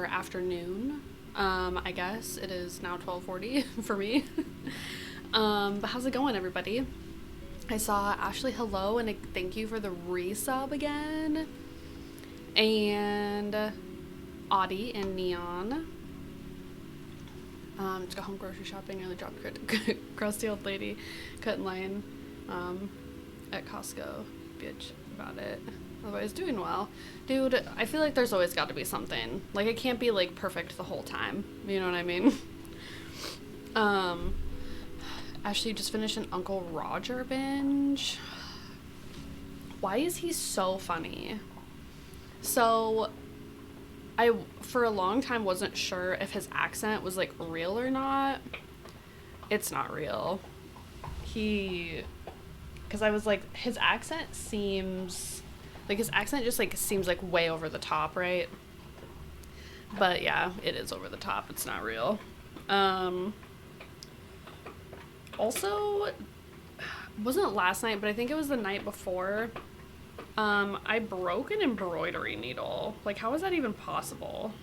or afternoon. I guess it is now 12:40 for me. But how's it going, everybody? I saw Ashley, hello, and a thank you for the resub again. And Audie and Neon. Just got home grocery shopping, nearly dropped crusty old lady cutting line at Costco. Bitch about it. Otherwise, doing well. Dude, I feel like there's always got to be something. Like, it can't be, like, perfect the whole time. You know what I mean? Ashley just finished an Uncle Roger binge. Why is he so funny? So, I, for a long time, wasn't sure if his accent was, like, real or not. It's not real. Because I was like, his accent seems... Like, his accent just, like, seems, like, way over the top, right? But, yeah, it is over the top. It's not real. Also, wasn't last night, but I think it was the night before, I broke an embroidery needle. Like, how is that even possible?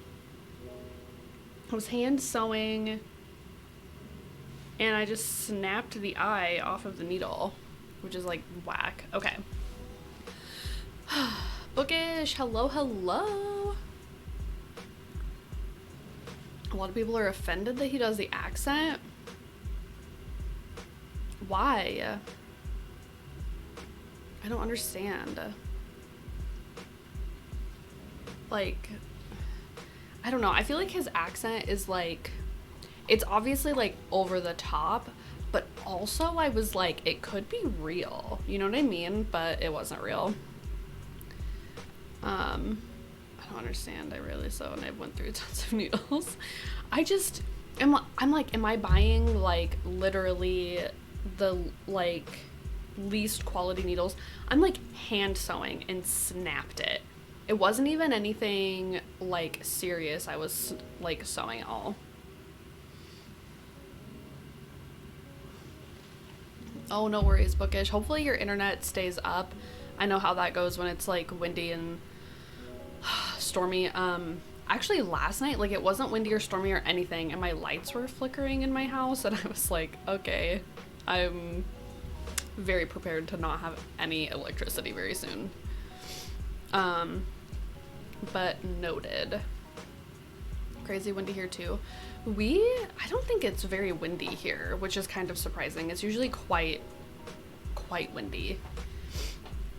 I was hand sewing, and I just snapped the eye off of the needle, which is, like, whack. Okay. Bookish, hello, hello. A lot of people are offended that he does the accent. Why? I don't understand. Like, I don't know. I feel like his accent is like, it's obviously like over the top, but also I was like, it could be real. You know what I mean? But it wasn't real. I don't understand. I really so, and I went through tons of needles. I'm like, am I buying like literally the like least quality needles? I'm like hand sewing and snapped it. It wasn't even anything like serious. I was like sewing it all. Oh, no worries, Bookish. Hopefully your internet stays up. I know how that goes when it's like windy and stormy. Actually last night, like, it wasn't windy or stormy or anything, and my lights were flickering in my house, and I was like, okay, I'm very prepared to not have any electricity very soon. But noted. Crazy windy here too. I don't think it's very windy here, which is kind of surprising. It's usually quite windy.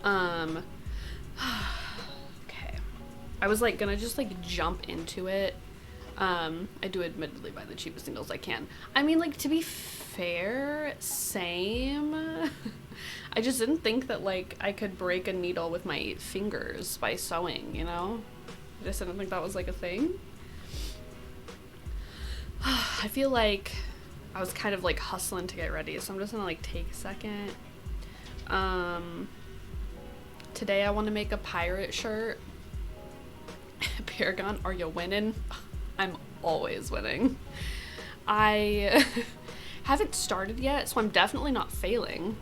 Okay. I was like gonna just like jump into it. I do admittedly buy the cheapest needles I can. I mean, like, to be fair, same. I just didn't think that like I could break a needle with my fingers by sewing, you know? I just didn't think that was like a thing. I feel like I was kind of like hustling to get ready, so I'm just gonna like take a second. Today I want to make a pirate shirt. Paragon, are you winning? I'm always winning. I haven't started yet, so I'm definitely not failing.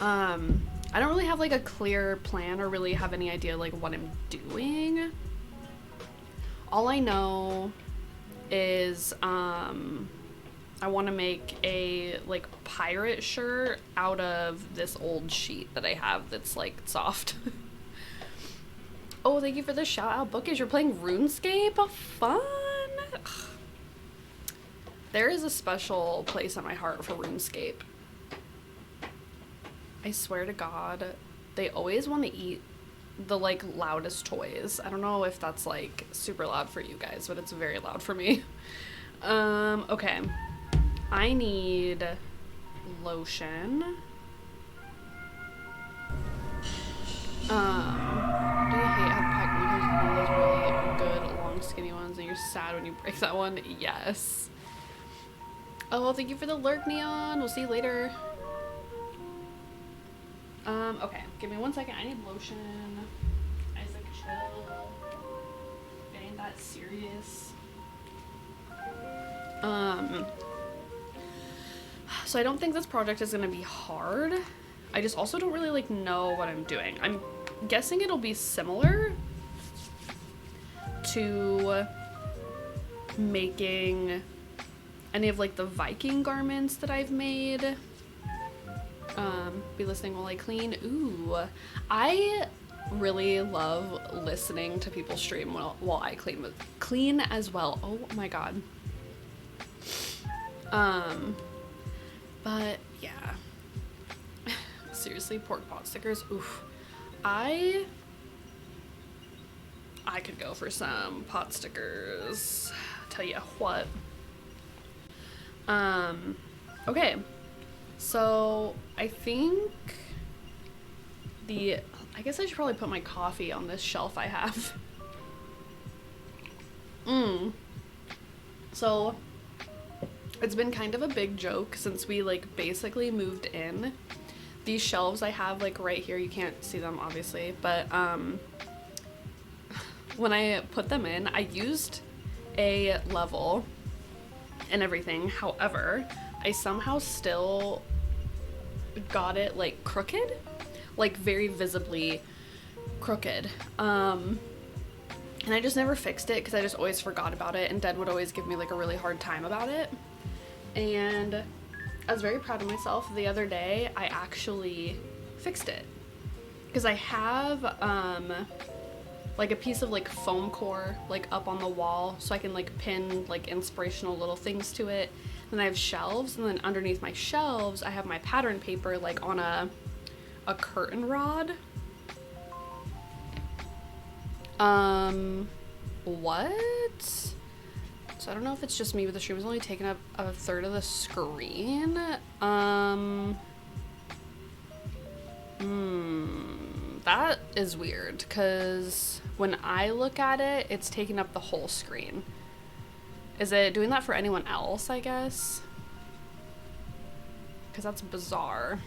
I don't really have like a clear plan or really have any idea like what I'm doing. All I know is I want to make a like pirate shirt out of this old sheet that I have that's like soft. Oh, thank you for the shout out, Bookish. You're playing RuneScape? Oh, fun. Ugh. There is a special place in my heart for RuneScape. I swear to God, they always want to eat the like loudest toys. I don't know if that's like super loud for you guys, but it's very loud for me. Okay. I need lotion. Do you hate how the pack only comes with one of those really good long skinny ones and you're sad when you break that one? Yes. Oh, well, thank you for the lurk, Neon. We'll see you later. Okay, give me 1 second. I need lotion. Isaac, chill. It ain't that serious. So I don't think this project is gonna be hard. I just also don't really like know what I'm doing. I'm guessing it'll be similar. to making any of like the Viking garments that I've made. Be listening while I clean. Ooh, I really love listening to people stream while I clean as well. Oh my god. But yeah. Seriously, pork pot stickers. Oof. I could go for some pot stickers. Tell you what. Okay. So I think I guess I should probably put my coffee on this shelf I have. So it's been kind of a big joke since we like basically moved in. These shelves I have like right here, you can't see them obviously, but when I put them in, I used a level and everything. However, I somehow still got it like crooked, like very visibly crooked. And I just never fixed it because I just always forgot about it, and Dad would always give me like a really hard time about it. And I was very proud of myself. The other day I actually fixed it because I have like a piece of like foam core like up on the wall so I can like pin like inspirational little things to it. Then I have shelves, and then underneath my shelves I have my pattern paper like on a curtain rod. What? So I don't know if it's just me, but the stream is only taking up a third of the screen. That is weird, because when I look at it, it's taking up the whole screen. Is it doing that for anyone else, I guess? Because that's bizarre.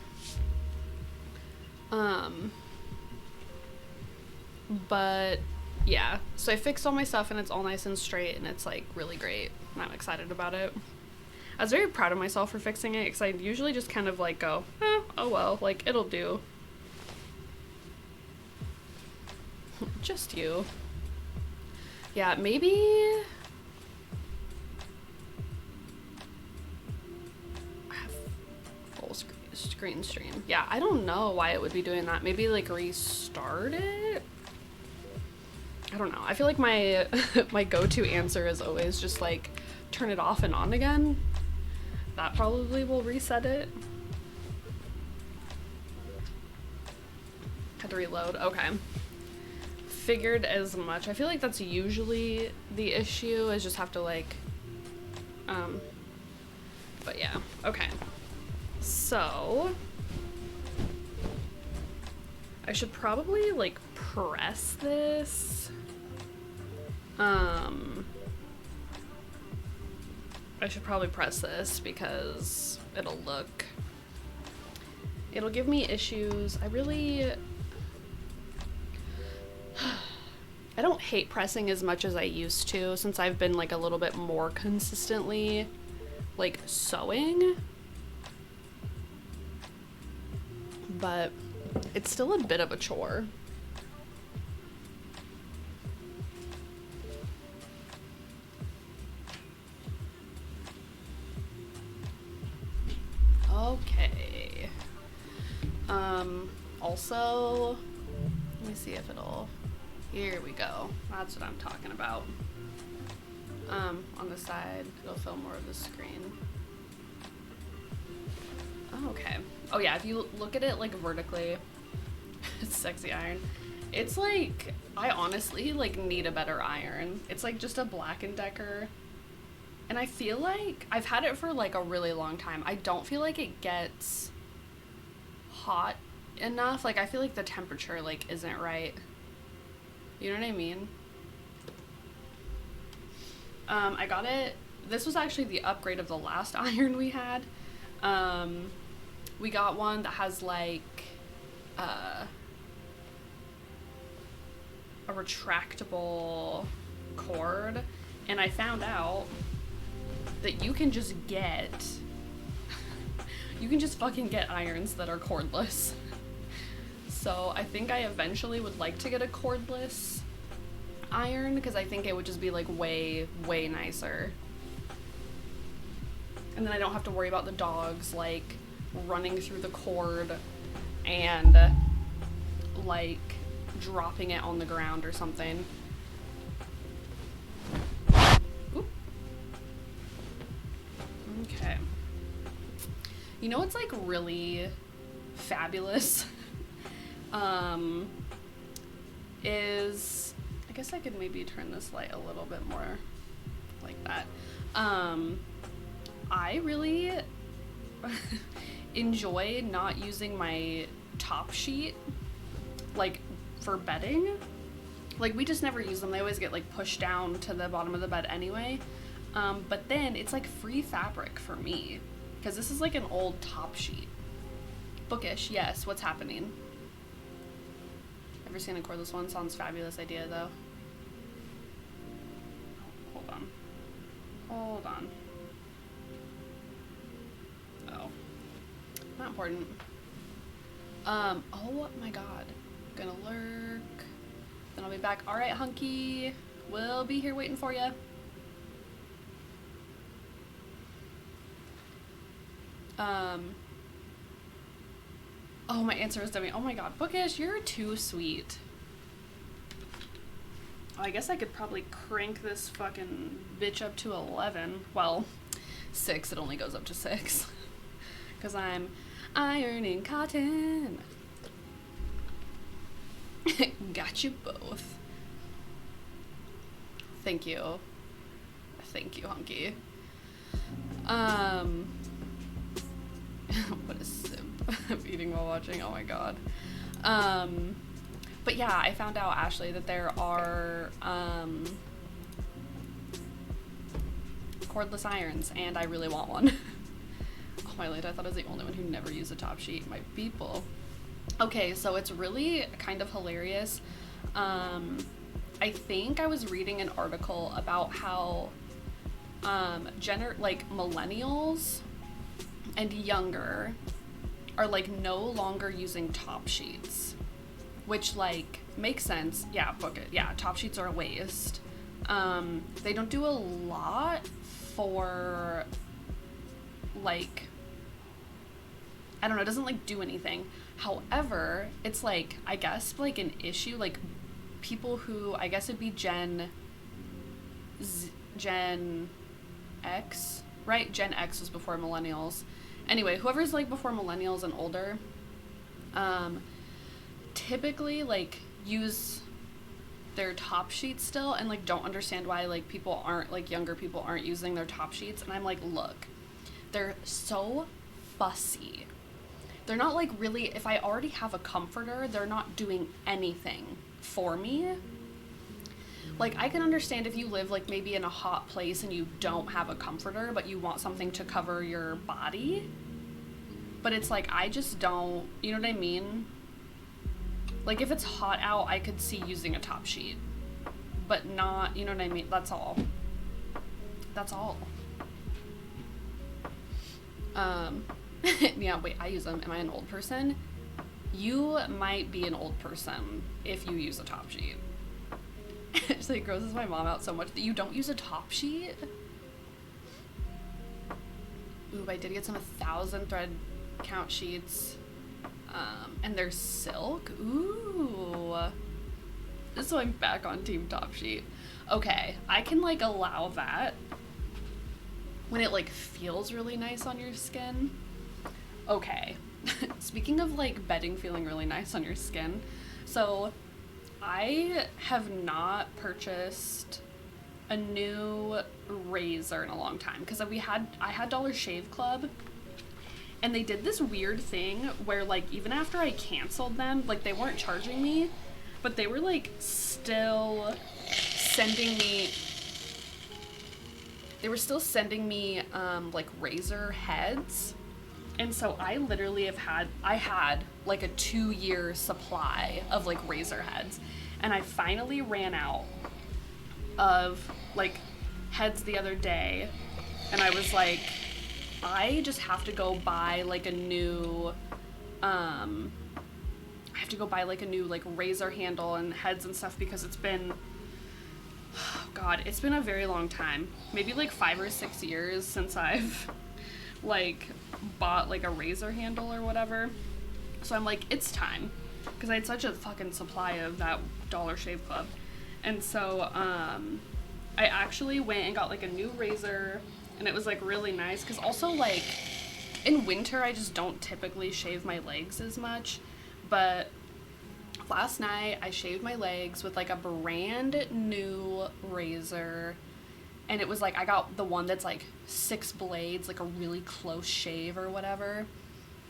But yeah, so I fixed all my stuff and it's all nice and straight and it's like really great and I'm excited about it. I was very proud of myself for fixing it because I usually just kind of like go, oh well, like it'll do. Just you. Yeah, maybe I have full screen stream. Yeah, I don't know why it would be doing that. Maybe like restart it? I don't know. I feel like my my go-to answer is always just like turn it off and on again. That probably will reset it. Had to reload. Okay. Figured as much. I feel like that's usually the issue, is just have to like but yeah. Okay. So I should probably like press this. I should probably press this because it'll give me issues. I don't hate pressing as much as I used to since I've been like a little bit more consistently like sewing, but it's still a bit of a chore. Okay. Also, let me see if it'll, here we go. That's what I'm talking about. On the side, it'll fill more of the screen. Oh, okay. Oh yeah, if you look at it like vertically, it's sexy iron. It's like, I honestly like need a better iron. It's like just a Black & Decker. And I feel like I've had it for like a really long time. I don't feel like it gets hot enough. Like I feel like the temperature like isn't right. You know what I mean? I got it. This was actually the upgrade of the last iron we had. We got one that has like a retractable cord, and I found out that you can just fucking get irons that are cordless. So I think I eventually would like to get a cordless iron because I think it would just be like way nicer. And then I don't have to worry about the dogs like running through the cord and like dropping it on the ground or something. Oop. Okay. You know what's like really fabulous? Is, I guess I could maybe turn this light a little bit more like that. I really enjoy not using my top sheet like for bedding. Like we just never use them. They always get like pushed down to the bottom of the bed anyway. But then it's like free fabric for me because this is like an old top sheet. Bookish, yes. What's happening? Ever seen a cordless one? Sounds fabulous idea though. Hold on. Hold on. Oh. Not important. Oh my god. Gonna lurk. Then I'll be back. Alright, hunky. We'll be here waiting for you. Oh, my answer is Demi. Oh my god, Bookish, you're too sweet. Oh, I guess I could probably crank this fucking bitch up to 11. Well, 6. It only goes up to 6. Because I'm ironing cotton. Got you both. Thank you. Thank you, hunky. What a simp. I'm eating while watching. Oh my god. But yeah, I found out, Ashley, that there are cordless irons, and I really want one. Oh my lord, I thought I was the only one who never used a top sheet. My people. Okay, so it's really kind of hilarious. I think I was reading an article about how like millennials and younger are like no longer using top sheets, which like makes sense. Yeah, book it. Yeah, top sheets are a waste. They don't do a lot for like, I don't know, it doesn't like do anything. However, it's like, I guess like an issue, like people who, I guess it'd be Gen X, right? Gen X was before millennials. Anyway, whoever's like before millennials and older, typically like use their top sheets still and like don't understand why like people aren't, like younger people aren't using their top sheets. And I'm like, look, they're so fussy. They're not like really, if I already have a comforter, they're not doing anything for me. Like, I can understand if you live, like, maybe in a hot place and you don't have a comforter, but you want something to cover your body. But it's like, I just don't, you know what I mean? Like, if it's hot out, I could see using a top sheet. But not, you know what I mean? That's all. That's all. Yeah, wait, I use them. Am I an old person? You might be an old person if you use a top sheet. It like grosses my mom out so much that you don't use a top sheet. Ooh, I did get some 1,000 thread count sheets. And they're silk. Ooh. So I'm back on team top sheet. Okay, I can like allow that when it like feels really nice on your skin. Okay. Speaking of like bedding feeling really nice on your skin, so I have not purchased a new razor in a long time because I had Dollar Shave Club, and they did this weird thing where like even after I canceled them, like they weren't charging me, but they were like still sending me like razor heads. And so I literally had like a 2-year supply of like razor heads, and I finally ran out of like heads the other day, and I was like, I just have to go buy like a new like razor handle and heads and stuff because it's been God, it's been a very long time. Maybe like 5 or 6 years since I've like bought like a razor handle or whatever. So I'm like, it's time. Because I had such a fucking supply of that Dollar Shave Club. And so I actually went and got like a new razor, and it was like really nice. Because also like in winter I just don't typically shave my legs as much. But last night I shaved my legs with like a brand new razor. And it was like, I got the one that's like 6 blades, like a really close shave or whatever.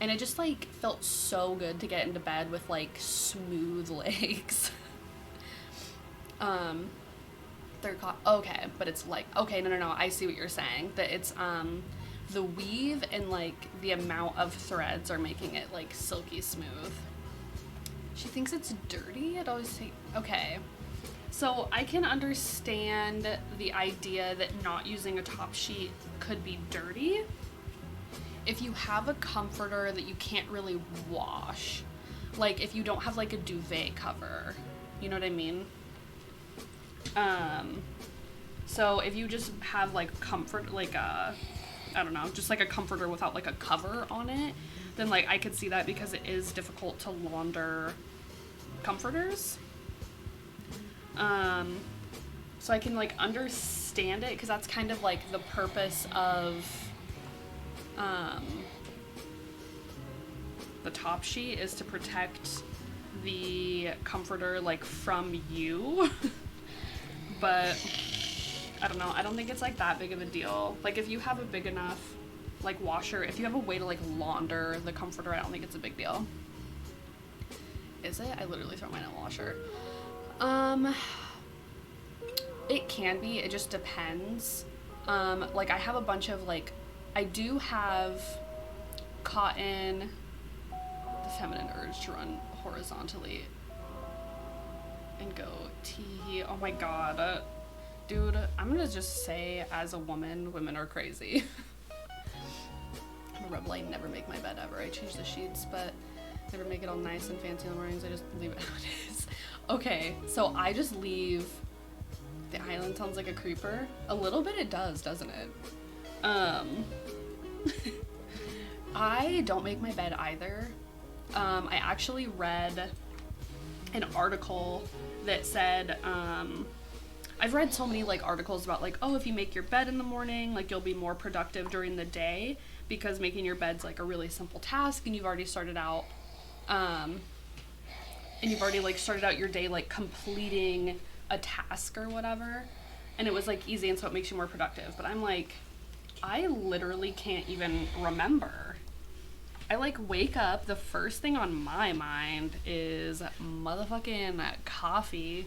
And it just like felt so good to get into bed with like smooth legs. Okay, but it's like, okay, no, I see what you're saying. That it's the weave and like the amount of threads are making it like silky smooth. She thinks it's dirty. It always takes, okay. So I can understand the idea that not using a top sheet could be dirty if you have a comforter that you can't really wash. Like if you don't have like a duvet cover, you know what I mean? So if you just have like comfort, like a, I don't know, just like a comforter without like a cover on it, then like I could see that, because it is difficult to launder comforters. So I can like understand it, because that's kind of like the purpose of the top sheet, is to protect the comforter like from you. But I don't know, I don't think it's like that big of a deal. Like if you have a big enough like washer, if you have a way to like launder the comforter, I don't think it's a big deal. Is it? I literally throw mine in the washer. It can be, it just depends. Like I have a bunch of like, I do have cotton, the feminine urge to run horizontally and go tee. Oh my god. Dude, I'm gonna just say, as a woman, women are crazy. I'm a rebel, I never make my bed ever. I change the sheets, but never make it all nice and fancy in the mornings. I just leave it how it is. Okay, so I just leave. The island sounds like a creeper. A little bit it does, doesn't it? I don't make my bed either. I actually read an article that said, I've read so many like articles about like, oh, if you make your bed in the morning, like you'll be more productive during the day, because making your bed's like a really simple task, and you've already started out, and you've already like started out your day like completing a task or whatever, and it was like easy, and so it makes you more productive. But I'm like, I literally can't even remember. I like wake up, the first thing on my mind is motherfucking coffee.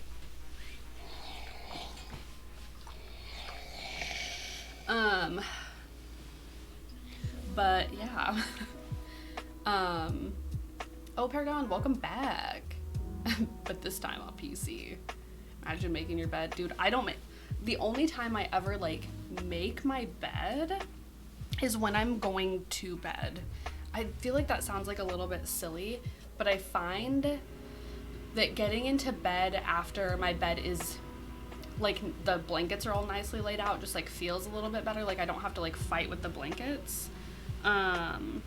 But yeah. Oh, Paragon, welcome back. But this time on PC. Imagine making your bed. Dude, I don't make, the only time I ever like make my bed is when I'm going to bed. I feel like that sounds like a little bit silly, but I find that getting into bed after my bed is like, the blankets are all nicely laid out, just like feels a little bit better. Like I don't have to like fight with the blankets. And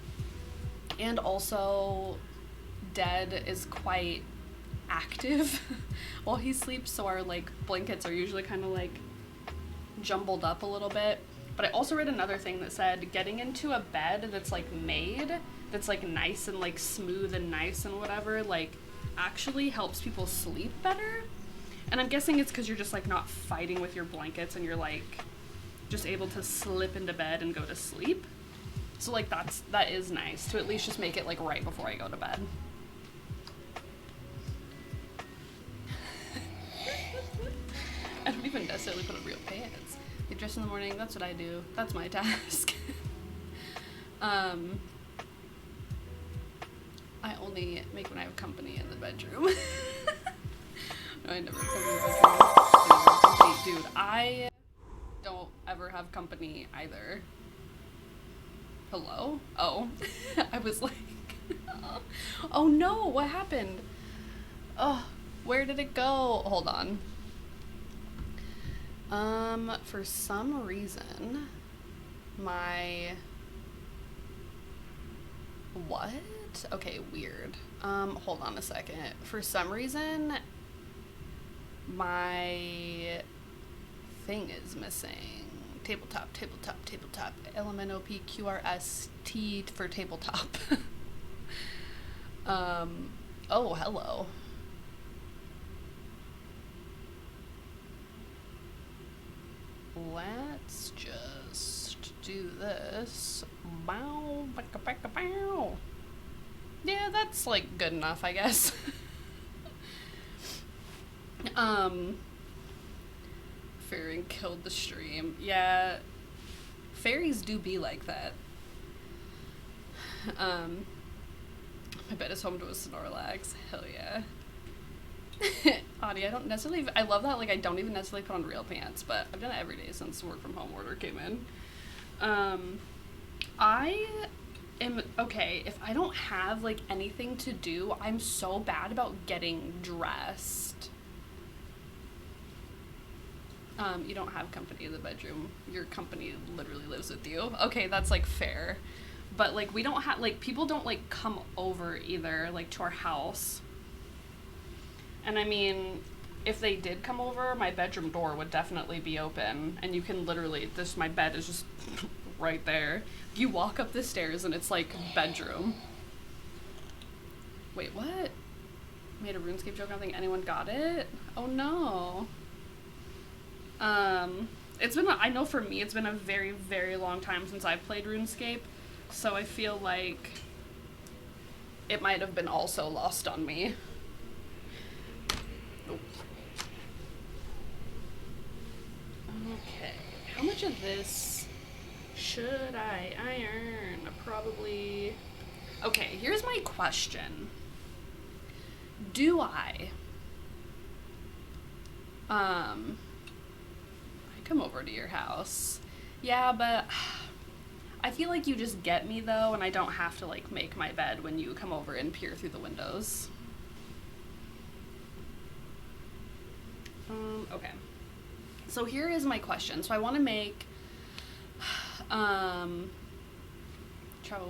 also Dad is quite active while he sleeps, so our like blankets are usually kind of like jumbled up a little bit. But I also read another thing that said getting into a bed that's like made, that's like nice and like smooth and nice and whatever, like actually helps people sleep better. And I'm guessing it's because you're just like not fighting with your blankets, and you're like just able to slip into bed and go to sleep. So like that is nice to at least just make it like right before I go to bed. I don't even necessarily put on real pants. Get dressed in the morning, that's what I do. That's my task. I only make when I have company in the bedroom. No, I never have company in the bedroom. Dude, I don't ever have company either. Hello? Oh. I was like, oh no, what happened? Oh, where did it go? Hold on. For some reason, my... What? Okay, weird. Hold on a second. For some reason, my thing is missing. Tabletop, tabletop, tabletop. LMNOPQRST for tabletop. Oh, hello. Let's just do this. Bow, baka, baka, bow. Yeah, that's like good enough, I guess. Fairy killed the stream. Yeah, fairies do be like that. My bed is home to a Snorlax. Hell yeah. Audie, I don't necessarily, I love that, like, I don't even necessarily put on real pants, but I've done it every day since work from home order came in. I am, okay, if I don't have, like, anything to do, I'm so bad about getting dressed. You don't have company in the bedroom. Your company literally lives with you. Okay, that's, like, fair. But, like, we don't have, like, people don't, like, come over either, like, to our house. And I mean, if they did come over, my bedroom door would definitely be open. And you can literally, my bed is just right there. You walk up the stairs and it's like bedroom. Wait, what? Made a RuneScape joke, I don't think anyone got it? Oh no. It's been, I know for me, it's been a very, very long time since I've played RuneScape. So I feel like it might have been also lost on me. Okay, how much of this should I iron? Probably... Okay, here's my question. Do I come over to your house? Yeah, but I feel like you just get me though, and I don't have to like make my bed when you come over and peer through the windows. Okay. So here is my question. So I want to make, travel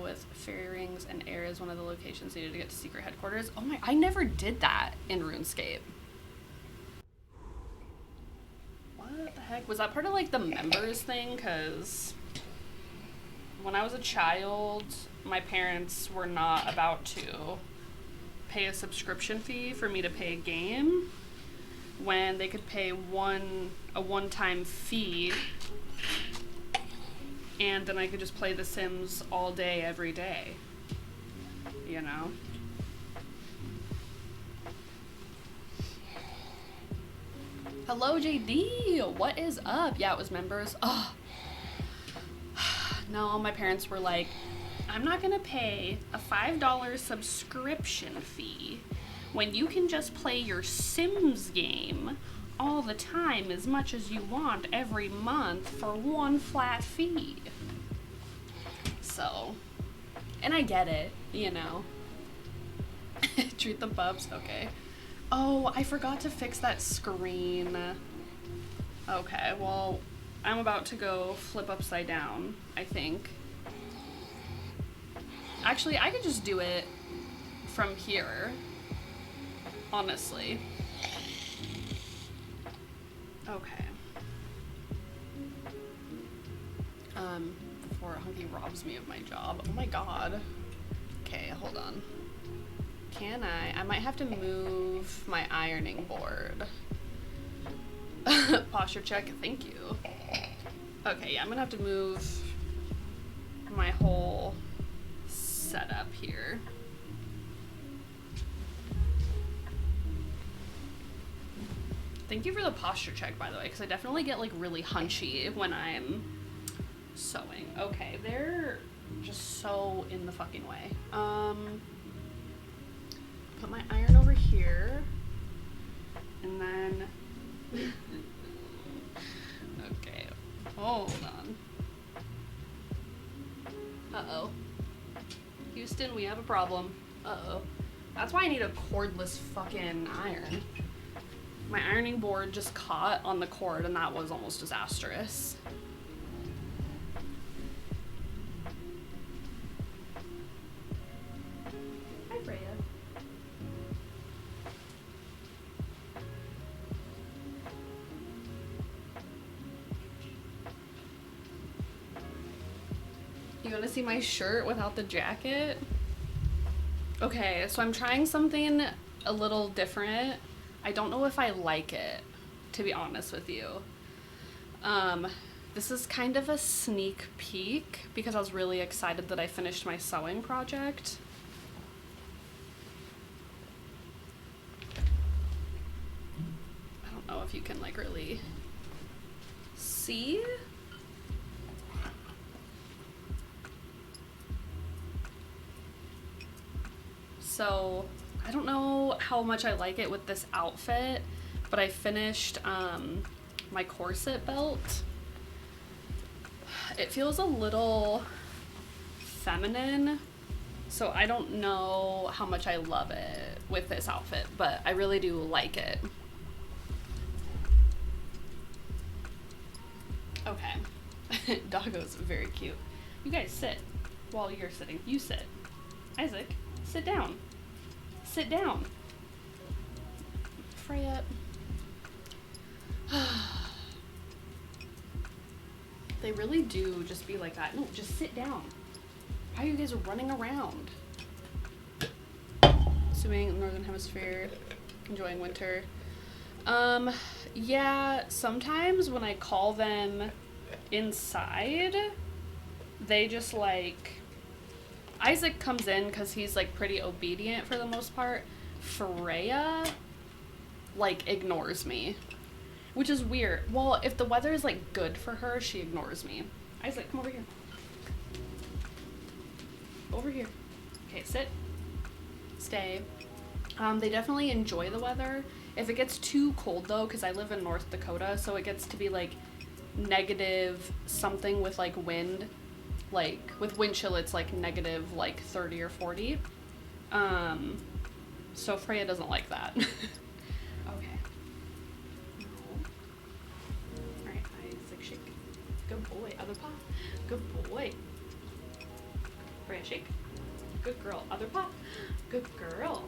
with fairy rings and air is one of the locations needed to get to secret headquarters. Oh my, I never did that in RuneScape. What the heck? Was that part of like the members thing? Cause when I was a child, my parents were not about to pay a subscription fee for me to pay a game, when they could pay a one-time fee, and then I could just play The Sims all day, every day, you know? Hello, JD! What is up? Yeah, it was members. Oh. No, my parents were like, I'm not gonna pay a $5 subscription fee when you can just play your Sims game all the time as much as you want every month for one flat fee. So, and I get it, you know. Treat the bubs, okay. Oh, I forgot to fix that screen. Okay, well, I'm about to go flip upside down, I think. Actually, I could just do it from here. Honestly. Okay. Before Hunky robs me of my job. Oh my god. Okay, hold on. Can I might have to move my ironing board. Posture check, thank you. Okay, yeah, I'm gonna have to move my whole setup here. Thank you for the posture check, by the way, because I definitely get, like, really hunchy when I'm sewing. Okay, they're just so in the fucking way. Put my iron over here, and then... Okay, hold on. Uh-oh. Houston, we have a problem. Uh-oh. That's why I need a cordless fucking iron. My ironing board just caught on the cord and that was almost disastrous. Hi, Freya. You wanna see my shirt without the jacket? Okay, so I'm trying something a little different. I don't know if I like it, to be honest with you. This is kind of a sneak peek because I was really excited that I finished my sewing project. I don't know if you can like really see. So I don't know how much I like it with this outfit, but I finished my corset belt. It feels a little feminine, so I don't know how much I love it with this outfit, but I really do like it. Okay. Doggo's very cute. You guys sit while you're sitting. You sit. Isaac, sit down. Sit down. Freya. They really do just be like that. No, just sit down. Why are you guys running around? Assuming Northern Hemisphere, enjoying winter. Yeah, sometimes when I call them inside, they just like, Isaac comes in because he's like pretty obedient for the most part. Freya like ignores me, which is weird. Well, if the weather is like good for her, she ignores me. Isaac, come over here. Over here. Okay, sit. Stay. They definitely enjoy the weather. If it gets too cold though, because I live in North Dakota, so it gets to be like negative something with like wind. Like with wind chill, it's like negative like 30 or 40. So Freya doesn't like that. Okay. Alright, Isaac, shake. Good boy. Other paw. Good boy. Freya, shake. Good girl. Other paw. Good girl.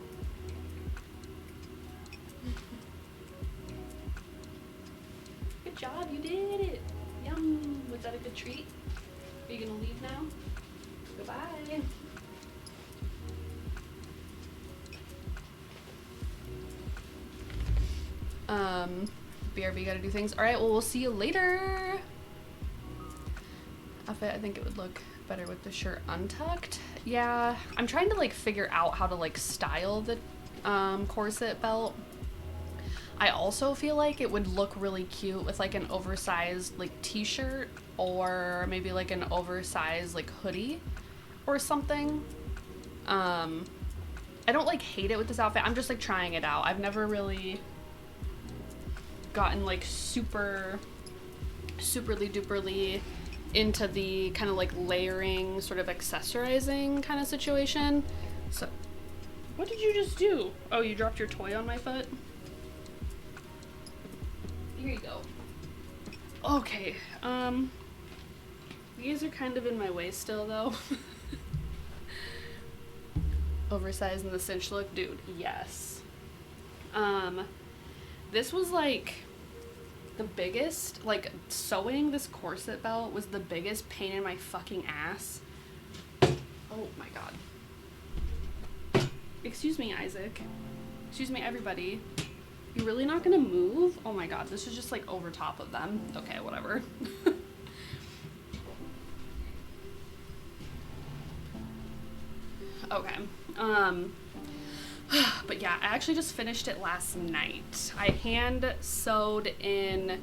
Good job, you did it. Yum. Was that a good treat? Are you gonna leave now? Goodbye. BRB gotta do things. Alright, well, we'll see you later. Outfit, I think it would look better with the shirt untucked. Yeah, I'm trying to like figure out how to like style the corset belt. I also feel like it would look really cute with like an oversized like t-shirt or maybe like an oversized like hoodie or something. I don't like hate it with this outfit. I'm just like trying it out. I've never really gotten like superly duperly into the kind of like layering sort of accessorizing kind of situation. So what did you just do? Oh, you dropped your toy on my foot? Here you go. Okay, these are kind of in my way still though. Oversized and the cinch look, dude, yes. This was like the biggest, like sewing this corset belt was the biggest pain in my fucking ass. Oh my god. Excuse me, Isaac. Excuse me, everybody. You really not gonna move? Oh my god, this is just like over top of them. Okay, whatever. Okay. But yeah, I actually just finished it last night. I hand sewed in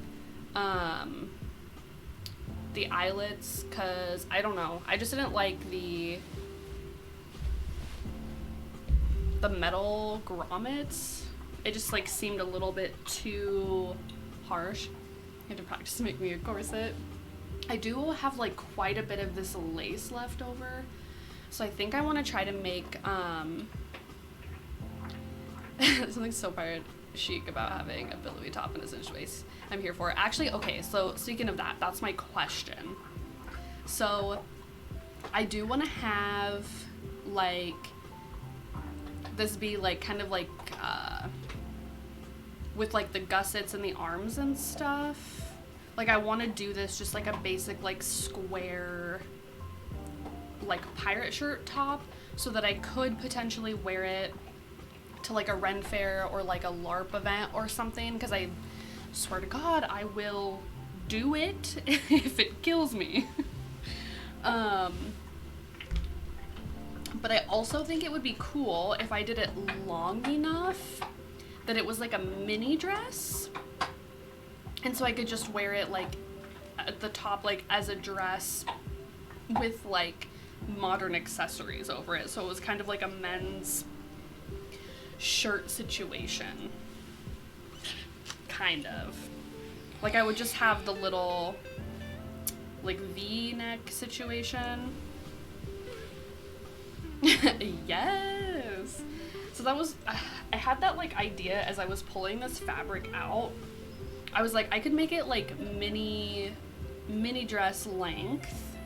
the eyelets because I don't know. I just didn't like the metal grommets. It just like seemed a little bit too harsh. I had to practice to make me a corset. I do have like quite a bit of this lace left over. So I think I want to try to make something so pirate. chic about having a billowy top and a cinched waist. I'm here for it. Actually, okay, so speaking of that, that's my question. So I do want to have like this be like kind of like with like the gussets and the arms and stuff. Like I want to do this just like a basic like square like pirate shirt top, so that I could potentially wear it to like a Ren fair or like a LARP event or something, because I swear to God I will do it if it kills me. But I also think it would be cool if I did it long enough that it was like a mini dress, and so I could just wear it like at the top like as a dress with like modern accessories over it, so it was kind of like a men's shirt situation, kind of like I would just have the little like V-neck situation. Yes. So that was, I had that like idea as I was pulling this fabric out. I was like, I could make it like mini dress length,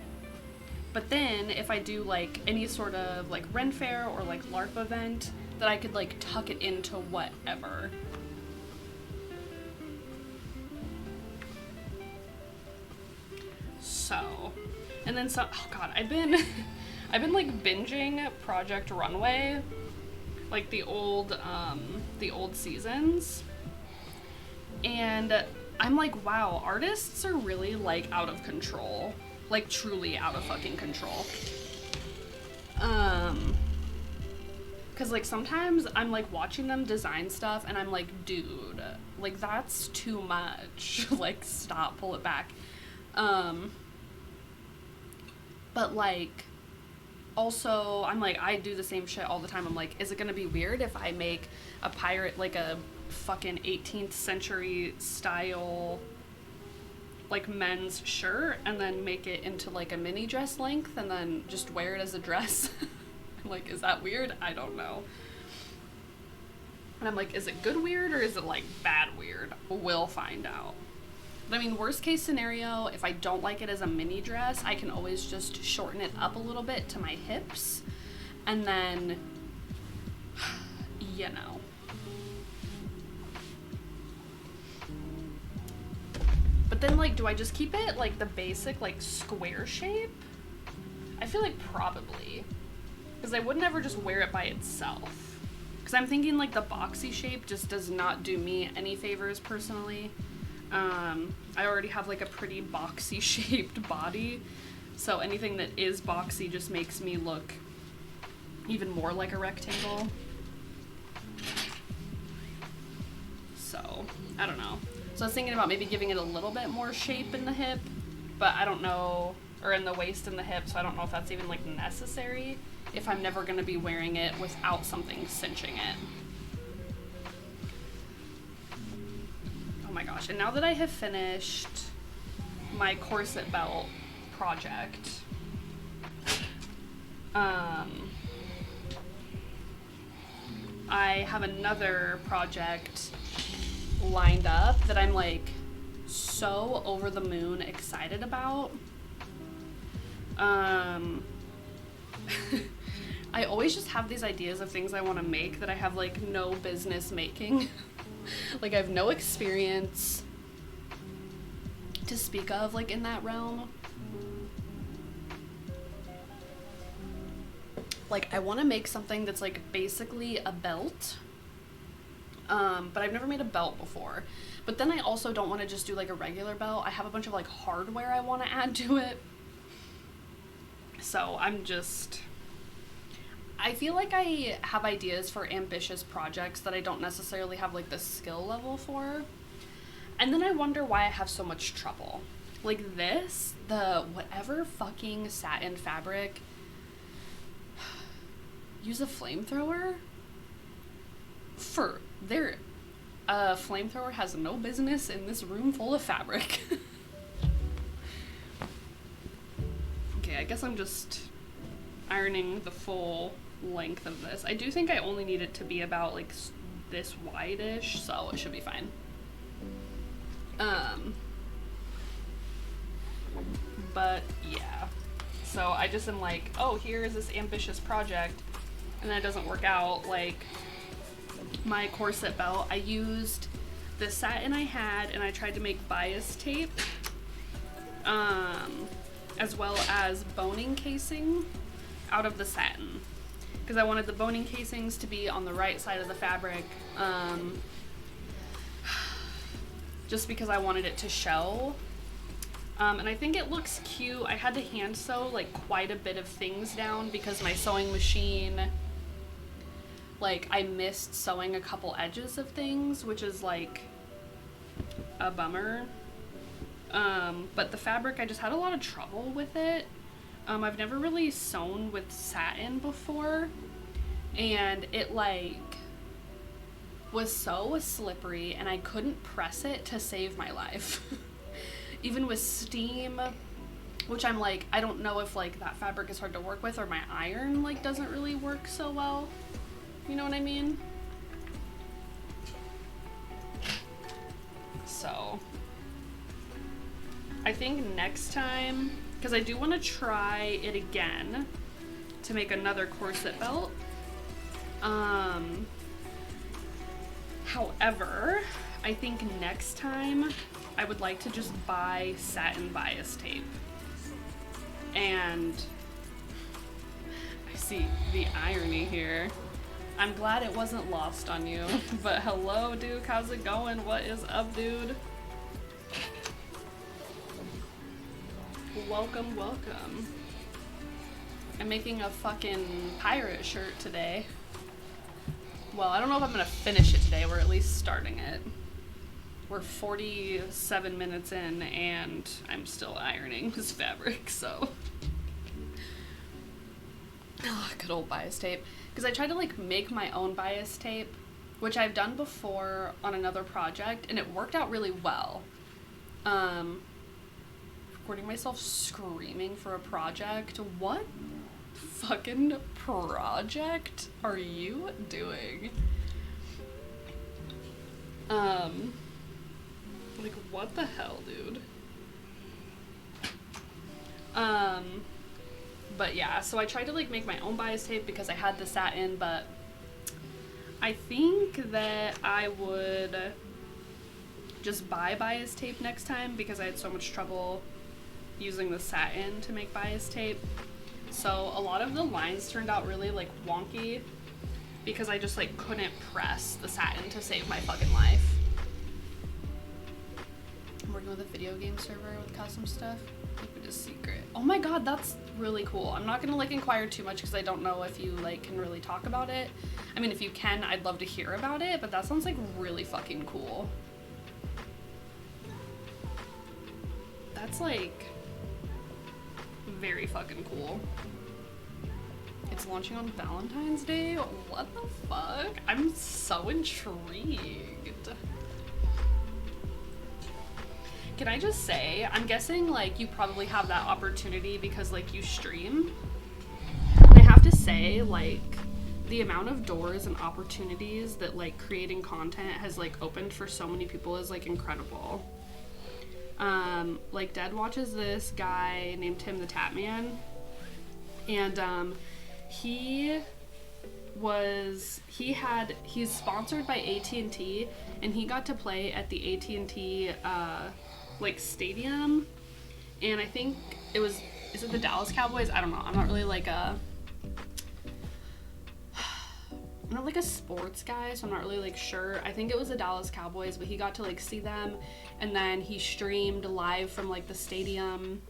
but then if I do like any sort of like Ren fair or like LARP event, that I could like tuck it into whatever. So, and then so, oh God, I've been like binging Project Runway, like the old seasons, and I'm like, wow, artists are really like out of control, like truly out of fucking control. Cause like sometimes I'm like watching them design stuff and I'm like, dude, like that's too much. Like stop, pull it back. But like, also I'm like, I do the same shit all the time. I'm like, is it gonna be weird if I make a pirate like a fucking 18th century style like men's shirt and then make it into like a mini dress length and then just wear it as a dress? Like, is that weird? I don't know. And I'm like, is it good weird or is it like bad weird? We'll find out. But I mean, worst case scenario, if I don't like it as a mini dress, I can always just shorten it up a little bit to my hips, and then, you know. But then like, do I just keep it like the basic like square shape? I feel like probably. Because I would never just wear it by itself. Because I'm thinking like the boxy shape just does not do me any favors personally. I already have like a pretty boxy shaped body. So anything that is boxy just makes me look even more like a rectangle. So, I don't know. So I was thinking about maybe giving it a little bit more shape in the hip, but I don't know, or in the waist and the hip, so I don't know if that's even like necessary if I'm never going to be wearing it without something cinching it. Oh my gosh, and now that I have finished my corset belt project, I have another project lined up that I'm like so over the moon excited about. I always just have these ideas of things I want to make that I have like no business making. Like I have no experience to speak of like in that realm. Like I want to make something that's like basically a belt. But I've never made a belt before. But then I also don't want to just do like a regular belt. I have a bunch of like hardware I want to add to it. So I feel like I have ideas for ambitious projects that I don't necessarily have like the skill level for. And then I wonder why I have so much trouble. Like this, the whatever fucking satin fabric, use a flamethrower? A flamethrower has no business in this room full of fabric. Okay, I guess I'm just ironing the full length of this. I do think I only need it to be about like this wide-ish, so it should be fine. But yeah, so I just am like, oh, here is this ambitious project, and then it doesn't work out. Like my corset belt, I used the satin I had, and I tried to make bias tape, as well as boning casing out of the satin, because I wanted the boning casings to be on the right side of the fabric, just because I wanted it to show. And I think it looks cute. I had to hand sew like quite a bit of things down because my sewing machine, like I missed sewing a couple edges of things, which is like a bummer. But the fabric, I just had a lot of trouble with it. I've never really sewn with satin before, and it like was so slippery, and I couldn't press it to save my life. Even with steam, which I'm like, I don't know if like that fabric is hard to work with or my iron like doesn't really work so well. You know what I mean? So I think next time, because I do want to try it again to make another corset belt. However, I think next time I would like to just buy satin bias tape. And I see the irony here. I'm glad it wasn't lost on you. But hello, Duke. How's it going? What is up, dude? Welcome, welcome. I'm making a fucking pirate shirt today. Well, I don't know if I'm gonna finish it today. We're at least starting it. We're 47 minutes in and I'm still ironing this fabric, so. Oh, good old bias tape. Because I tried to like make my own bias tape, which I've done before on another project, and it worked out really well. Recording myself screaming for a project. What fucking project are you doing? Like, what the hell, dude? But yeah, so I tried to like make my own bias tape because I had the satin, but I think that I would just buy bias tape next time because I had so much trouble using the satin to make bias tape. So a lot of the lines turned out really like wonky because I just like couldn't press the satin to save my fucking life. I'm working with a video game server with custom stuff. Liquid is secret. Oh my god, that's really cool. I'm not gonna like inquire too much because I don't know if you like can really talk about it. I mean, if you can, I'd love to hear about it, but that sounds like really fucking cool. That's like very fucking cool. It's launching on Valentine's Day? What the fuck? I'm so intrigued. Can I just say, I'm guessing like you probably have that opportunity because like you stream. And I have to say, like, the amount of doors and opportunities that like creating content has like opened for so many people is like incredible. Like Dead watches this guy named Tim the Tatman, and he's sponsored by AT&T, and he got to play at the AT&T like stadium, and I think is it the Dallas Cowboys? I don't know. I'm not really like I'm not like a sports guy, so I'm not really like sure. I think it was the Dallas Cowboys, but he got to like see them, and then he streamed live from like the stadium,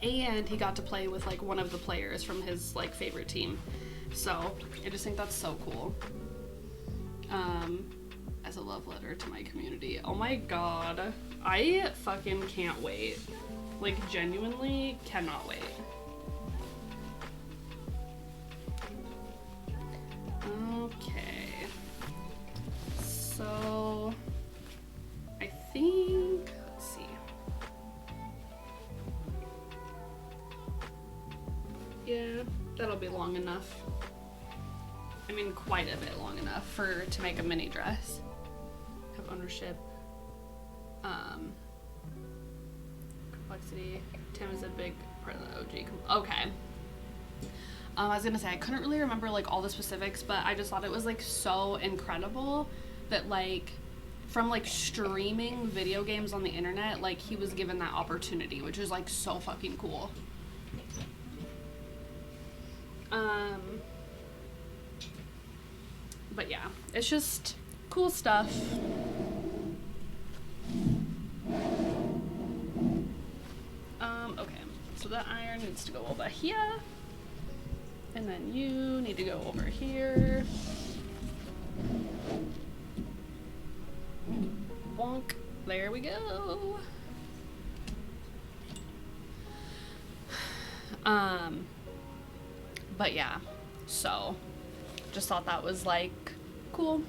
and he got to play with like one of the players from his like favorite team. So I just think that's so cool. As a love letter to my community. Oh my god. I fucking can't wait. Like, genuinely cannot wait. Okay. So, I think, let's see. Yeah, that'll be long enough. I mean, quite a bit long enough to make a mini dress. Have ownership. Complexity. Tim is a big part of the OG. Okay. I was gonna say, I couldn't really remember like all the specifics, but I just thought it was like so incredible that like from like streaming video games on the internet, like he was given that opportunity, which is like so fucking cool. But yeah, it's just cool stuff. Okay, so that iron needs to go over here. And then you need to go over here. Bonk. There we go. But yeah, so just thought that was like cool.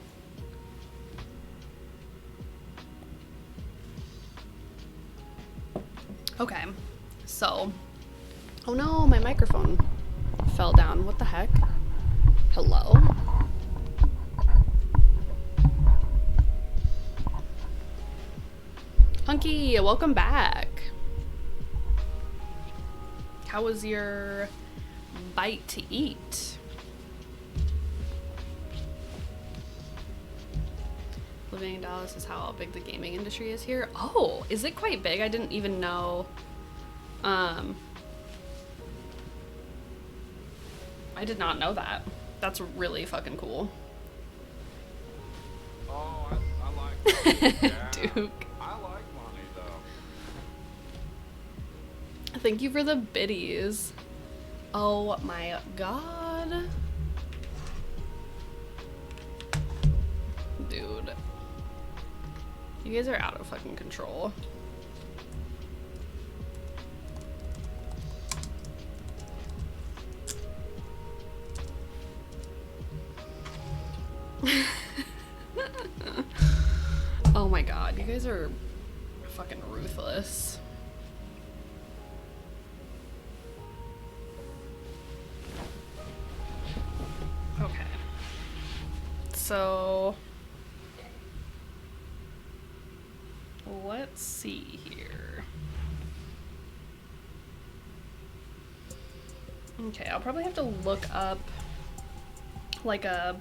Okay, so, oh no, my microphone fell down. What the heck? Hello? Hunky, welcome back. How was your bite to eat? Living in Dallas is how big the gaming industry is here. Oh, is it quite big? I didn't even know. I did not know that. That's really fucking cool. Oh, I like money. Yeah. Duke. I like money, though. Thank you for the biddies. Oh my god. Dude. You guys are out of fucking control. Oh my god, you guys are fucking ruthless. Okay. So let's see here. Okay, I'll probably have to look up like a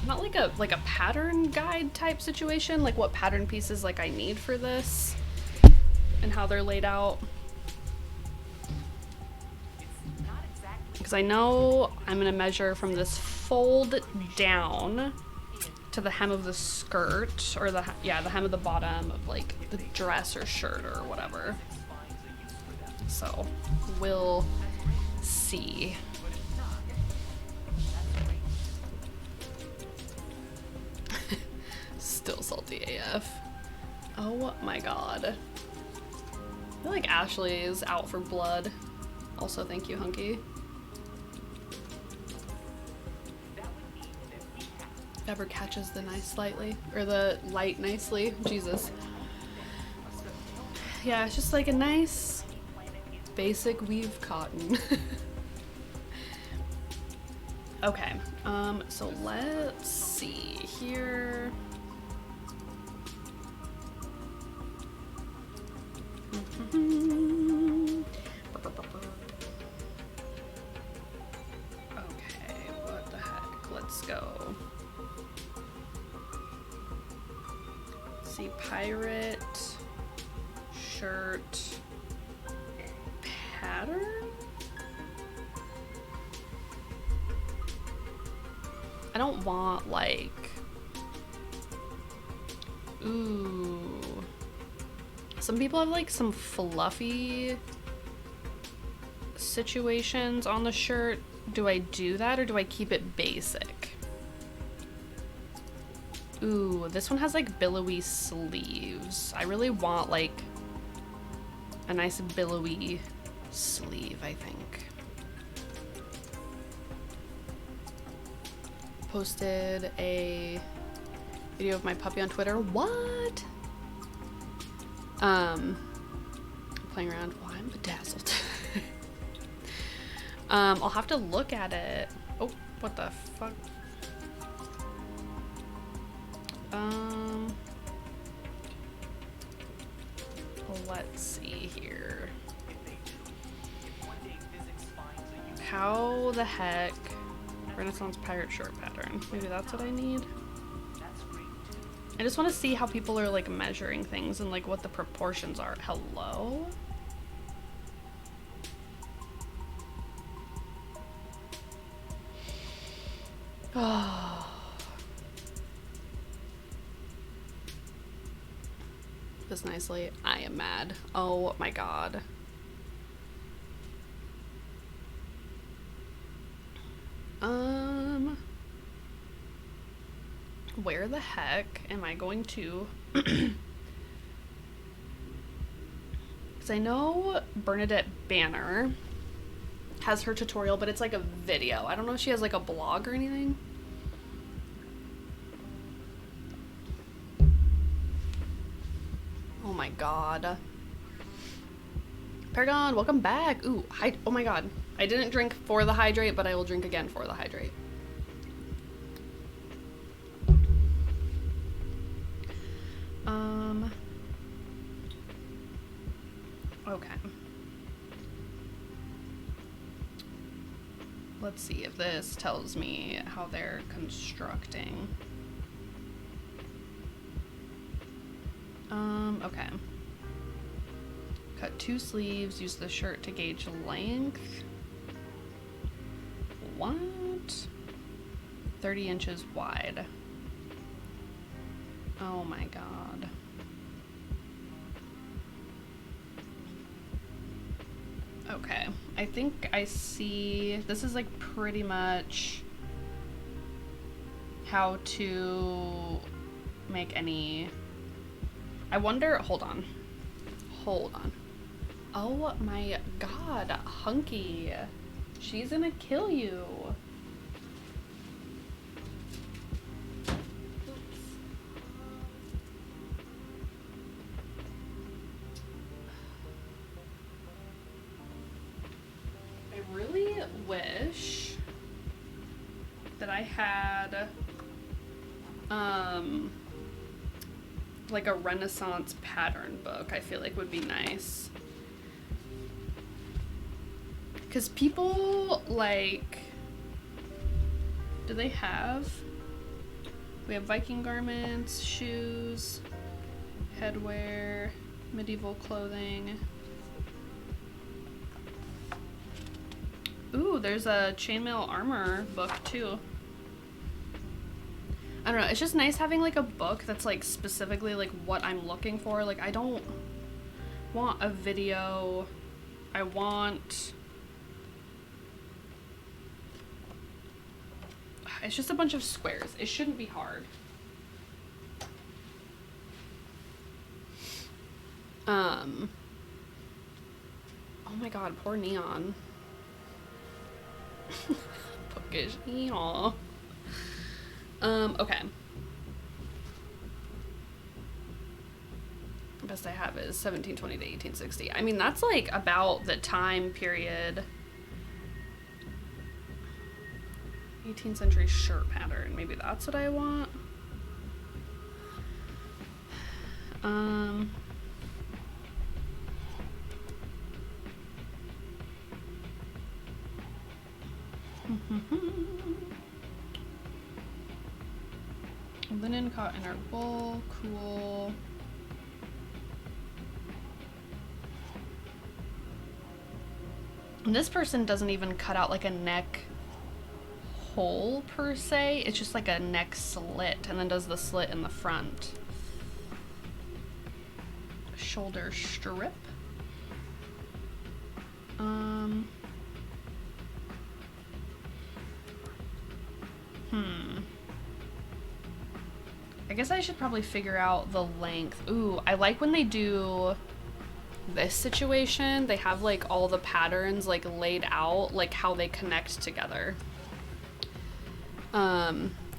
not like a pattern guide type situation, like what pattern pieces like I need for this and how they're laid out. Because I know I'm gonna measure from this fold down to the hem of the skirt, or the hem of the bottom of like the dress or shirt or whatever. So we'll see. Still salty AF. Oh my god. I feel like Ashley is out for blood. Also, thank you, Hunky. Ever catches the nice slightly, or the light nicely. Jesus. Yeah, it's just like a nice basic weave cotton. Okay, so let's see here. Okay, what the heck? Let's go. Let's see, pirate, shirt, pattern? I don't want like, ooh. Some people have like some fluffy situations on the shirt. Do I do that or do I keep it basic? Ooh, this one has like billowy sleeves. I really want like a nice billowy sleeve, I think. Posted a video of my puppy on Twitter. What? Playing around. Oh, I'm bedazzled. I'll have to look at it. Oh, What the fuck? Let's see here. How the heck? Renaissance pirate short pattern. Maybe that's what I need. I just want to see how people are like measuring things and like what the proportions are. Hello? Oh. This nicely. I am mad. Oh my god. Where the heck am I going to? Because I know Bernadette Banner has her tutorial, but it's like a video. I don't know if she has like a blog or anything. Oh my god. Paragon, welcome back. Ooh, oh my god. I didn't drink for the hydrate, but I will drink again for the hydrate. Okay. Let's see if this tells me how they're constructing. Okay. Cut 2 sleeves, use the shirt to gauge length. What? 30 inches wide. Oh my god. Okay, I think I see, this is like pretty much how to make any, I wonder, hold on. Oh my god, Hunky, she's gonna kill you. Wish that I had like a Renaissance pattern book. I feel like would be nice, because people like, do they have, we have Viking garments, shoes, headwear, medieval clothing. Ooh, there's a chainmail armor book too. I don't know, it's just nice having like a book that's like specifically like what I'm looking for. Like I don't want a video, I want, it's just a bunch of squares. It shouldn't be hard. Oh my god, poor Neon. Bookish. Aw. Okay. Best I have is 1720 to 1860. I mean, that's like about the time period. 18th century shirt pattern. Maybe that's what I want. Linen, cotton, or wool. Cool. And this person doesn't even cut out like a neck hole per se. It's just like a neck slit, and then does the slit in the front. Shoulder strip. I guess I should probably figure out the length. Ooh, I like when they do this situation. They have like all the patterns like laid out, like how they connect together.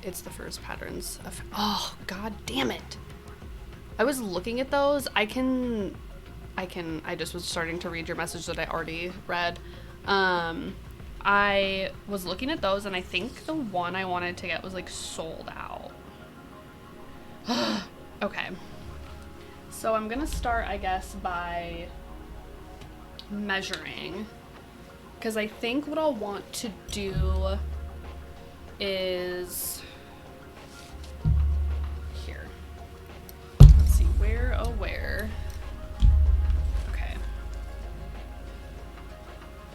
It's the first patterns of, oh god damn it. I was looking at those. I just was starting to read your message that I already read. I was looking at those, and I think the one I wanted to get was like sold out. Okay. So I'm gonna start, I guess, by measuring. Because I think what I'll want to do is... Here. Let's see, where, oh where. Okay.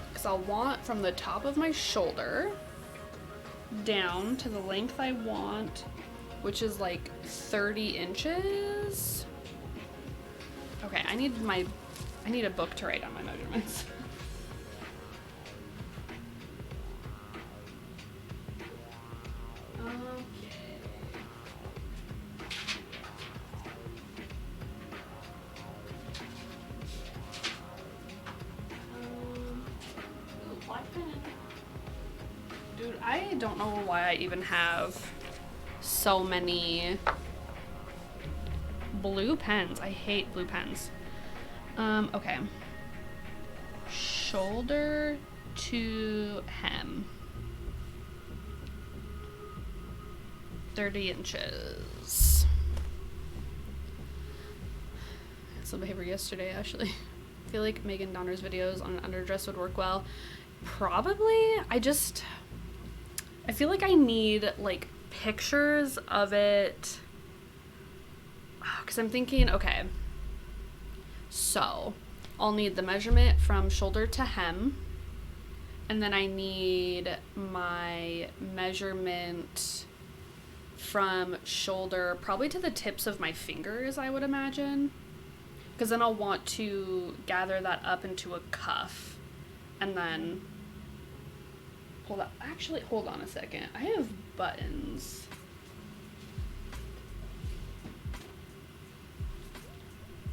Because I'll want from the top of my shoulder down to the length I want, which is like 30 inches. Okay, I need a book to write down my measurements. Dude, I don't know why I even have so many blue pens. I hate blue pens. Okay. Shoulder to hem. 30 inches. Some behavior yesterday, actually. I feel like Megan Donner's videos on an underdress would work well. Probably. I feel like I need like pictures of it. Because I'm thinking, okay. So I'll need the measurement from shoulder to hem. And then I need my measurement from shoulder probably to the tips of my fingers, I would imagine. Because then I'll want to gather that up into a cuff. And then... Hold on a second. I have buttons.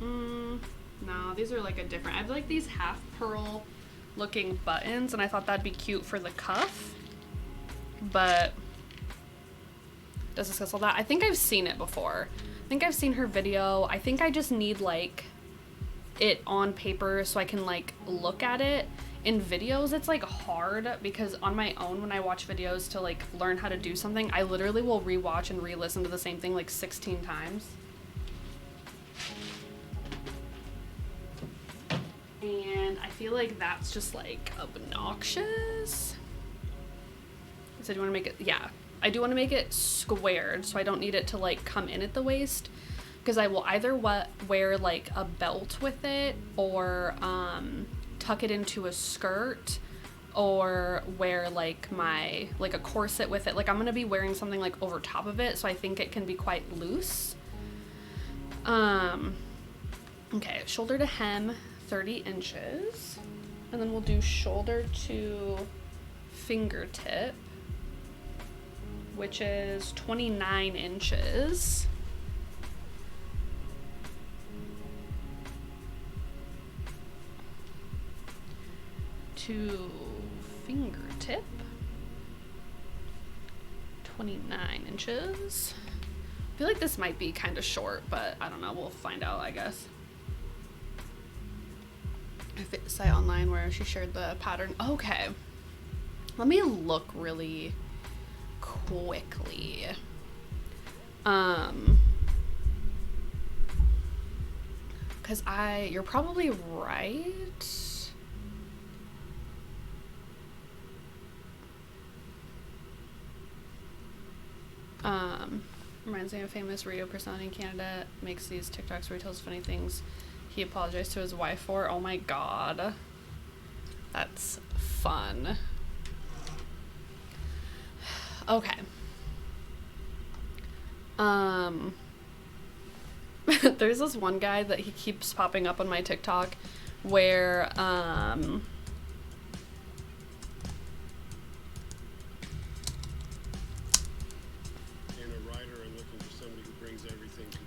No, these are like a different... I have like these half pearl looking buttons, and I thought that'd be cute for the cuff. But... Let's discuss all that. I think I've seen it before. I think I've seen her video. I think I just need like it on paper so I can like look at it. In videos, it's like hard because on my own, when I watch videos to like learn how to do something, I literally will rewatch and re-listen to the same thing like 16 times. And I feel like that's just like obnoxious. So do you want to make it? Yeah, I do want to make it squared so I don't need it to like come in at the waist, because I will either wear like a belt with it or tuck it into a skirt or wear like a corset with it. Like I'm gonna be wearing something like over top of it, so I think it can be quite loose. Okay, shoulder to hem, 30 inches. And then we'll do shoulder to fingertip, which is 29 inches. To fingertip, 29 inches. I feel like this might be kind of short, but I don't know, we'll find out, I guess. I fit the site online where she shared the pattern. Okay, let me look really quickly. Because you're probably right. Reminds me of a famous radio personality in Canada, makes these TikToks where he tells funny things he apologized to his wife for. Oh my god. That's fun. Okay. There's this one guy that he keeps popping up on my TikTok where,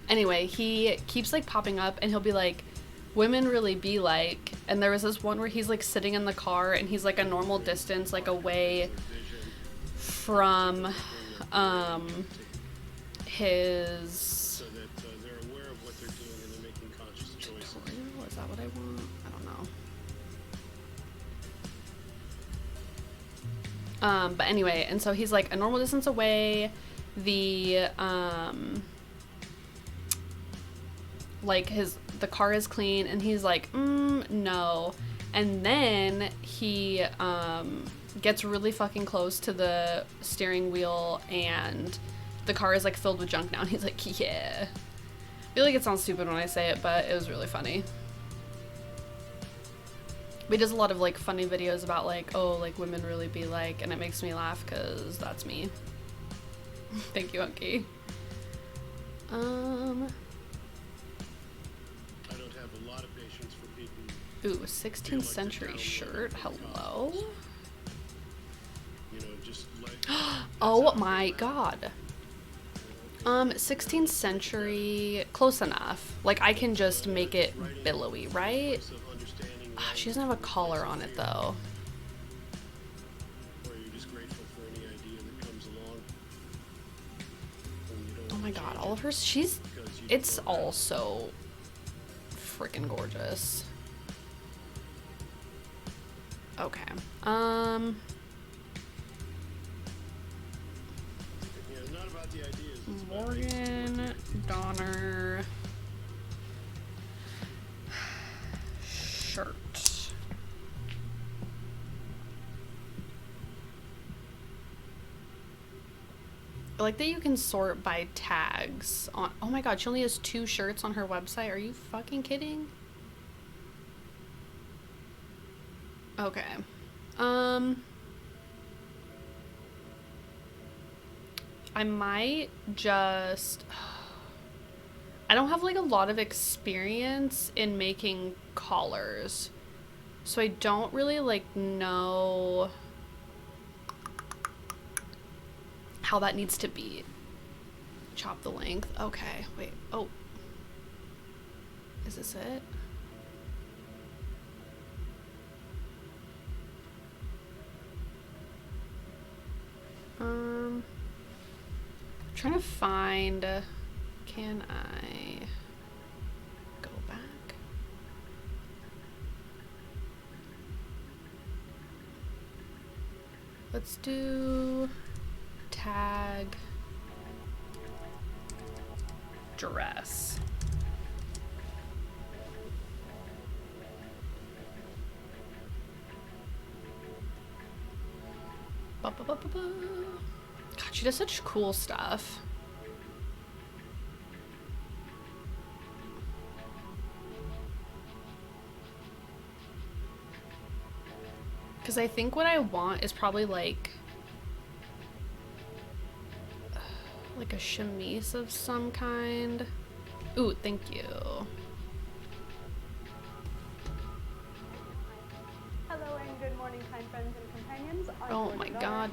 anyway, he keeps like popping up and he'll be like, women really be like, and there was this one where he's like sitting in the car and he's like a normal distance like away from his, so that they're aware of what they're doing and they're making conscious choices. Is that what I want? I don't know. But anyway, and so he's like a normal distance away. The like the car is clean, and he's like, no. And then he gets really fucking close to the steering wheel, and the car is like filled with junk now, and he's like, yeah. I feel like it sounds stupid when I say it, but it was really funny. He does a lot of like funny videos about like, oh, like women really be like, and it makes me laugh because that's me. Thank you, Unky. I don't have a lot of patience for people. Ooh, 16th century shirt. Hello. You know, just like Oh my god. 16th century, close enough. Like I can just make it billowy, right? She doesn't have a collar on it though. or you're just grateful for any idea that comes along. Oh my god, all of her, it's all so freaking gorgeous. Okay. Yeah, it's not about the ideas. It's about Morgan Donner shirt. I like that you can sort by tags on. Oh my god, she only has 2 shirts on her website. Are you fucking kidding? Okay. I might just, I don't have like a lot of experience in making collars, so I don't really like know how that needs to be. Chop the length. Okay, wait. Oh, is this it? Trying to find, can I go back? Let's do tag dress. Ba-ba-ba-ba-ba. God, she does such cool stuff. Because I think what I want is probably like a chemise of some kind. Ooh, thank you. Hello and good morning, kind friends and companions. Oh my god.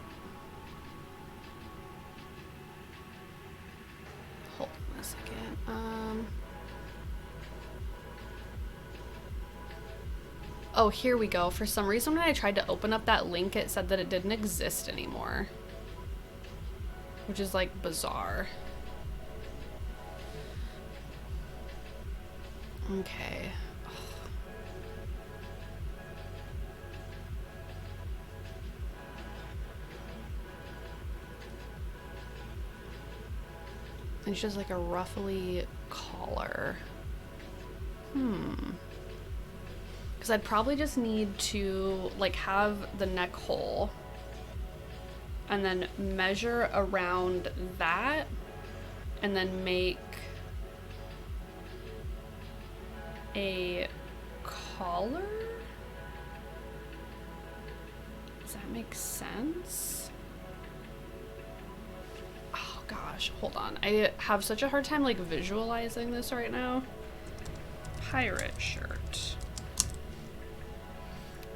Hold on a second. Oh, here we go. For some reason, when I tried to open up that link, it said that it didn't exist anymore. Which is, like, bizarre. Okay. And she has, like, a ruffly collar. Because I'd probably just need to, like, have the neck hole and then measure around that and then make a collar? Does that make sense? Oh gosh, hold on. I have such a hard time, like, visualizing this right now. Pirate shirt.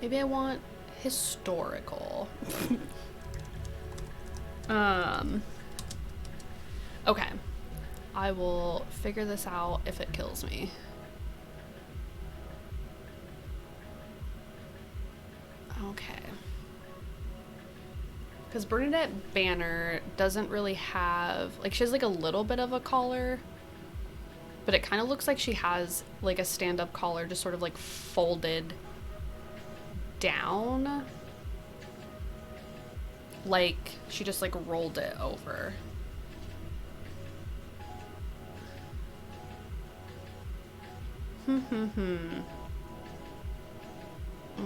Maybe I want historical. Okay. I will figure this out if it kills me. Okay. Because Bernadette Banner doesn't really have, like, she has like a little bit of a collar, but it kind of looks like she has like a stand-up collar just sort of like folded down. like she just like rolled it over.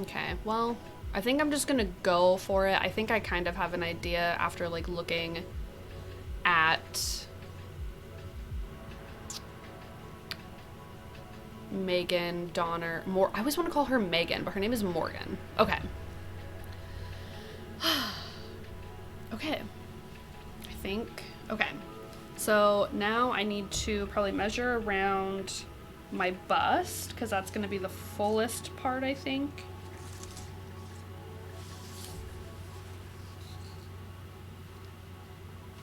Okay, well, I think I'm just gonna go for it. I think I kind of have an idea after like looking at Megan Donner. I always want to call her Megan, but her name is Morgan. Okay. Okay. I think. Okay. So now I need to probably measure around my bust, because that's going to be the fullest part, I think.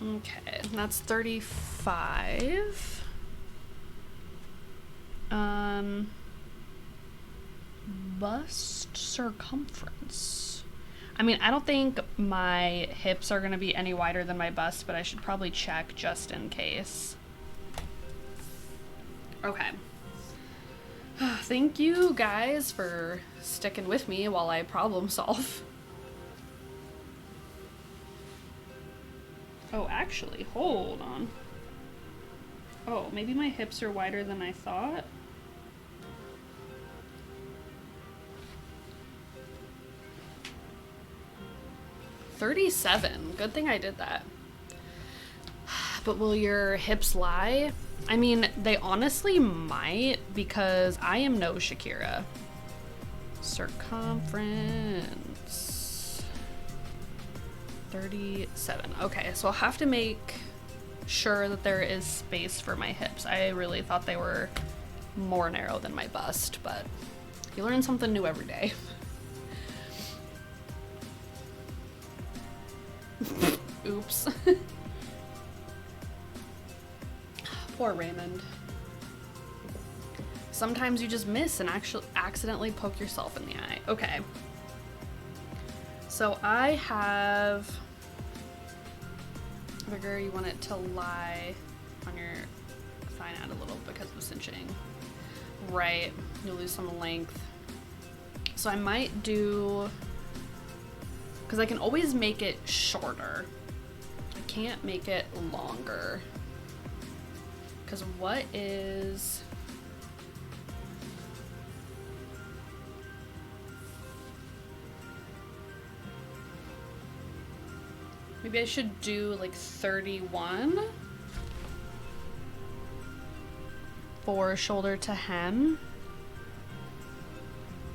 Okay, that's 35. Bust circumference. I mean, I don't think my hips are going to be any wider than my bust, but I should probably check just in case. Okay. Thank you guys for sticking with me while I problem solve. Oh, actually, hold on. Oh, maybe my hips are wider than I thought. $37. Good thing I did that. But will your hips lie? I mean, they honestly might, because I am no Shakira. Circumference 37. Okay, so I'll have to make sure that there is space for my hips. I really thought they were more narrow than my bust, but you learn something new every day. Oops. Poor Raymond. Sometimes you just miss and actually accidentally poke yourself in the eye. Okay. So I have... Vigor, you want it to lie on your thigh out a little because of cinching. Right. You'll lose some length. So I might do... Because I can always make it shorter. I can't make it longer. Because what is... Maybe I should do like 31 for shoulder to hem.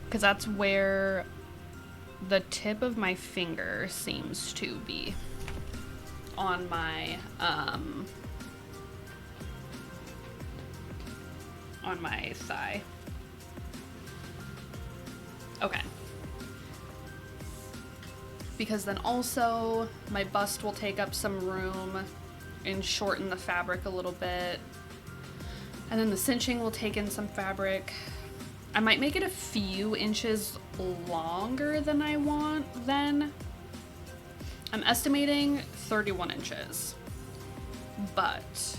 Because that's where the tip of my finger seems to be on my thigh. Okay. Because then also my bust will take up some room and shorten the fabric a little bit. And then the cinching will take in some fabric. I might make it a few inches longer than I want then. I'm estimating 31 inches. But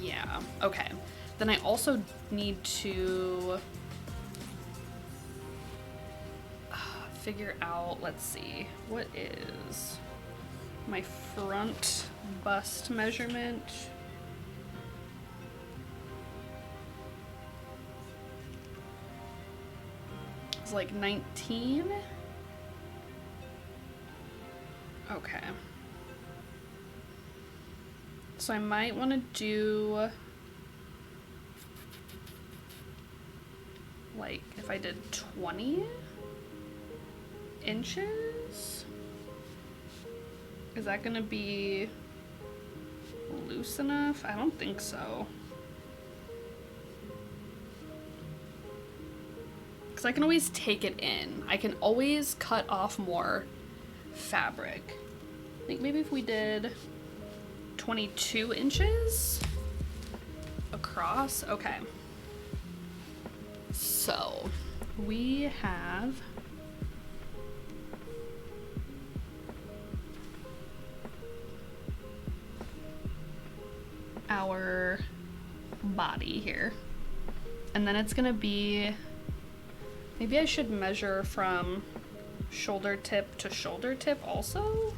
yeah, okay. Then I also need to figure out, let's see, what is my front bust measurement? It's like 19. Okay. So I might want to do like if I did 20 inches. Is that gonna be loose enough? I don't think so. Because I can always take it in. I can always cut off more fabric. I think maybe if we did 22 inches across. Okay. So we have our body here. And then it's gonna be, maybe I should measure from shoulder tip to shoulder tip also.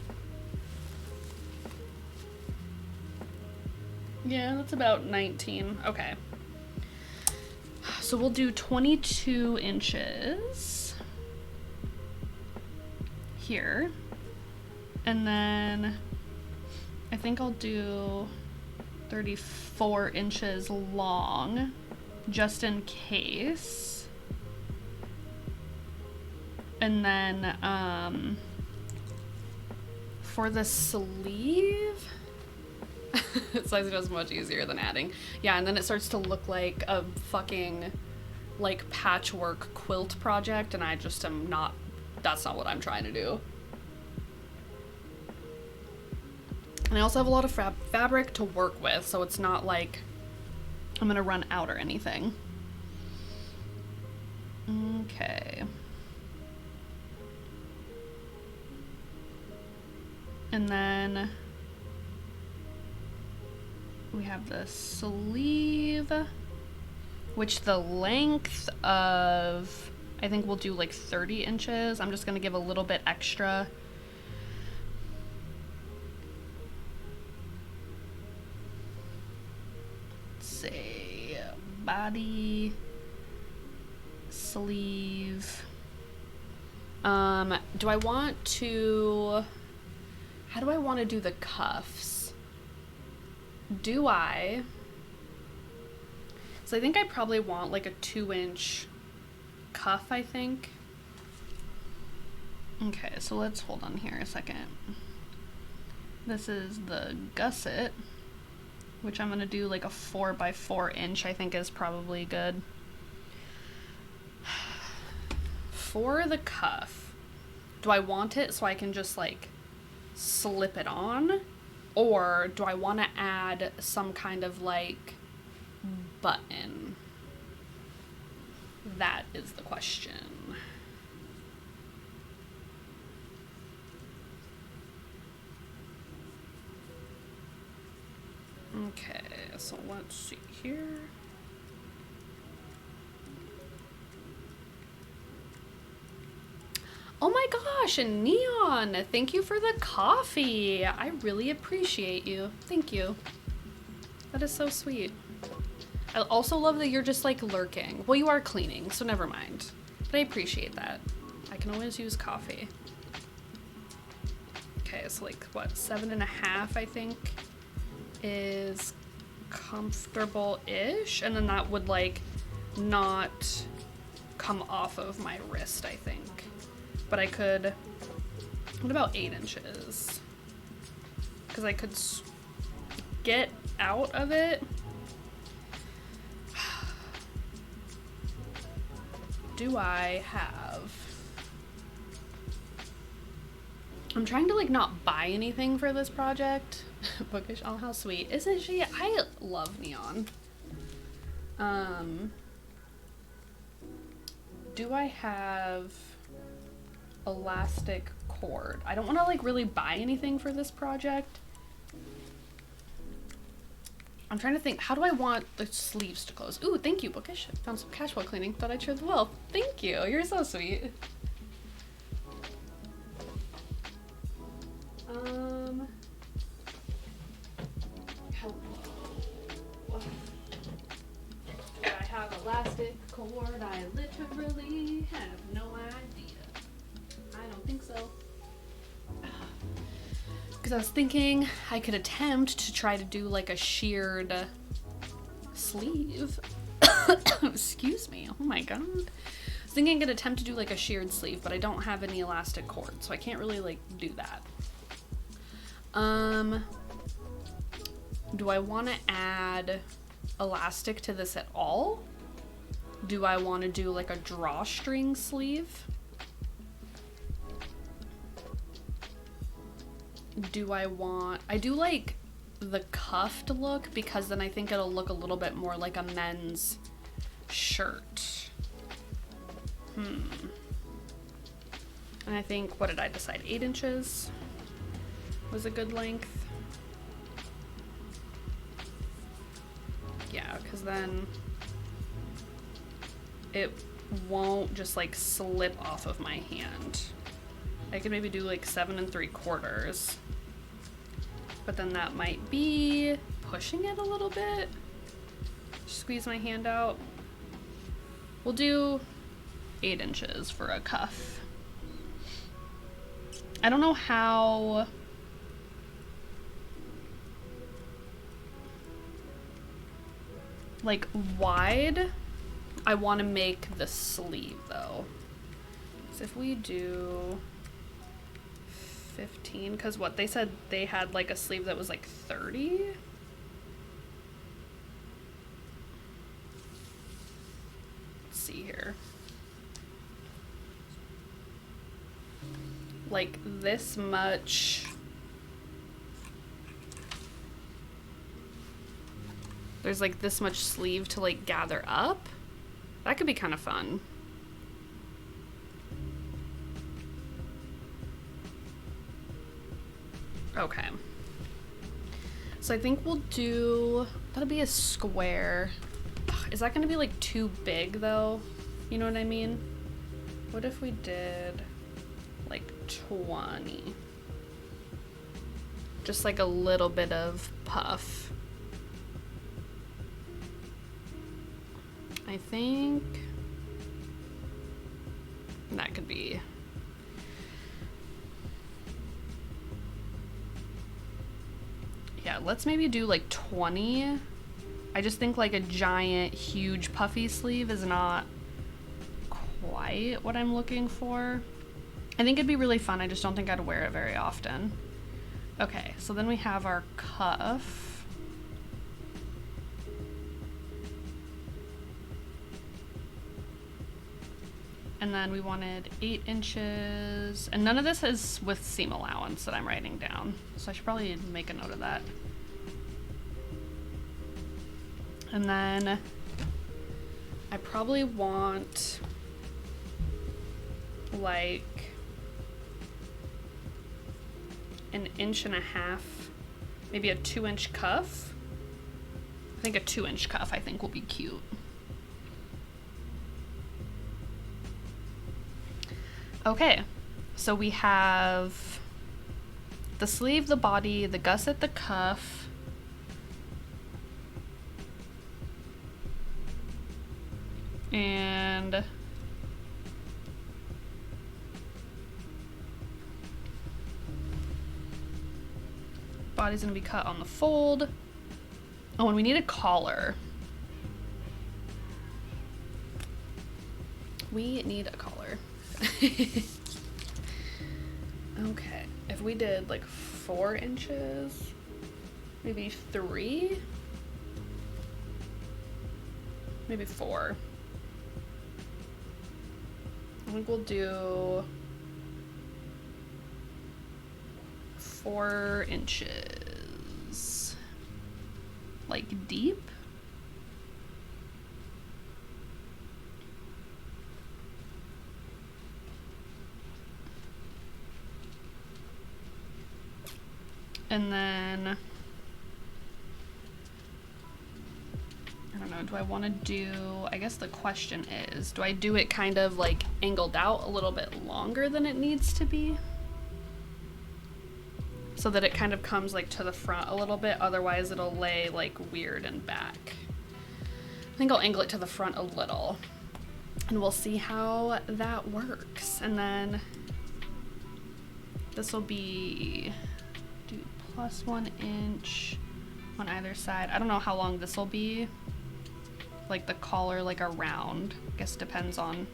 Yeah, that's about 19. Okay. So we'll do 22 inches here. And then I think I'll do 34 inches long just in case. And then for the sleeve, sizing is much easier than adding. Yeah, and then it starts to look like a fucking like patchwork quilt project, and I just am not, that's not what I'm trying to do. And I also have a lot of fabric to work with, so it's not like I'm gonna run out or anything. Okay. And then we have the sleeve, which the length of, I think we'll do like 30 inches. I'm just gonna give a little bit extra. Let's say body, sleeve. Do I want to, how do I want to do the cuffs? Do I? So I think I probably want like a 2-inch cuff, I think. Okay, so let's hold on here a second. This is the gusset, which I'm gonna do like a 4x4 inch, I think is probably good. For the cuff, do I want it so I can just like slip it on? Or do I want to add some kind of like button? That is the question. Okay, so let's see here. Oh my gosh, and Neon, thank you for the coffee. I really appreciate you. Thank you. That is so sweet. I also love that you're just like lurking. Well, you are cleaning, so never mind. But I appreciate that. I can always use coffee. Okay, so like what, 7.5 I think is comfortable-ish. And then that would like not come off of my wrist, I think. But I could, what about 8 inches? Because I could get out of it. Do I have, I'm trying to like not buy anything for this project. Bookish, oh how sweet. Isn't she? I love Neon. Do I have elastic cord? I don't want to like really buy anything for this project. I'm trying to think, how do I want the sleeves to close? Ooh, thank you, Bookish. I found some casual cleaning. Thought I'd share the wealth. Thank you. You're so sweet. Hello. Do I have elastic cord? I literally have no idea. I don't think so. Because I was thinking I could attempt to try to do like a sheared sleeve. Excuse me. Oh my god. I was thinking I could attempt to do like a sheared sleeve, but I don't have any elastic cord, so I can't really like do that. Do I want to add elastic to this at all? Do I want to do like a drawstring sleeve? Do I want, I do like the cuffed look because then I think it'll look a little bit more like a men's shirt. And I think, what did I decide? 8 inches was a good length. Yeah, because then it won't just like slip off of my hand. I could maybe do like 7 3/4. But then that might be pushing it a little bit. Squeeze my hand out. We'll do 8 inches for a cuff. I don't know how like wide I want to make the sleeve though. So if we do 15, because what they said they had like a sleeve that was like 30. Let's see here. Like this much. There's like this much sleeve to like gather up. That could be kind of fun. Okay. So I think we'll do, that'll be a square. Ugh, is that gonna be like too big though? You know what I mean? What if we did like 20? Just like a little bit of puff. I think that could be. Yeah, let's maybe do like 20. I just think like a giant, huge puffy sleeve is not quite what I'm looking for. I think it'd be really fun. I just don't think I'd wear it very often. Okay, so then we have our cuff. And then we wanted 8 inches. And none of this is with seam allowance that I'm writing down. So I should probably make a note of that. And then I probably want like 1.5 inches, maybe a 2-inch cuff. I think a 2-inch cuff I think will be cute. Okay, so we have the sleeve, the body, the gusset, the cuff. And body's gonna be cut on the fold. Oh, and we need a collar. We need a collar. Okay, if we did like 4 inches, maybe 3, maybe 4. I think we'll do 4 inches, like deep. And then, I don't know, do I want to do, I guess the question is, do I do it kind of like angled out a little bit longer than it needs to be? So that it kind of comes like to the front a little bit, otherwise it'll lay like weird and back. I think I'll angle it to the front a little and we'll see how that works. And then this will be plus 1 inch on either side. I don't know how long this will be. Like the collar, like around. I guess depends on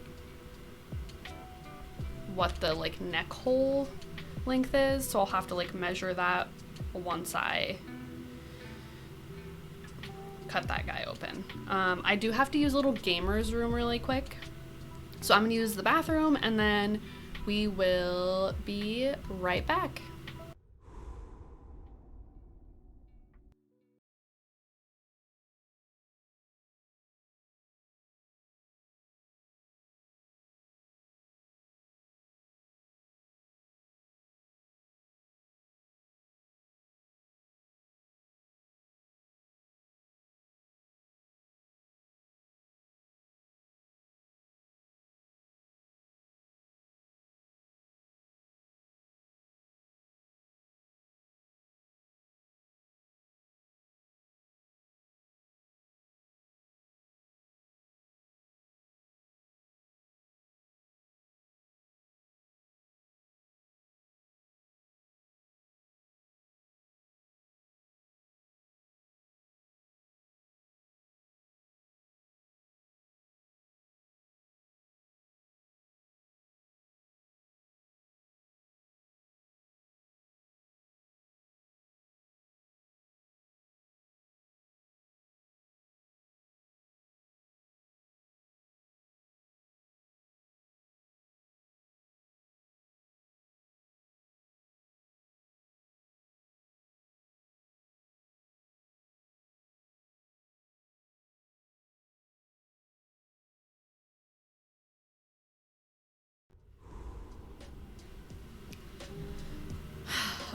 what the like neck hole length is. So I'll have to like measure that once I cut that guy open. I do have to use a little gamer's room really quick. So I'm gonna use the bathroom and then we will be right back.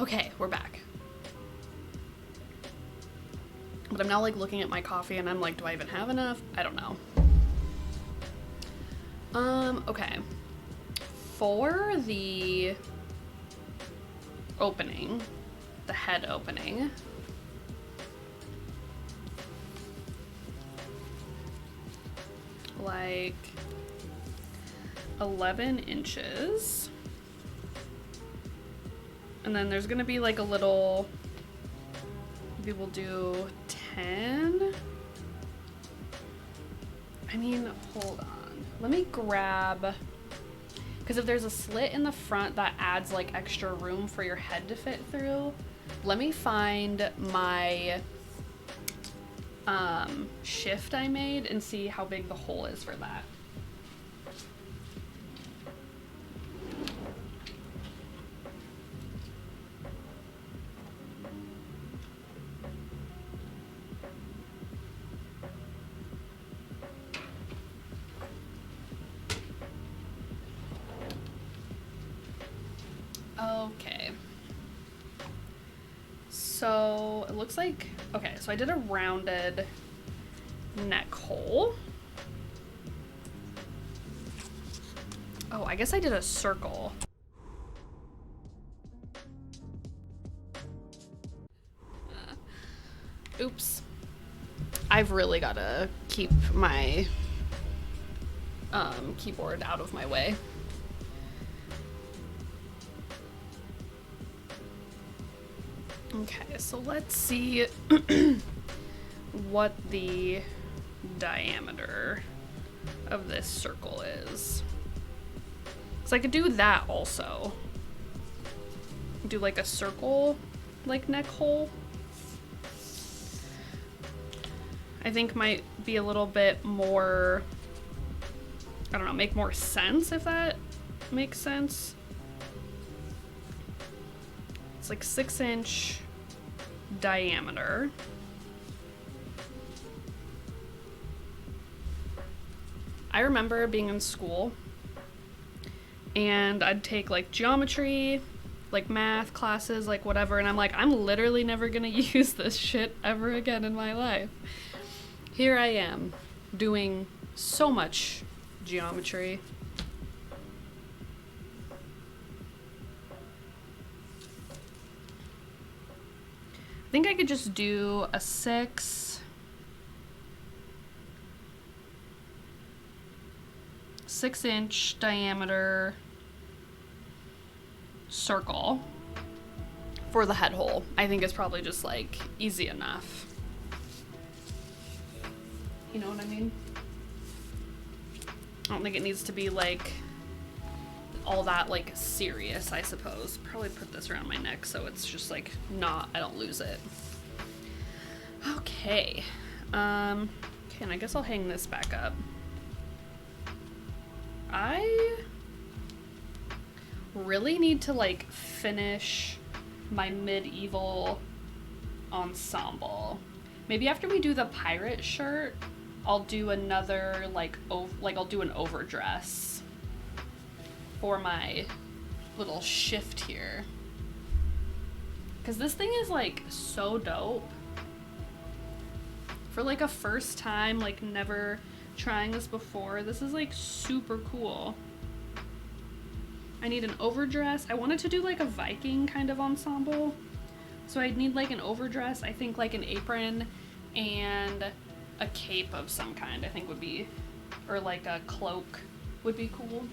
Okay, we're back. But I'm now like looking at my coffee and I'm like, do I even have enough? I don't know. Okay. For the opening, the head opening, like 11 inches. And then there's gonna be like a little, maybe we'll do 10. I mean, hold on. Let me grab, because if there's a slit in the front that adds like extra room for your head to fit through, let me find my shift I made and see how big the hole is for that. Okay. So it looks like, okay, so I did a rounded neck hole. Oh, I guess I did a circle. Oops. I've really got to keep my keyboard out of my way. Okay, so let's see what the diameter of this circle is. So I could do that also. Do like a circle, like neck hole. I think might be a little bit more, I don't know, make more sense, if that makes sense. It's like 6-inch diameter. I remember being in school and I'd take like geometry, like math classes, like whatever, and I'm like, I'm literally never gonna use this shit ever again in my life. Here I am doing so much geometry. I think I could just do a 6-inch diameter circle for the head hole. I think it's probably just like easy enough. You know what I mean? I don't think it needs to be like all that like serious, I suppose. Probably put this around my neck so it's just like not, I don't lose it. Okay. Okay, and I guess I'll hang this back up. I really need to like finish my medieval ensemble. Maybe after we do the pirate shirt, I'll do another like I'll do an overdress for my little shift here. Cause this thing is like so dope. For like a first time, like never trying this before, this is like super cool. I need an overdress. I wanted to do like a Viking kind of ensemble. So I'd need like an overdress, I think like an apron and a cape of some kind, I think would be, or like a cloak would be cool.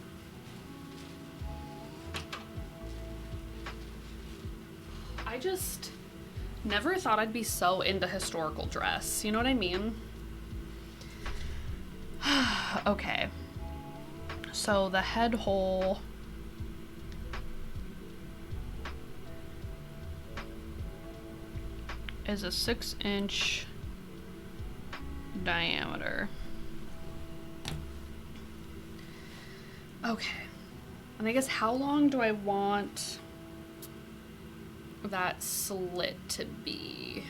I just never thought I'd be so into historical dress, you know what I mean? Okay, so the head hole is a 6-inch diameter. Okay, and I guess how long do I want that slit to be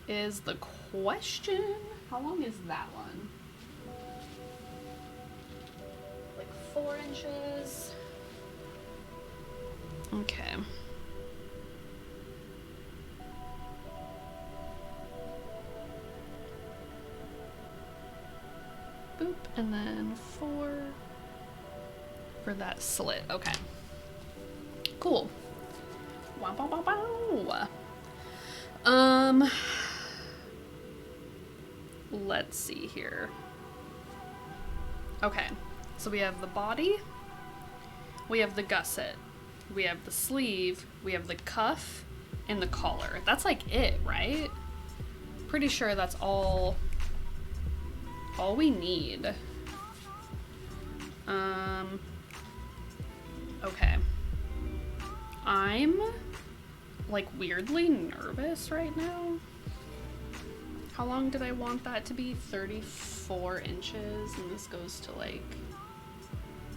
is the question. How long is that one? Like 4 inches. Okay. Boop, and then 4 for that slit. Okay. Cool. Wow, wow, wow, wow. Let's see here. Okay, so we have the body, we have the gusset, we have the sleeve, we have the cuff, and the collar. That's like it, right? Pretty sure that's all we need. Okay. I'm like weirdly nervous right now. How long did I want that to be? 34 inches, and this goes to like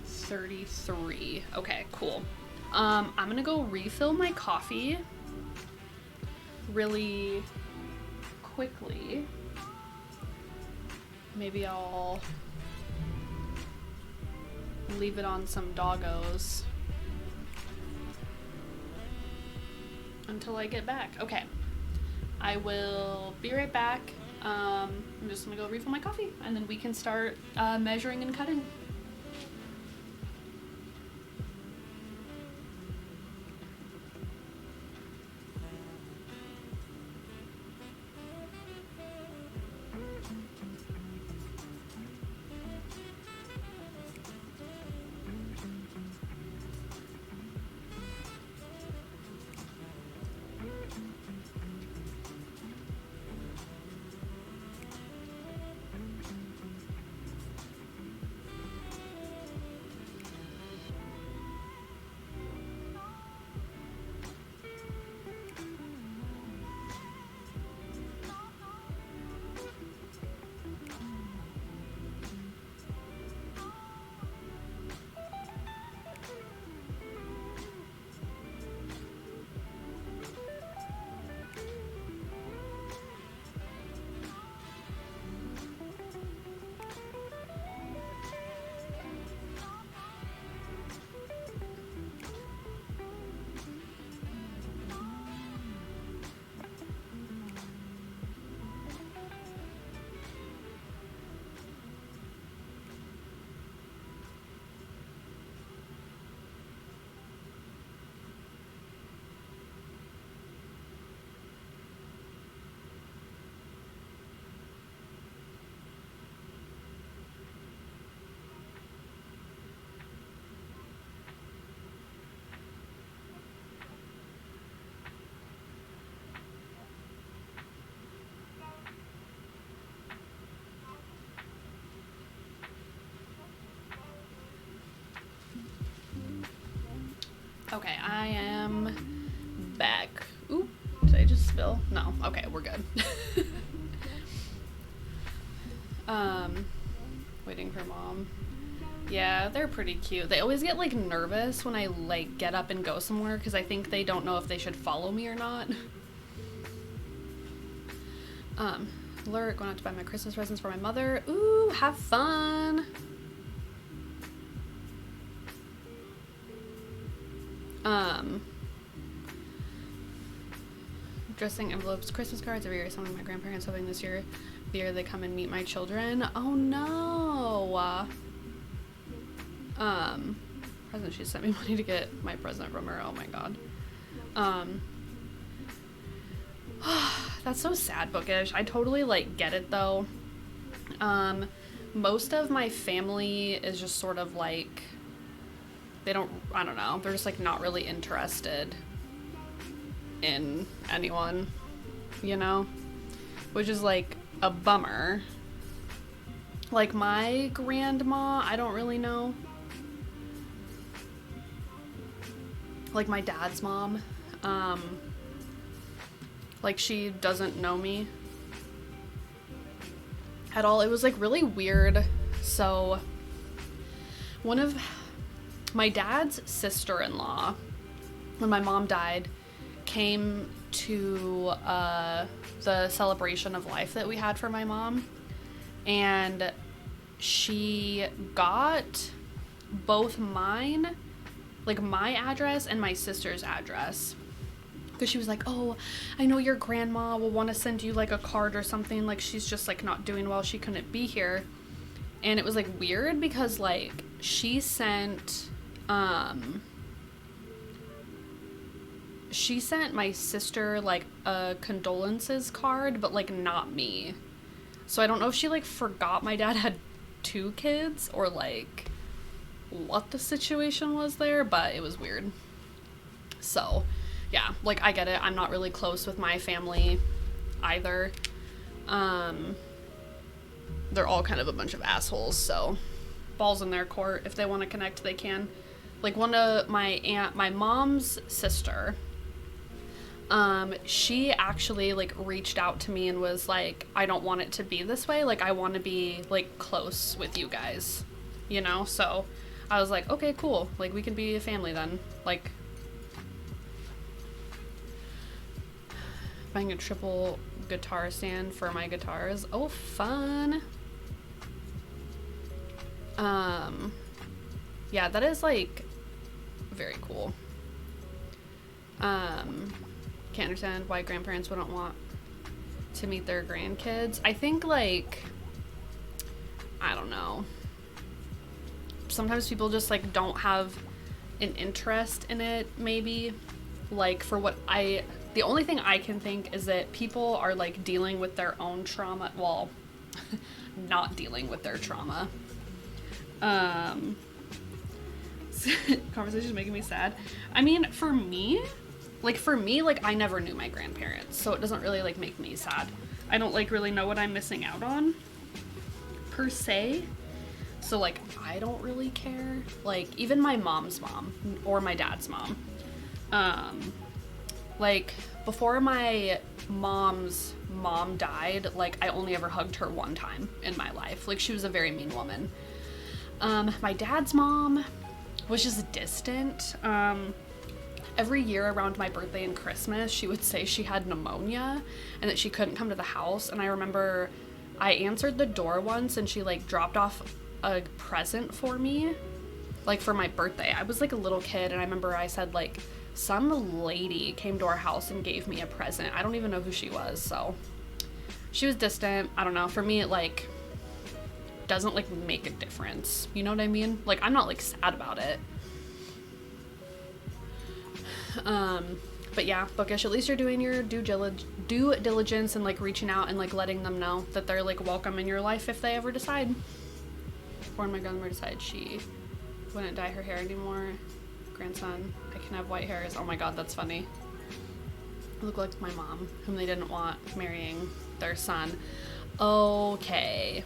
33. Okay, cool. I'm gonna go refill my coffee really quickly. Maybe I'll leave it on some doggos until I get back. Okay. I will be right back. I'm just gonna go refill my coffee and then we can start measuring and cutting. Okay, I am back. Oop, did I just spill? No, okay, we're good. Waiting for mom. Yeah, they're pretty cute. They always get like nervous when I like get up and go somewhere because I think they don't know if they should follow me or not. Lurk, going out to buy my Christmas presents for my mother. Ooh, have fun. Dressing envelopes, Christmas cards every year. Some of my grandparents hoping this year they come and meet my children. Oh no. Present, she sent me money to get my present from her. Oh my god. That's so sad, Bookish. I totally like get it though. Most of my family is just sort of like I don't know, they're just like not really interested in anyone, you know, which is like a bummer. Like my grandma, I don't really know. Like my dad's mom, like she doesn't know me at all. It was like really weird. So one of my dad's sister-in-law, when my mom died, came to the celebration of life that we had for my mom, and she got both mine like my address and my sister's address. Because she was like, oh, I know your grandma will want to send you like a card or something, like she's just like not doing well, she couldn't be here. And it was like weird because like she sent my sister like a condolences card, but like not me. So I don't know if she like forgot my dad had 2 kids or like what the situation was there, but it was weird. So yeah, like I get it. I'm not really close with my family either. They're all kind of a bunch of assholes, so balls in their court. If they want to connect, they can. Like one of my mom's sister, she actually like reached out to me and was like, I don't want it to be this way. Like I want to be like close with you guys, you know? So I was like, okay, cool. Like we can be a family then. Like buying a triple guitar stand for my guitars. Oh, fun. Yeah, that is like very cool. Can't understand why grandparents wouldn't want to meet their grandkids. I think like, I don't know. Sometimes people just like don't have an interest in it, maybe. Like for what the only thing I can think is that people are like dealing with their own trauma. Well, not dealing with their trauma. Conversation's making me sad. I mean, for me, like I never knew my grandparents, so it doesn't really like make me sad. I don't like really know what I'm missing out on, per se. So like, I don't really care. Like, even my mom's mom or my dad's mom. Like, before my mom's mom died, like, I only ever hugged her one time in my life. Like, she was a very mean woman. My dad's mom was just distant. Every year around my birthday and Christmas, she would say she had pneumonia and that she couldn't come to the house. And I remember I answered the door once and she, like, dropped off a present for me, like, for my birthday. I was, like, a little kid, and I remember I said, like, some lady came to our house and gave me a present. I don't even know who she was, so she was distant. I don't know. For me, it like doesn't like make a difference. You know what I mean? Like I'm not like sad about it. But yeah, bookish. At least you're doing your due diligence and like reaching out and like letting them know that they're like welcome in your life if they ever decide. Or when my grandmother decided she wouldn't dye her hair anymore. Grandson, I can have white hairs. Oh my god, that's funny. I look like my mom, whom they didn't want marrying their son. Okay.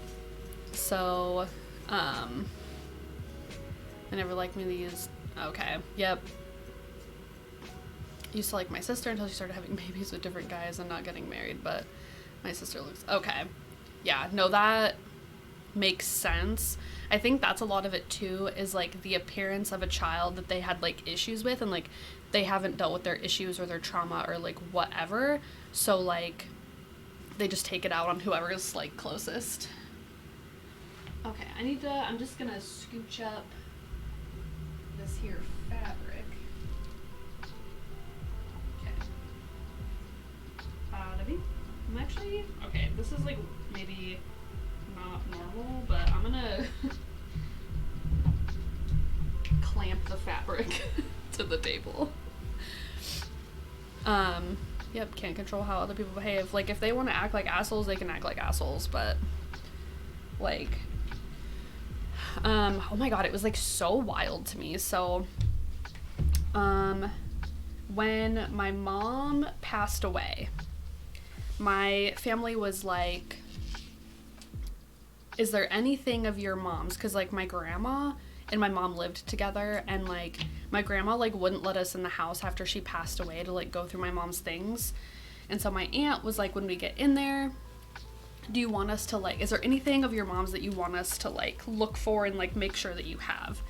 So, they never liked me to use, okay, yep. Used to like my sister until she started having babies with different guys and not getting married, but my sister looks, okay. Yeah, no, that makes sense. I think that's a lot of it too, is like the appearance of a child that they had like issues with, and like they haven't dealt with their issues or their trauma or like whatever, so like they just take it out on whoever is like closest. Okay, I'm just gonna scooch up this here fabric. Okay. Demi, I'm actually, okay, this is like maybe not normal, but I'm gonna clamp the fabric to the table. Yep, can't control how other people behave. Like, if they want to act like assholes, they can act like assholes, but like, oh my god, it was like so wild to me. So when my mom passed away, my family was like, is there anything of your mom's? Because like my grandma and my mom lived together, and like my grandma like wouldn't let us in the house after she passed away to like go through my mom's things. And so my aunt was like, when we get in there, do you want us to like, is there anything of your mom's that you want us to like look for and like make sure that you have?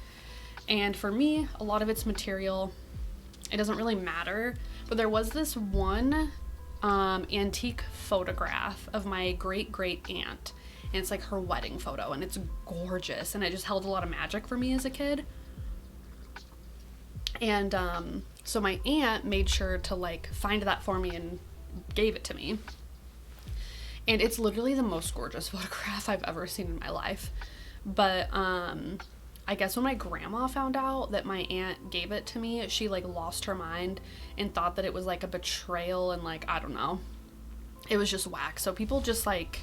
And for me, a lot of it's material. It doesn't really matter, but there was this one antique photograph of my great aunt, and it's like her wedding photo, and it's gorgeous, and it just held a lot of magic for me as a kid. And so my aunt made sure to like find that for me and gave it to me. And it's literally the most gorgeous photograph I've ever seen in my life. But I guess when my grandma found out that my aunt gave it to me, she like lost her mind and thought that it was like a betrayal, and like, I don't know. It was just whack. So people just like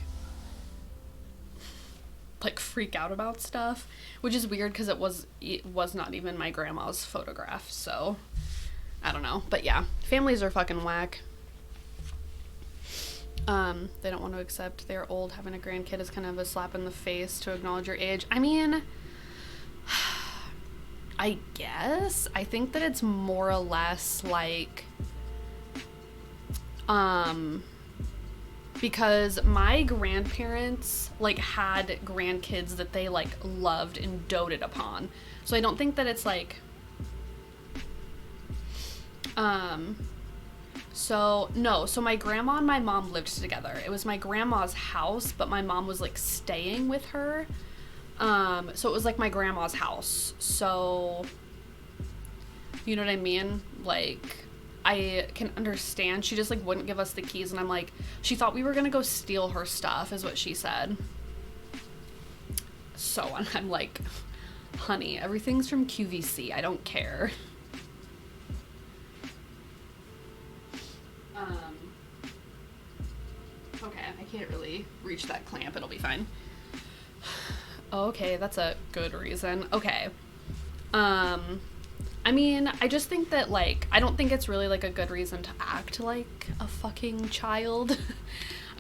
freak out about stuff, which is weird because it was not even my grandma's photograph. So I don't know. But yeah, families are fucking whack. They don't want to accept they're old. Having a grandkid is kind of a slap in the face to acknowledge your age. I mean, I guess. I think that it's more or less like, because my grandparents, like, had grandkids that they, like, loved and doted upon. So I don't think that it's like, so my grandma and my mom lived together. It was my grandma's house, but my mom was like staying with her. So it was like my grandma's house. So, you know what I mean? Like, I can understand. She just like wouldn't give us the keys, and I'm like, she thought we were gonna go steal her stuff, is what she said. So I'm like, honey, everything's from QVC. I don't care. Okay, I can't really reach that clamp. It'll be fine. Okay, that's a good reason. Okay. I mean, I just think that, like, I don't think it's really, like, a good reason to act like a fucking child.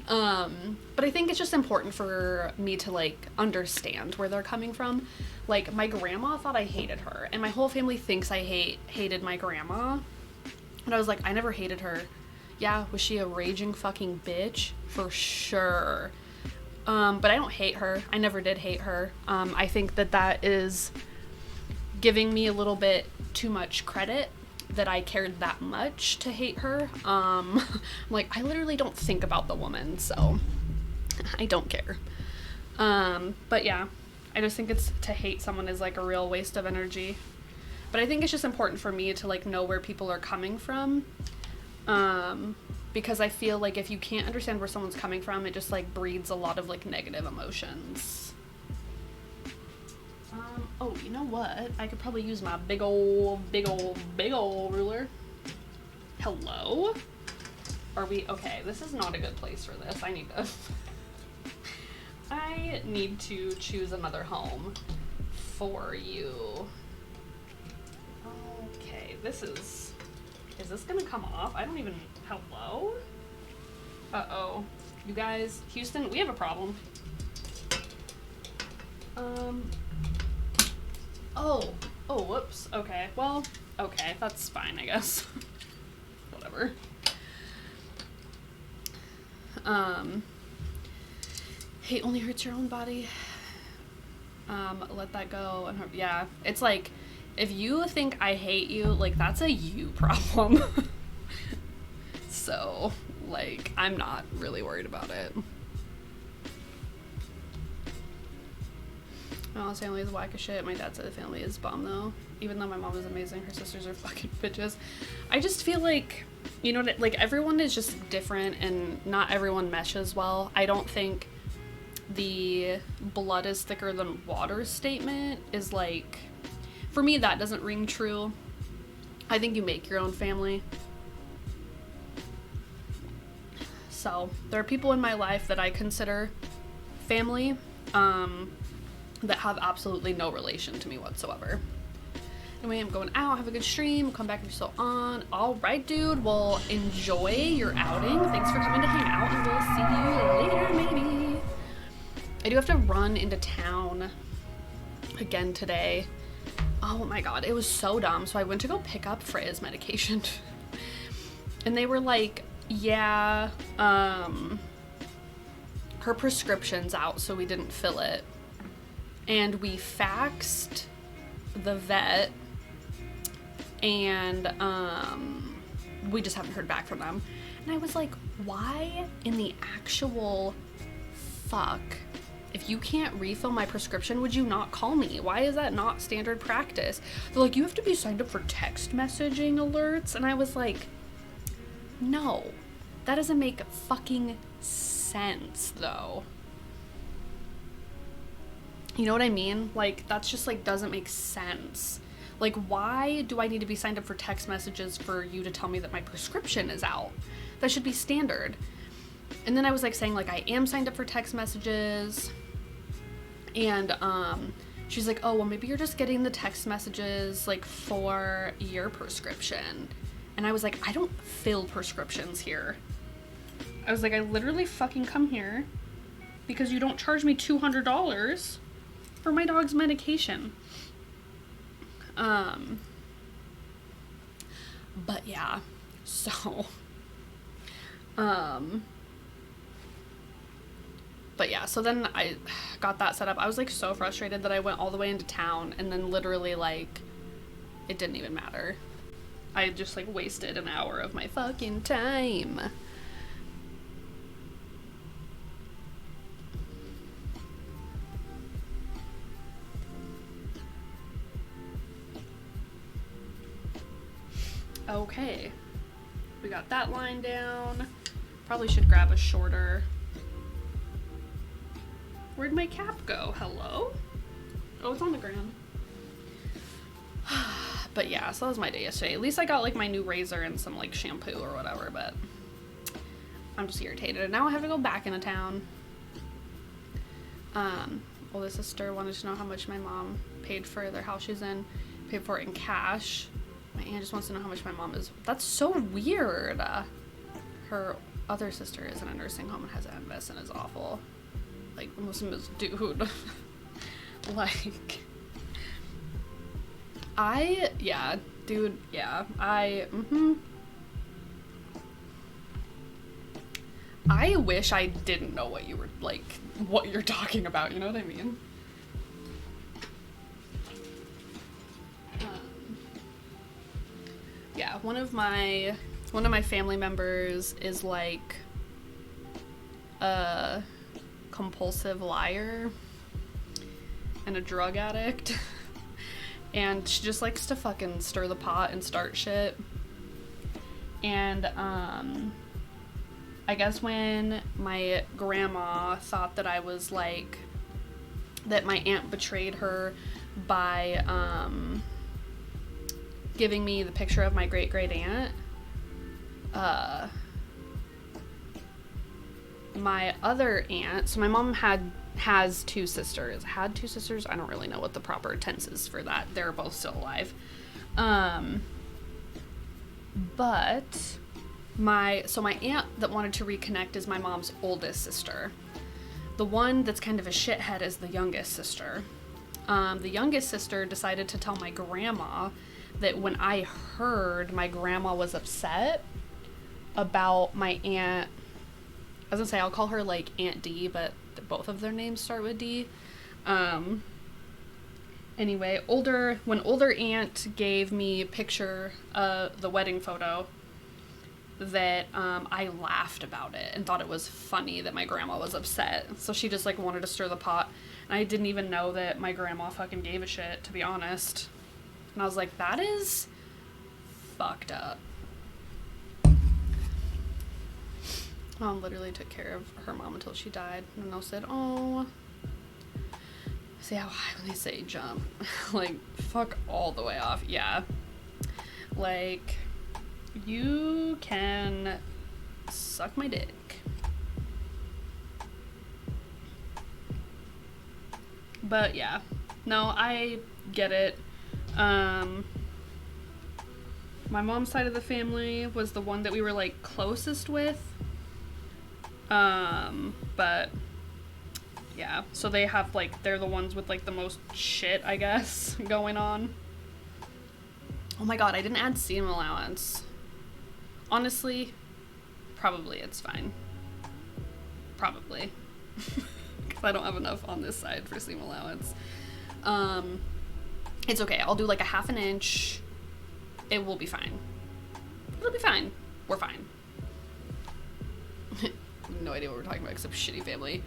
But I think it's just important for me to, like, understand where they're coming from. Like, my grandma thought I hated her, and my whole family thinks I hated my grandma. And I was like, I never hated her. Yeah, was she a raging fucking bitch? For sure. But I don't hate her. I never did hate her. I think that is giving me a little bit too much credit that I cared that much to hate her. Like, I literally don't think about the woman, so I don't care. But yeah, I just think to hate someone is like a real waste of energy. But I think it's just important for me to like know where people are coming from. Because I feel like if you can't understand where someone's coming from, it just like breeds a lot of like negative emotions. Oh, you know what? I could probably use my big ol' ruler. Hello? Are we, okay, this is not a good place for this. I need to choose another home for you. Okay, is this gonna come off? I don't even, hello? Uh-oh. You guys, Houston, we have a problem. Oh, whoops. Okay, well, okay, that's fine, I guess. Whatever. Hate only hurts your own body. Let that go. And yeah, it's like, if you think I hate you, like, that's a you problem. So, like, I'm not really worried about it. My mom's family is whack as shit. My dad's side of the family is bomb, though. Even though my mom is amazing, her sisters are fucking bitches. I just feel like, you know, like, everyone is just different, and not everyone meshes well. I don't think the blood is thicker than water statement is, like, for me, that doesn't ring true. I think you make your own family. So, there are people in my life that I consider family, that have absolutely no relation to me whatsoever. Anyway, I'm going out. Have a good stream. Come back if you're still on. All right, dude. Well, enjoy your outing. Thanks for coming to hang out, and we'll see you later, maybe. I do have to run into town again today. Oh my god, it was so dumb. So I went to go pick up Freya's medication. And they were like, yeah, her prescription's out, so we didn't fill it. And we faxed the vet, and we just haven't heard back from them. And I was like, why in the actual fuck if you can't refill my prescription, would you not call me? Why is that not standard practice? They're like, you have to be signed up for text messaging alerts. And I was like, no, that doesn't make fucking sense though. You know what I mean? Like, that's just like doesn't make sense. Like, why do I need to be signed up for text messages for you to tell me that my prescription is out? That should be standard. And then I was like saying like I am signed up for text messages, and she's like, oh well, maybe you're just getting the text messages like for your prescription. And I was like, I don't fill prescriptions here. I was like, I literally fucking come here because you don't charge me $200 for my dog's medication. But yeah, so but yeah, so then I got that set up. I was like so frustrated that I went all the way into town, and then literally like it didn't even matter. I just like wasted an hour of my fucking time. Okay, we got that line down. Probably should grab a shorter. Where'd my cap go? Hello? Oh, it's on the ground. But yeah, so that was my day yesterday. At least I got like my new razor and some like shampoo or whatever, but I'm just irritated. And now I have to go back into town. Oldest sister wanted to know how much my mom paid for their house she's in. Paid for it in cash. My aunt just wants to know how much my mom is. That's so weird. Her other sister is in a nursing home and has MS and is awful. Like, Muslim dude. Like, yeah, dude, yeah, I wish I didn't know what you were, like, what you're talking about, you know what I mean? Yeah, one of my family members is, like, a compulsive liar and a drug addict, and she just likes to fucking stir the pot and start shit. And I guess when my grandma thought that I was like, that my aunt betrayed her by giving me the picture of my great-great aunt, my other aunt, so my mom has two sisters. Had two sisters? I don't really know what the proper tense is for that. They're both still alive. But my aunt that wanted to reconnect is my mom's oldest sister. The one that's kind of a shithead is the youngest sister. The youngest sister decided to tell my grandma that when I heard my grandma was upset about my aunt, I was gonna say, I'll call her like Aunt D, but both of their names start with D. Anyway, when older aunt gave me a picture of the wedding photo, that I laughed about it and thought it was funny that my grandma was upset. So she just like wanted to stir the pot. And I didn't even know that my grandma fucking gave a shit, to be honest. And I was like, that is fucked up. Mom literally took care of her mom until she died. And I said, oh, see how high when they say jump. Like, fuck all the way off. Yeah. Like, you can suck my dick. But yeah. No, I get it. My mom's side of the family was the one that we were like closest with. But yeah, so they have like, they're the ones with like the most shit, I guess, going on. Oh my god, I didn't add seam allowance. Honestly, probably it's fine. Probably. Because I don't have enough on this side for seam allowance. It's okay, I'll do like a 1/2 inch. It will be fine. It'll be fine. We're fine. No idea what we're talking about except shitty family.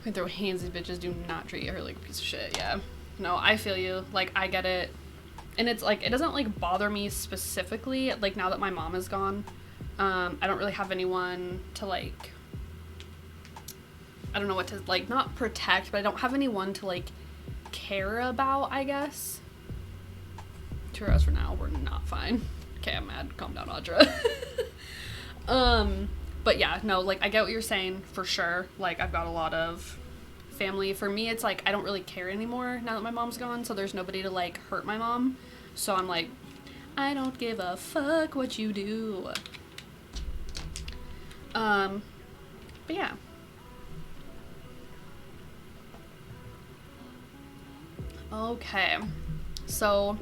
Going through hands, these bitches do not treat her like a piece of shit. Yeah. No, I feel you. Like, I get it. And it's like, it doesn't like bother me specifically. Like, now that my mom is gone, I don't really have anyone to like, I don't know what to like, not protect, but I don't have anyone to like care about, I guess. 2 hours from now, we're not fine. Okay, I'm mad. Calm down, Audra. But yeah, no, like, I get what you're saying, for sure. Like, I've got a lot of family. For me, it's like, I don't really care anymore now that my mom's gone, so there's nobody to, like, hurt my mom. So I'm like, I don't give a fuck what you do. But yeah. Okay, so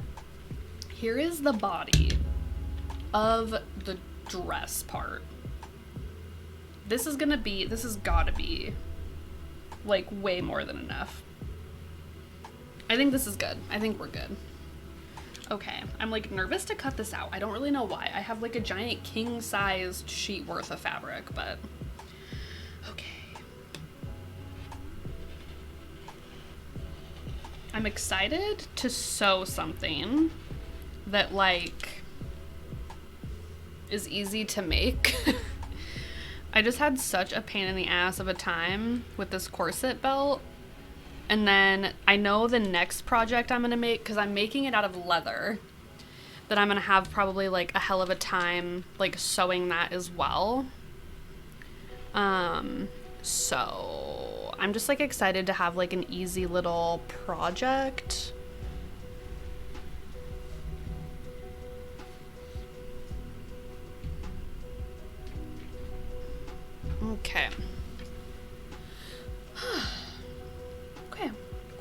here is the body of the dress part. This has gotta be like way more than enough. I think this is good. I think we're good. Okay, I'm like nervous to cut this out. I don't really know why. I have like a giant king-sized sheet worth of fabric, but okay. I'm excited to sew something that like is easy to make. I just had such a pain in the ass of a time with this corset belt. And then I know the next project I'm gonna make, because I'm making it out of leather, that I'm gonna have probably like a hell of a time like sewing that as well. So I'm just like excited to have like an easy little project. Okay. Okay,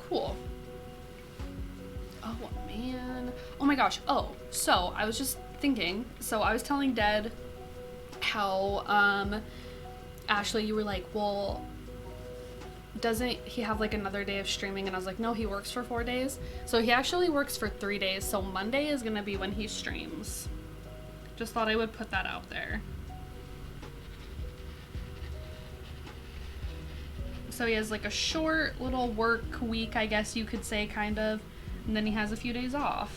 cool. Oh man. Oh my gosh. Oh, so I was just thinking, so I was telling Dad how, Ashley, you were like, well, doesn't he have like another day of streaming? And I was like, no, he works for 4 days. So he actually works for 3 days. So Monday is gonna be when he streams. Just thought I would put that out there. So he has like a short little work week, I guess you could say, kind of. And then he has a few days off.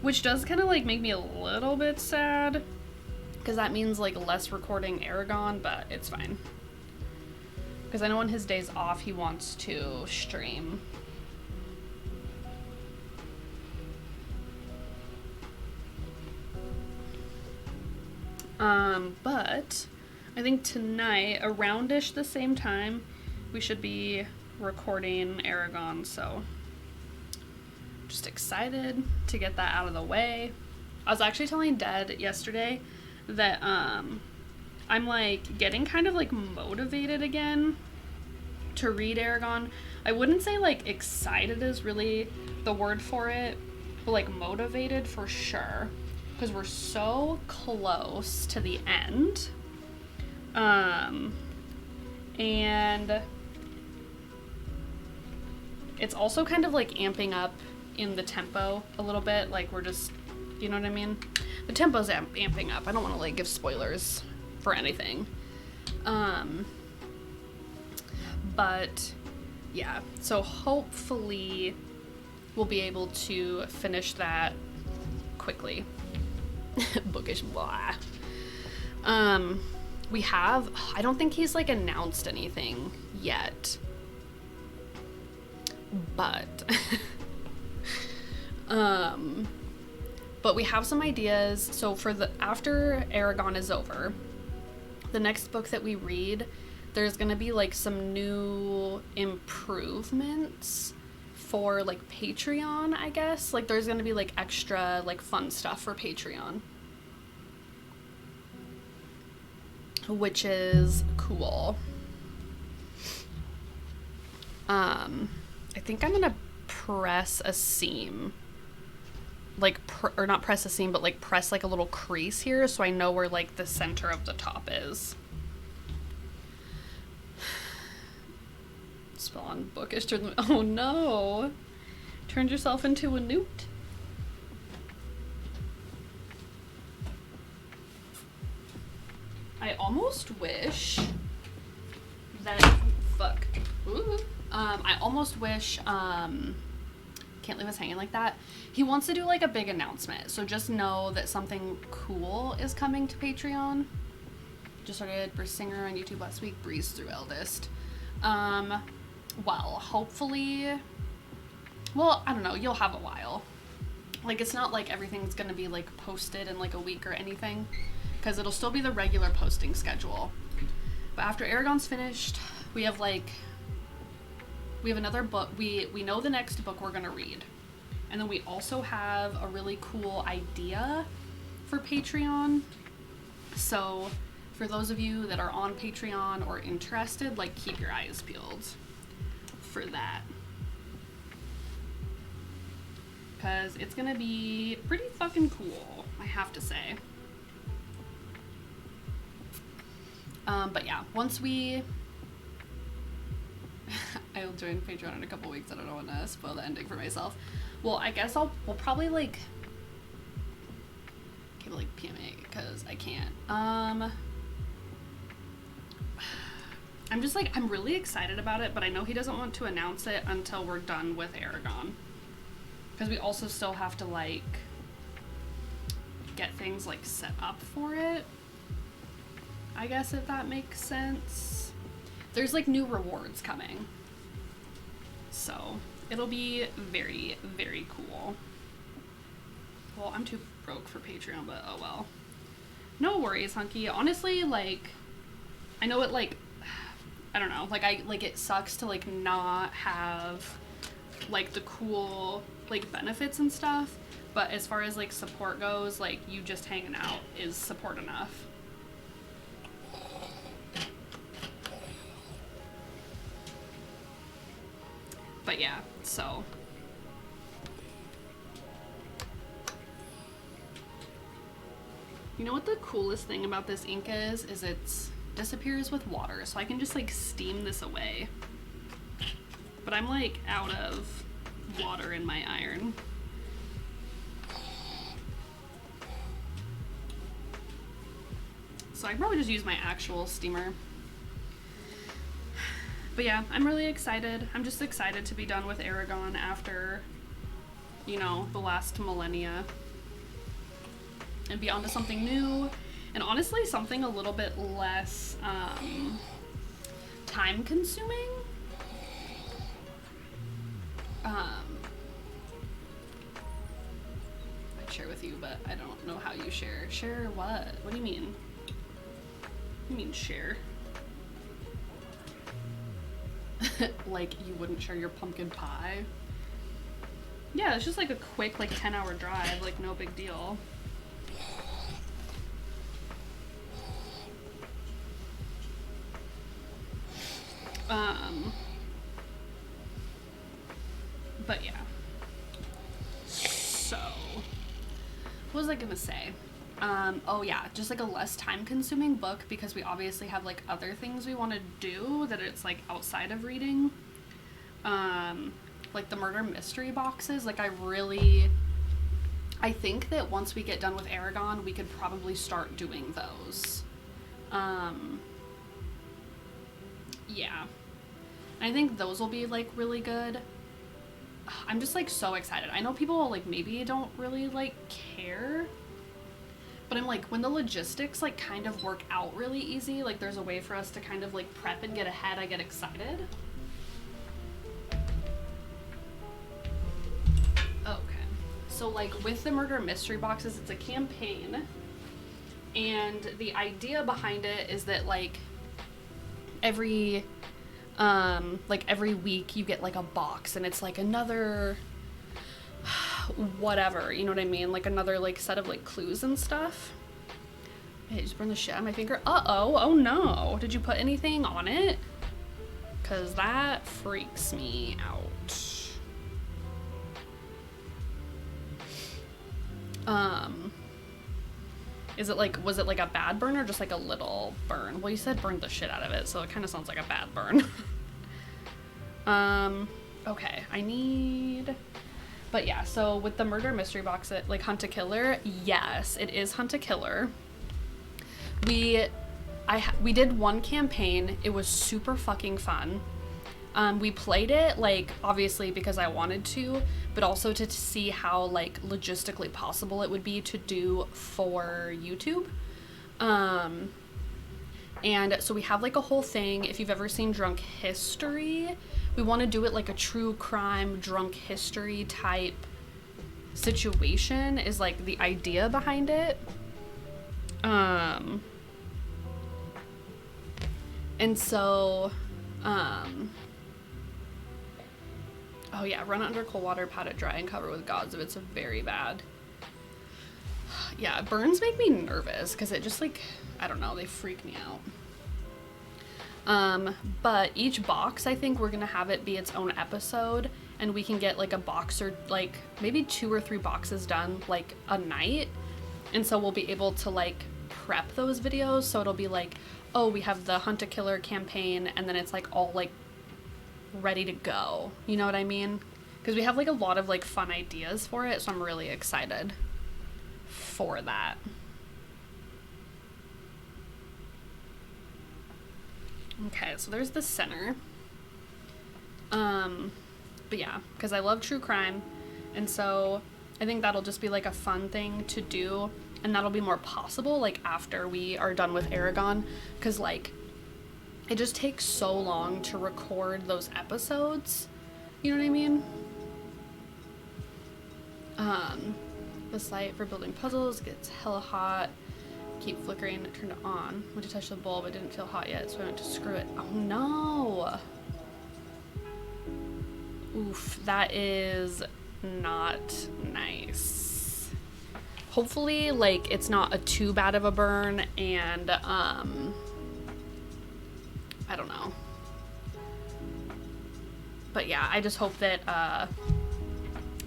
Which does kind of like make me a little bit sad, because that means like less recording Aragon, but it's fine. Because I know on his days off he wants to stream. But I think tonight, around-ish the same time, we should be recording Aragon, so just excited to get that out of the way. I was actually telling Dad yesterday that I'm like getting kind of like motivated again to read Aragon. I wouldn't say like excited is really the word for it, but like motivated for sure, because we're so close to the end. And it's also kind of like amping up in the tempo a little bit. Like we're just, you know what I mean? The tempo's amping up. I don't want to like give spoilers for anything. But yeah, so hopefully we'll be able to finish that quickly. Bookish blah. We have, I don't think he's like announced anything yet, but but we have some ideas. So for the, after Aragon is over, the next book that we read, there's gonna be like some new improvements for like Patreon, I guess. Like there's gonna be like extra like fun stuff for Patreon, which is cool. I think I'm gonna press a seam, like or not press a seam, but like press like a little crease here, so I know where like the center of the top is. Spell on bookish. Oh no, turned yourself into a newt. I almost almost wish that, fuck. Ooh. I almost wish, can't leave us hanging like that. He wants to do like a big announcement. So just know that something cool is coming to Patreon. Just started for singer on YouTube last week, breezed through eldest. Well, hopefully, well, I don't know, you'll have a while. Like, it's not like everything's gonna be like posted in like a week or anything, because it'll still be the regular posting schedule. But after Aragon's finished, we have another book. We know the next book we're gonna read. And then we also have a really cool idea for Patreon. So for those of you that are on Patreon or interested, like, keep your eyes peeled for that. Because it's gonna be pretty fucking cool, I have to say. But yeah, once we... I'll join Patreon in a couple weeks. I don't want to spoil the ending for myself. Well, I guess we'll probably like... Okay, like PMA, because I can't. I'm just like, I'm really excited about it, but I know he doesn't want to announce it until we're done with Aragon. Because we also still have to, like, get things, like, set up for it. I guess, if that makes sense. There's, like, new rewards coming. So, it'll be very, very cool. Well, I'm too broke for Patreon, but oh well. No worries, Hunky. Honestly, like, I know it, like, I don't know. Like, it sucks to, like, not have, like, the cool... like benefits and stuff, but as far as like support goes, like you just hanging out is support enough. But yeah, so you know what the coolest thing about this ink is it's disappears with water, so I can just like steam this away. But I'm like out of water in my iron. So I probably just use my actual steamer. But yeah, I'm really excited. I'm just excited to be done with Aragon after, you know, the last millennia. And be on to something new. And honestly, something a little bit less time consuming. I'd share with you, but I don't know how you share. Share what? What do you mean? What do you mean share? Like you wouldn't share your pumpkin pie? Yeah, it's just like a quick like 10-hour drive, like no big deal. But yeah. So, what was I gonna say? Oh yeah, just like a less time consuming book because we obviously have like other things we want to do that it's like outside of reading. Like the murder mystery boxes, like I think that once we get done with Aragon, we could probably start doing those. Yeah. I think those will be like really good. I'm just like so excited. I know people like maybe don't really like care, but I'm like when the logistics like kind of work out really easy, like there's a way for us to kind of like prep and get ahead, I get excited. Okay. So like with the murder mystery boxes, it's a campaign, and the idea behind it is that like every week you get like a box and it's like another whatever, you know what I mean? Like another like set of like clues and stuff. Hey, just burn the shit out of my finger. Uh-oh, oh no. Did you put anything on it? Cause that freaks me out. Was it like a bad burn or just like a little burn? Well, you said burn the shit out of it, so it kind of sounds like a bad burn. Okay, but yeah, so with the murder mystery box, like Hunt a Killer, yes, it is Hunt a Killer. we did one campaign. It was super fucking fun. We played it, like, obviously because I wanted to, but also to see how, like, logistically possible it would be to do for YouTube. And so we have, like, a whole thing. If you've ever seen Drunk History, we want to do it like a true crime drunk history type situation is, like, the idea behind it. And so, oh yeah, run under cold water, pat it dry, and cover with gauze if it's very bad. Yeah, burns make me nervous because it just, like, I don't know, they freak me out. But each box, I think we're gonna have it be its own episode, and we can get, like, a box or, like, maybe 2 or 3 boxes done, like, a night. And so we'll be able to, like, prep those videos, so it'll be like, oh, we have the Hunt a Killer campaign, and then it's, like, all, like, ready to go. You know what I mean? Because we have, like, a lot of, like, fun ideas for it, so I'm really excited for that. Okay, so there's the center. But yeah, because I love true crime, and so I think that'll just be, like, a fun thing to do, and that'll be more possible, like, after we are done with Aragon, because, like, it just takes so long to record those episodes, you know what I mean? The site for building puzzles gets hella hot. Keep flickering, turned it on. Went to touch the bulb, it didn't feel hot yet, so I went to screw it. Oh no! Oof, that is not nice. Hopefully, like, it's not a too bad of a burn, and, I don't know. But yeah, I just hope that,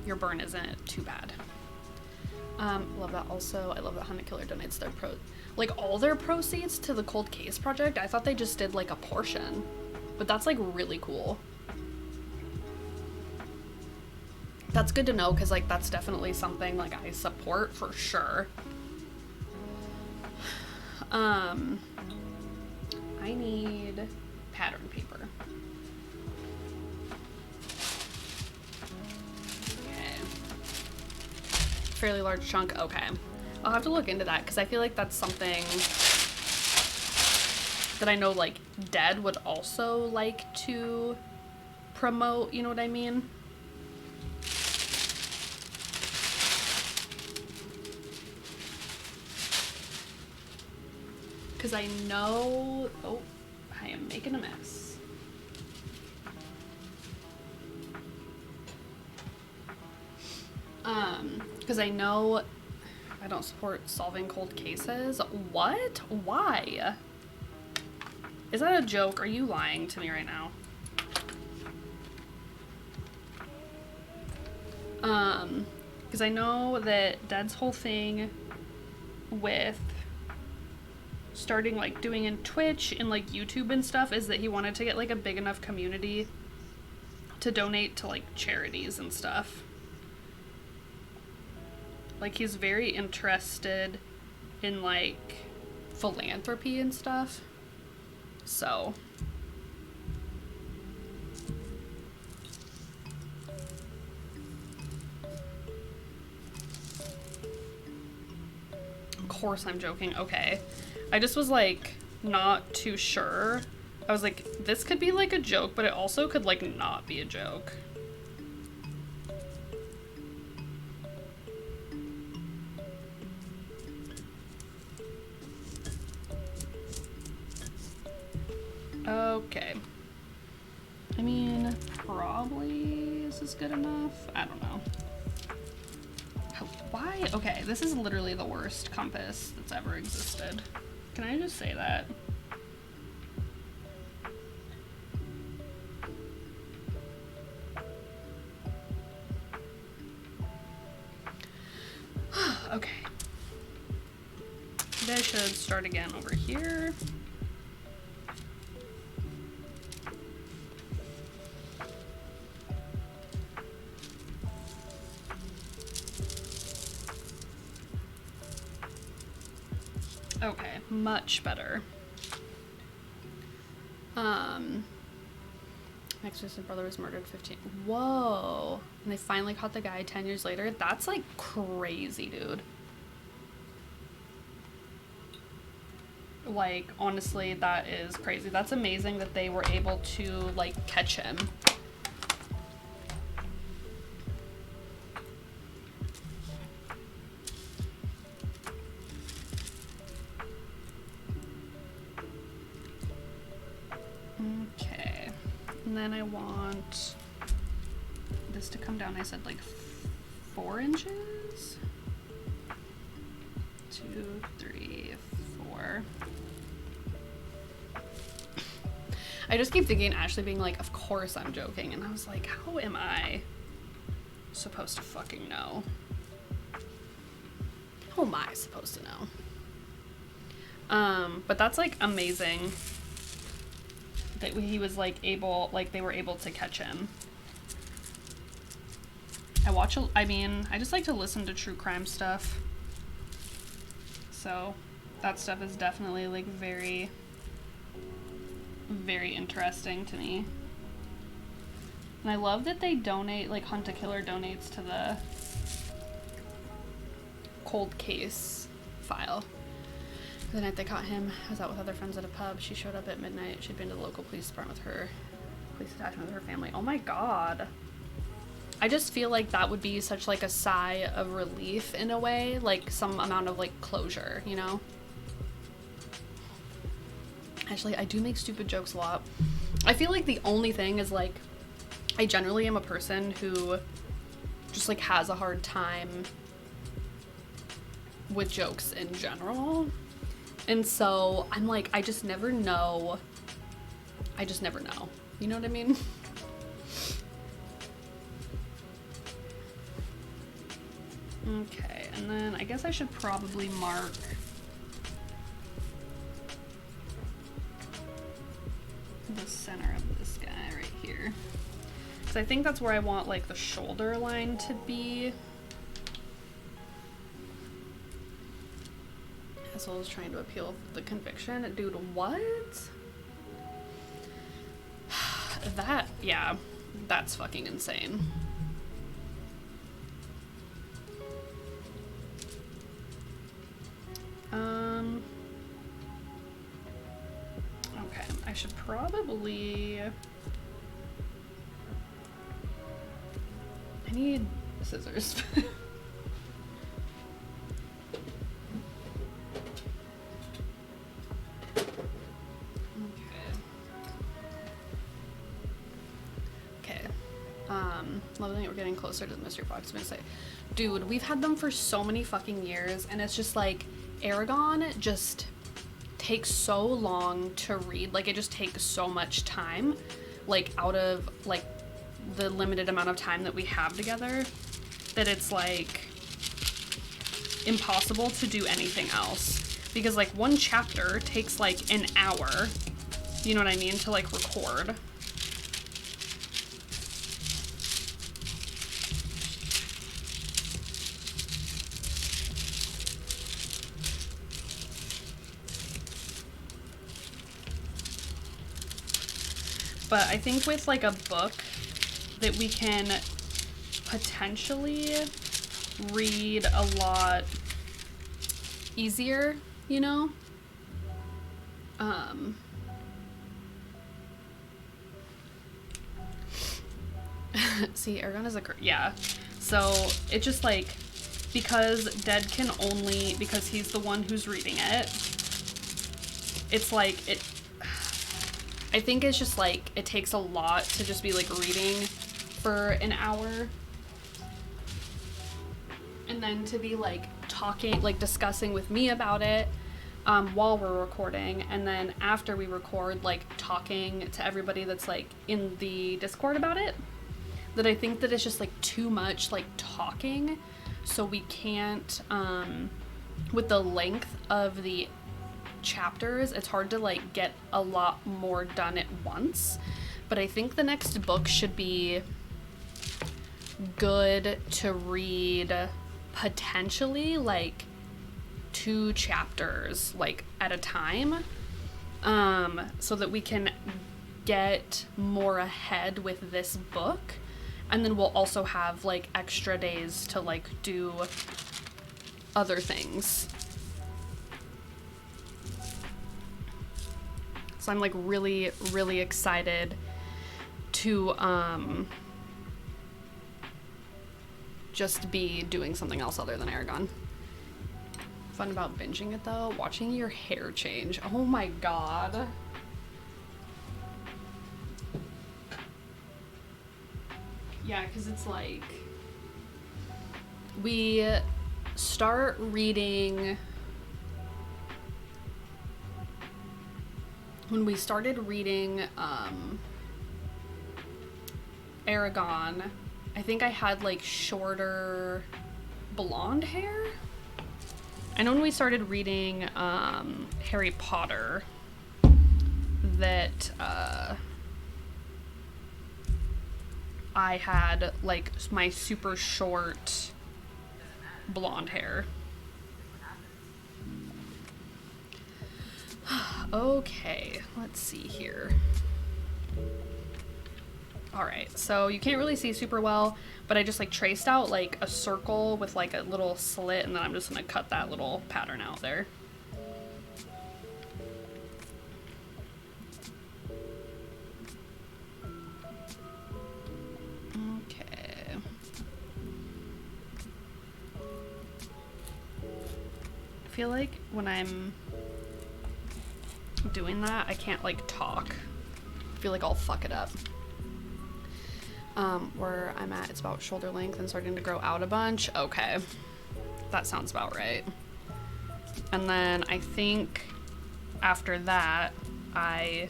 your burn isn't too bad. Love that also. I love that Hunt a Killer donates their all their proceeds to the Cold Case project. I thought they just did, like, a portion, but that's, like, really cool. That's good to know, because, like, that's definitely something, like, I support for sure. I need pattern paper. Fairly large chunk. Okay, I'll have to look into that, because I feel like that's something that I know, like, Dead would also like to promote, you know what I mean? Because I know, oh, I am making a mess. Because I know I don't support solving cold cases. What? Why? Is that a joke? Are you lying to me right now? Because I know that Dad's whole thing with starting, like, doing in Twitch and, like, YouTube and stuff is that he wanted to get, like, a big enough community to donate to, like, charities and stuff. Like, he's very interested in, like, philanthropy and stuff. So. Of course I'm joking. Okay. I just was, like, not too sure. I was like, this could be, like, a joke, but it also could, like, not be a joke. Okay. I mean, probably is this good enough? I don't know. Why? Okay, this is literally the worst compass that's ever existed. Can I just say that? Okay. Maybe I should start again over here. Okay, much better. My ex-husband's brother was murdered 15. Whoa. And they finally caught the guy 10 years later. That's like crazy, dude. Like, honestly, that is crazy. That's amazing that they were able to, like, catch him. Okay. And then I want this to come down, I said, like, 4 inches? 2, 3, 4. I just keep thinking Ashley being like, of course I'm joking. And I was like, how am I supposed to fucking know? How am I supposed to know? But that's like amazing that he was like able, like they were able to catch him. I just like to listen to true crime stuff. So that stuff is definitely like very, very interesting to me. And I love that they donate, like Hunt a Killer donates to the cold case file. The night they caught him, I was out with other friends at a pub. She showed up at midnight. She'd been to the local police department with her police attachment with her family. Oh my god. I just feel like that would be such like a sigh of relief in a way, like some amount of like closure, you know? Actually, I do make stupid jokes a lot. I feel like the only thing is like, I generally am a person who just like has a hard time with jokes in general. And so I'm like, I just never know. I just never know. You know what I mean? Okay, and then I guess I should probably mark the center of this guy right here. Because I think that's where I want like the shoulder line to be. Asshole is trying to appeal the conviction. Dude, what? That, yeah, that's fucking insane. Okay, I should probably... I need scissors. Loving that we're getting closer to the mystery box. I'm gonna say, dude, we've had them for so many fucking years, and it's just like Aragon just takes so long to read. Like it just takes so much time, like out of like the limited amount of time that we have together, that it's like impossible to do anything else. Because like one chapter takes like an hour, you know what I mean, to like record. But I think with like a book that we can potentially read a lot easier, you know? See, Aragon is yeah. So it just like, because Dead can only, because he's the one who's reading it, it's like, I think it's just like, it takes a lot to just be like reading for an hour. And then to be like talking, like discussing with me about it while we're recording. And then after we record, like talking to everybody that's like in the Discord about it. That I think that it's just like too much like talking. So we can't, with the length of the chapters, it's hard to like get a lot more done at once. But I think the next book should be good to read potentially like 2 chapters like at a time, so that we can get more ahead with this book. And then we'll also have like extra days to like do other things. So I'm like really, really excited to just be doing something else other than Aragon. Fun about binging it though, watching your hair change. Oh my god. Yeah, because it's like we start reading. When we started reading Aragon, I think I had like shorter blonde hair. I know when we started reading Harry Potter that I had like my super short blonde hair. Okay, let's see here. Alright, so you can't really see super well, but I just like traced out like a circle with like a little slit, and then I'm just gonna cut that little pattern out there. Okay. I feel like when I'm doing that, I can't like talk. I feel like I'll fuck it up. Where I'm at, it's about shoulder length and starting to grow out a bunch. Okay, that sounds about right. And then I think after that, I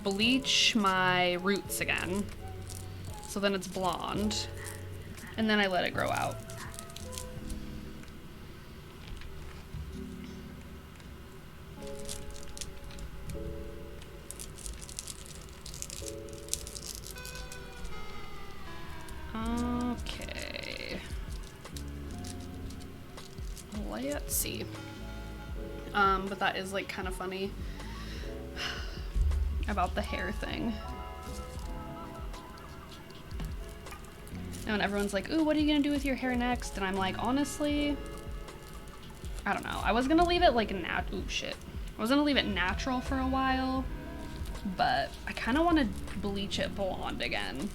bleach my roots again. So then it's blonde. And then I let it grow out. Okay. Let's see. But that is like kind of funny about the hair thing. And everyone's like, ooh, what are you gonna do with your hair next? And I'm like, honestly, I don't know. I was gonna leave it like ooh, shit. I was gonna leave it natural for a while, but I kind of want to bleach it blonde again.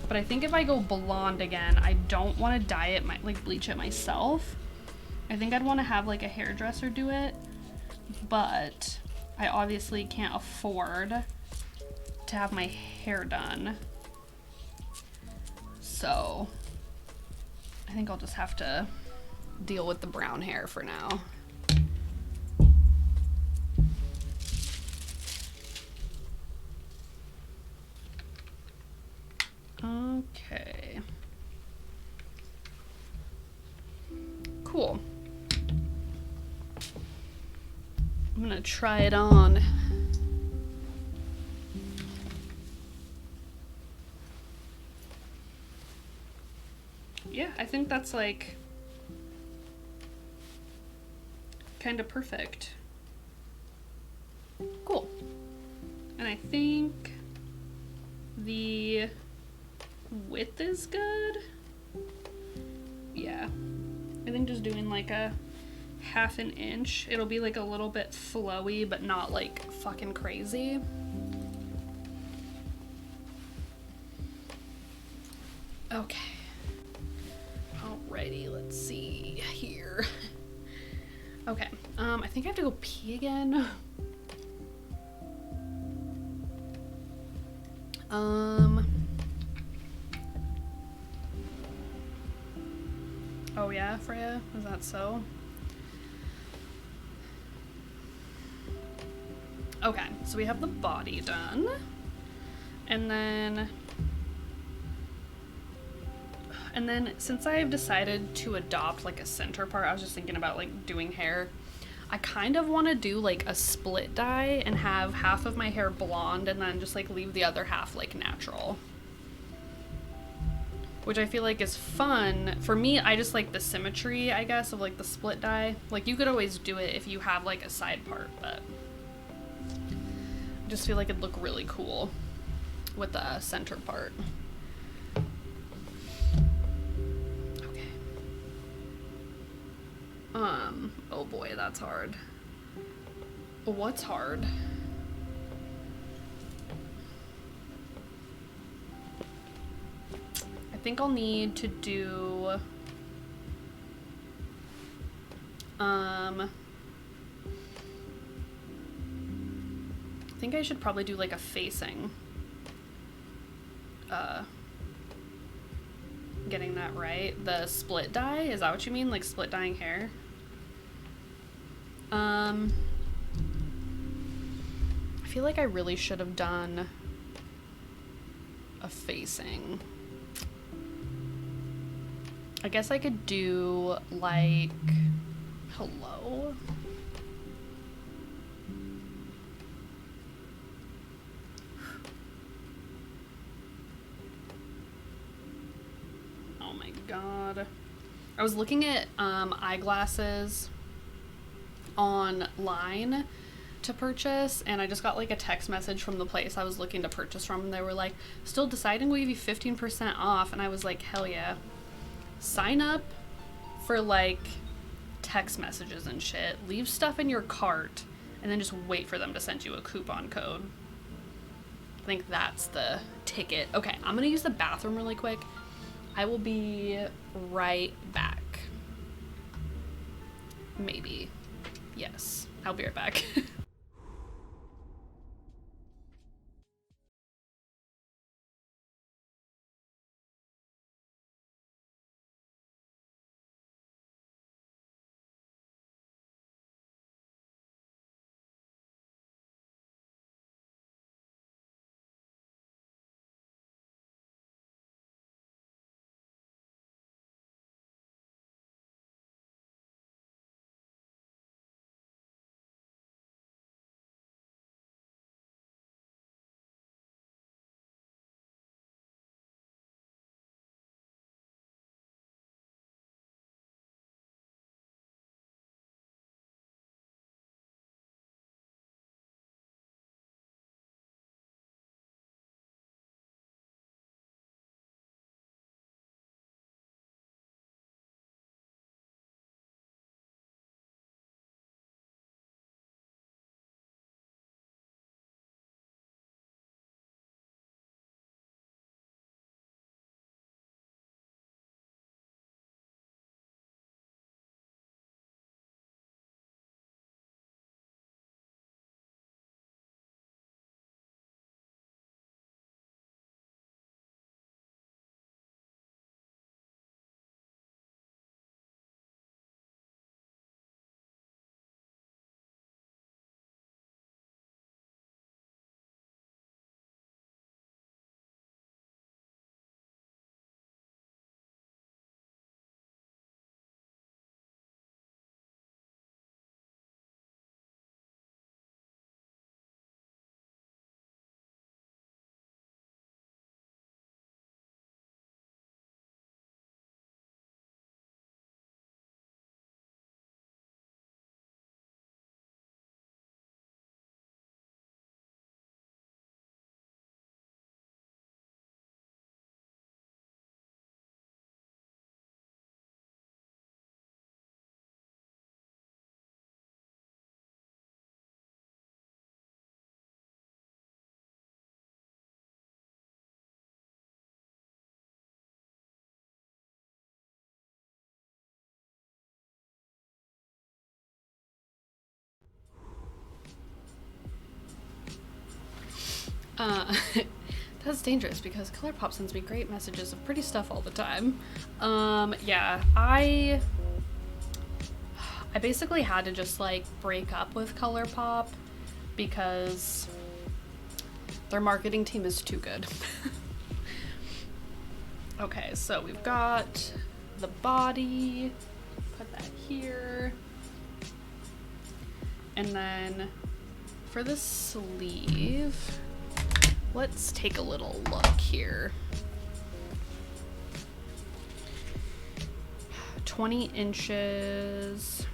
But I think if I go blonde again, I don't want to dye it, like bleach it myself. I think I'd want to have like a hairdresser do it, but I obviously can't afford to have my hair done. So I think I'll just have to deal with the brown hair for now. Okay. Cool. I'm gonna try it on. Yeah, I think that's like kind of perfect. Cool. And I think the width is good. Yeah. I think just doing like a ½ an inch. It'll be like a little bit flowy, but not like fucking crazy. Okay. Alrighty, let's see here. Okay, I think I have to go pee again. Oh yeah, Freya? Is that so? Okay, so we have the body done. And then since I've decided to adopt like a center part, I was just thinking about like doing hair. I kind of want to do like a split dye and have half of my hair blonde and then just like leave the other half like natural. Which I feel like is fun. For me, I just like the symmetry, I guess, of like the split dye. Like you could always do it if you have like a side part, but Just feel like it'd look really cool with the center part. Okay. Oh boy, that's hard. What's hard? I think I'll need to do I think I should probably do like a facing. Getting that right. The split dye, is that what you mean? Like split dyeing hair? I feel like I really should have done a facing. I guess I could do like hello. Oh my god. I was looking at eyeglasses online to purchase, and I just got like a text message from the place I was looking to purchase from, and they were like, still deciding, we'll give you 15% off. And I was like, hell yeah. Sign up for like text messages and shit. Leave stuff in your cart and then just wait for them to send you a coupon code. I think that's the ticket. Okay, I'm gonna use the bathroom really quick. I will be right back. Maybe. Yes, I'll be right back. That's dangerous because ColourPop sends me great messages of pretty stuff all the time. Yeah, I basically had to just like break up with ColourPop because their marketing team is too good. Okay, so we've got the body, put that here, and then for the sleeve, let's take a little look here. 20 inches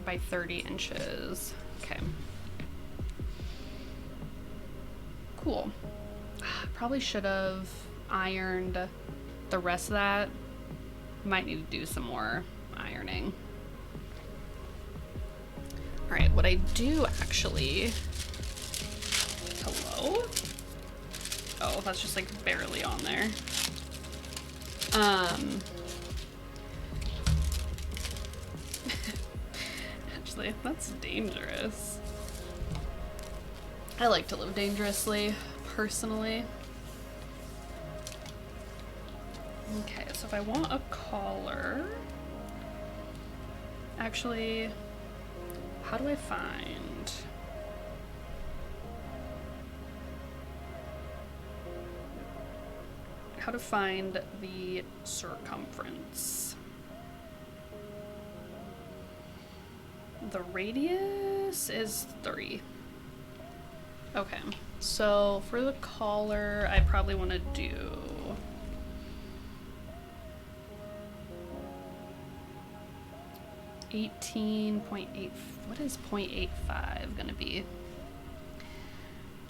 by 30 inches. Okay. cool. Probably should have ironed the rest of that. Might need to do some more ironing. Alright, what I do actually... Hello? Oh, that's just like barely on there. Actually, that's dangerous. I like to live dangerously, personally. Okay, so if I want a collar... Actually, how do I find... How to find the circumference? The radius is 3. Okay, so for the collar, I probably want to do... $18.8. What is 0.85 gonna be?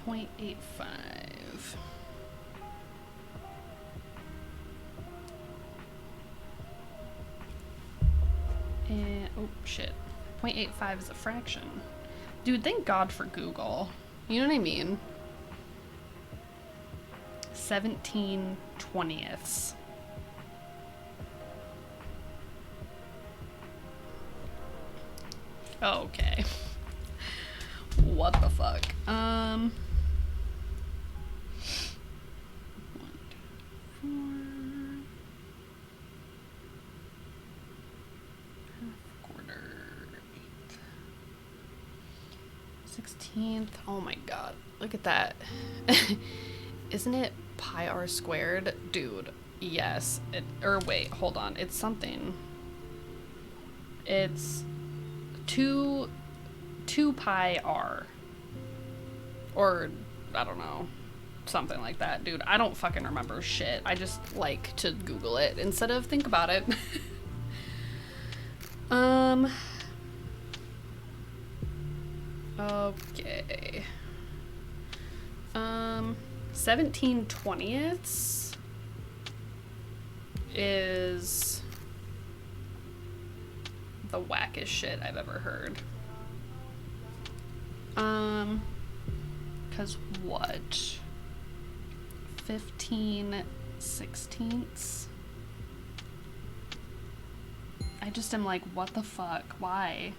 0.85. And oh shit. 0.85 is a fraction. Dude, thank God for Google. You know what I mean? 17/20ths. Okay. What the fuck? 1, 2, 4. Half quarter. 16th. Oh my god. Look at that. Isn't it pi r squared? Dude, yes. Or wait, hold on. It's something. It's 2 pi r. Or, I don't know. Something like that. Dude, I don't fucking remember shit. I just like to Google it instead of think about it. Okay. 17/20ths is the wackest shit I've ever heard. 'Cause what? 15/16ths? I just am like, what the fuck? Why?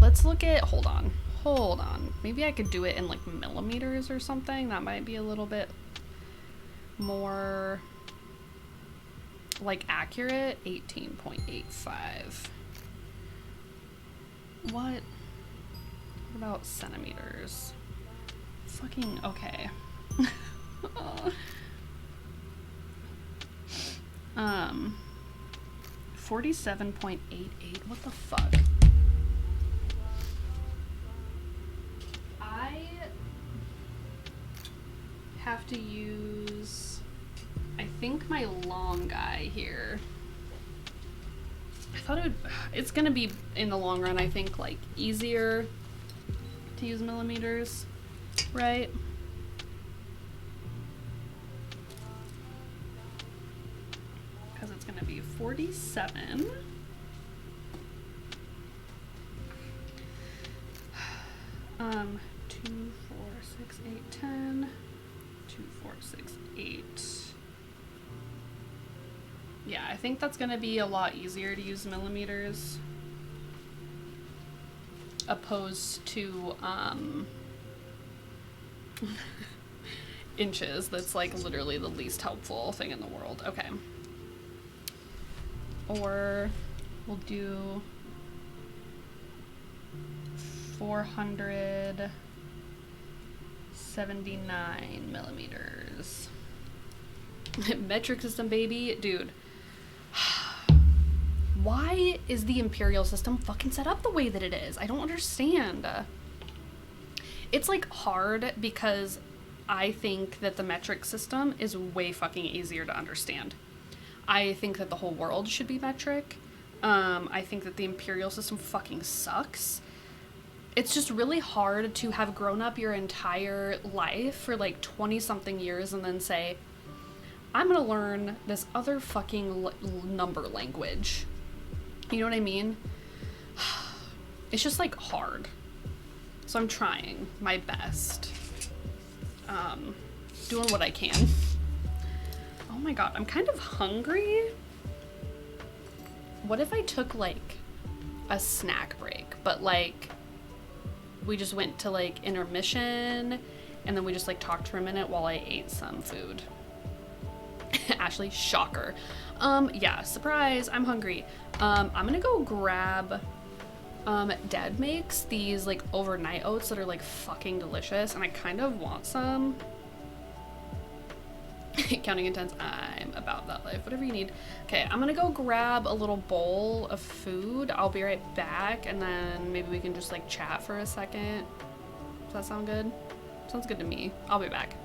Let's look at, hold on. Maybe I could do it in like millimeters or something. That might be a little bit more like accurate. 18.85. What about centimeters? Fucking, okay. 47.88. What the fuck? I have to use, I think, my long guy here. I thought it's gonna be, in the long run, I think, like, easier to use millimeters, right? Because it's gonna be 47. Um, 2, 4, 6, 8, 10. 2, 4, 6, 8. Yeah, I think that's gonna be a lot easier to use millimeters opposed to inches. That's like literally the least helpful thing in the world. Okay. Or we'll do 479 millimeters. Metric system, baby. Dude. Why is the imperial system fucking set up the way that it is? I don't understand. It's like hard because I think that the metric system is way fucking easier to understand. I think that the whole world should be metric. I think that the imperial system fucking sucks. it's just really hard to have grown up your entire life for like 20 something years and then say, I'm gonna learn this other fucking number language. You know what I mean? It's just like hard. So I'm trying my best. Doing what I can. Oh my god, I'm kind of hungry. What if I took like a snack break, but like we just went to like intermission and then we just like talked for a minute while I ate some food. Ashley, shocker. Yeah, surprise, I'm hungry. I'm gonna go grab, Dad makes these like overnight oats that are like fucking delicious and I kind of want some. Counting intense, I'm about that life, whatever you need. Okay, I'm gonna go grab a little bowl of food. I'll be right back and then maybe we can just like chat for a second. Does that sound good? Sounds good to me. I'll be back.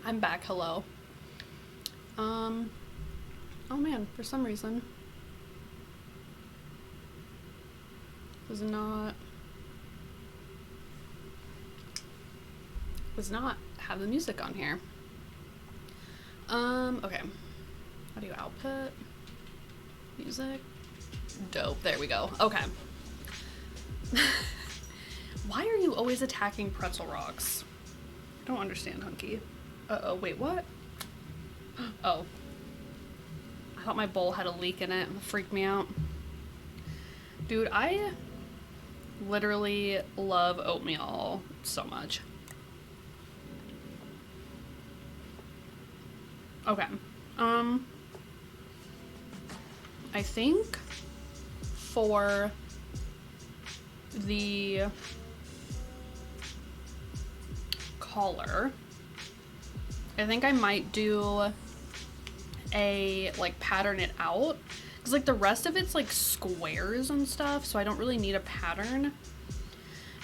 I'm back, hello. Oh man, for some reason. Does not have the music on here. Okay. How do you output? Music? Dope, there we go. Okay. Why are you always attacking pretzel rocks? I don't understand, Hunky. Uh-oh, wait, what? Oh. I thought my bowl had a leak in it. It freaked me out. Dude, I literally love oatmeal so much. Okay. I think for the collar, I think I might do a like pattern it out because like the rest of it's like squares and stuff, so I don't really need a pattern.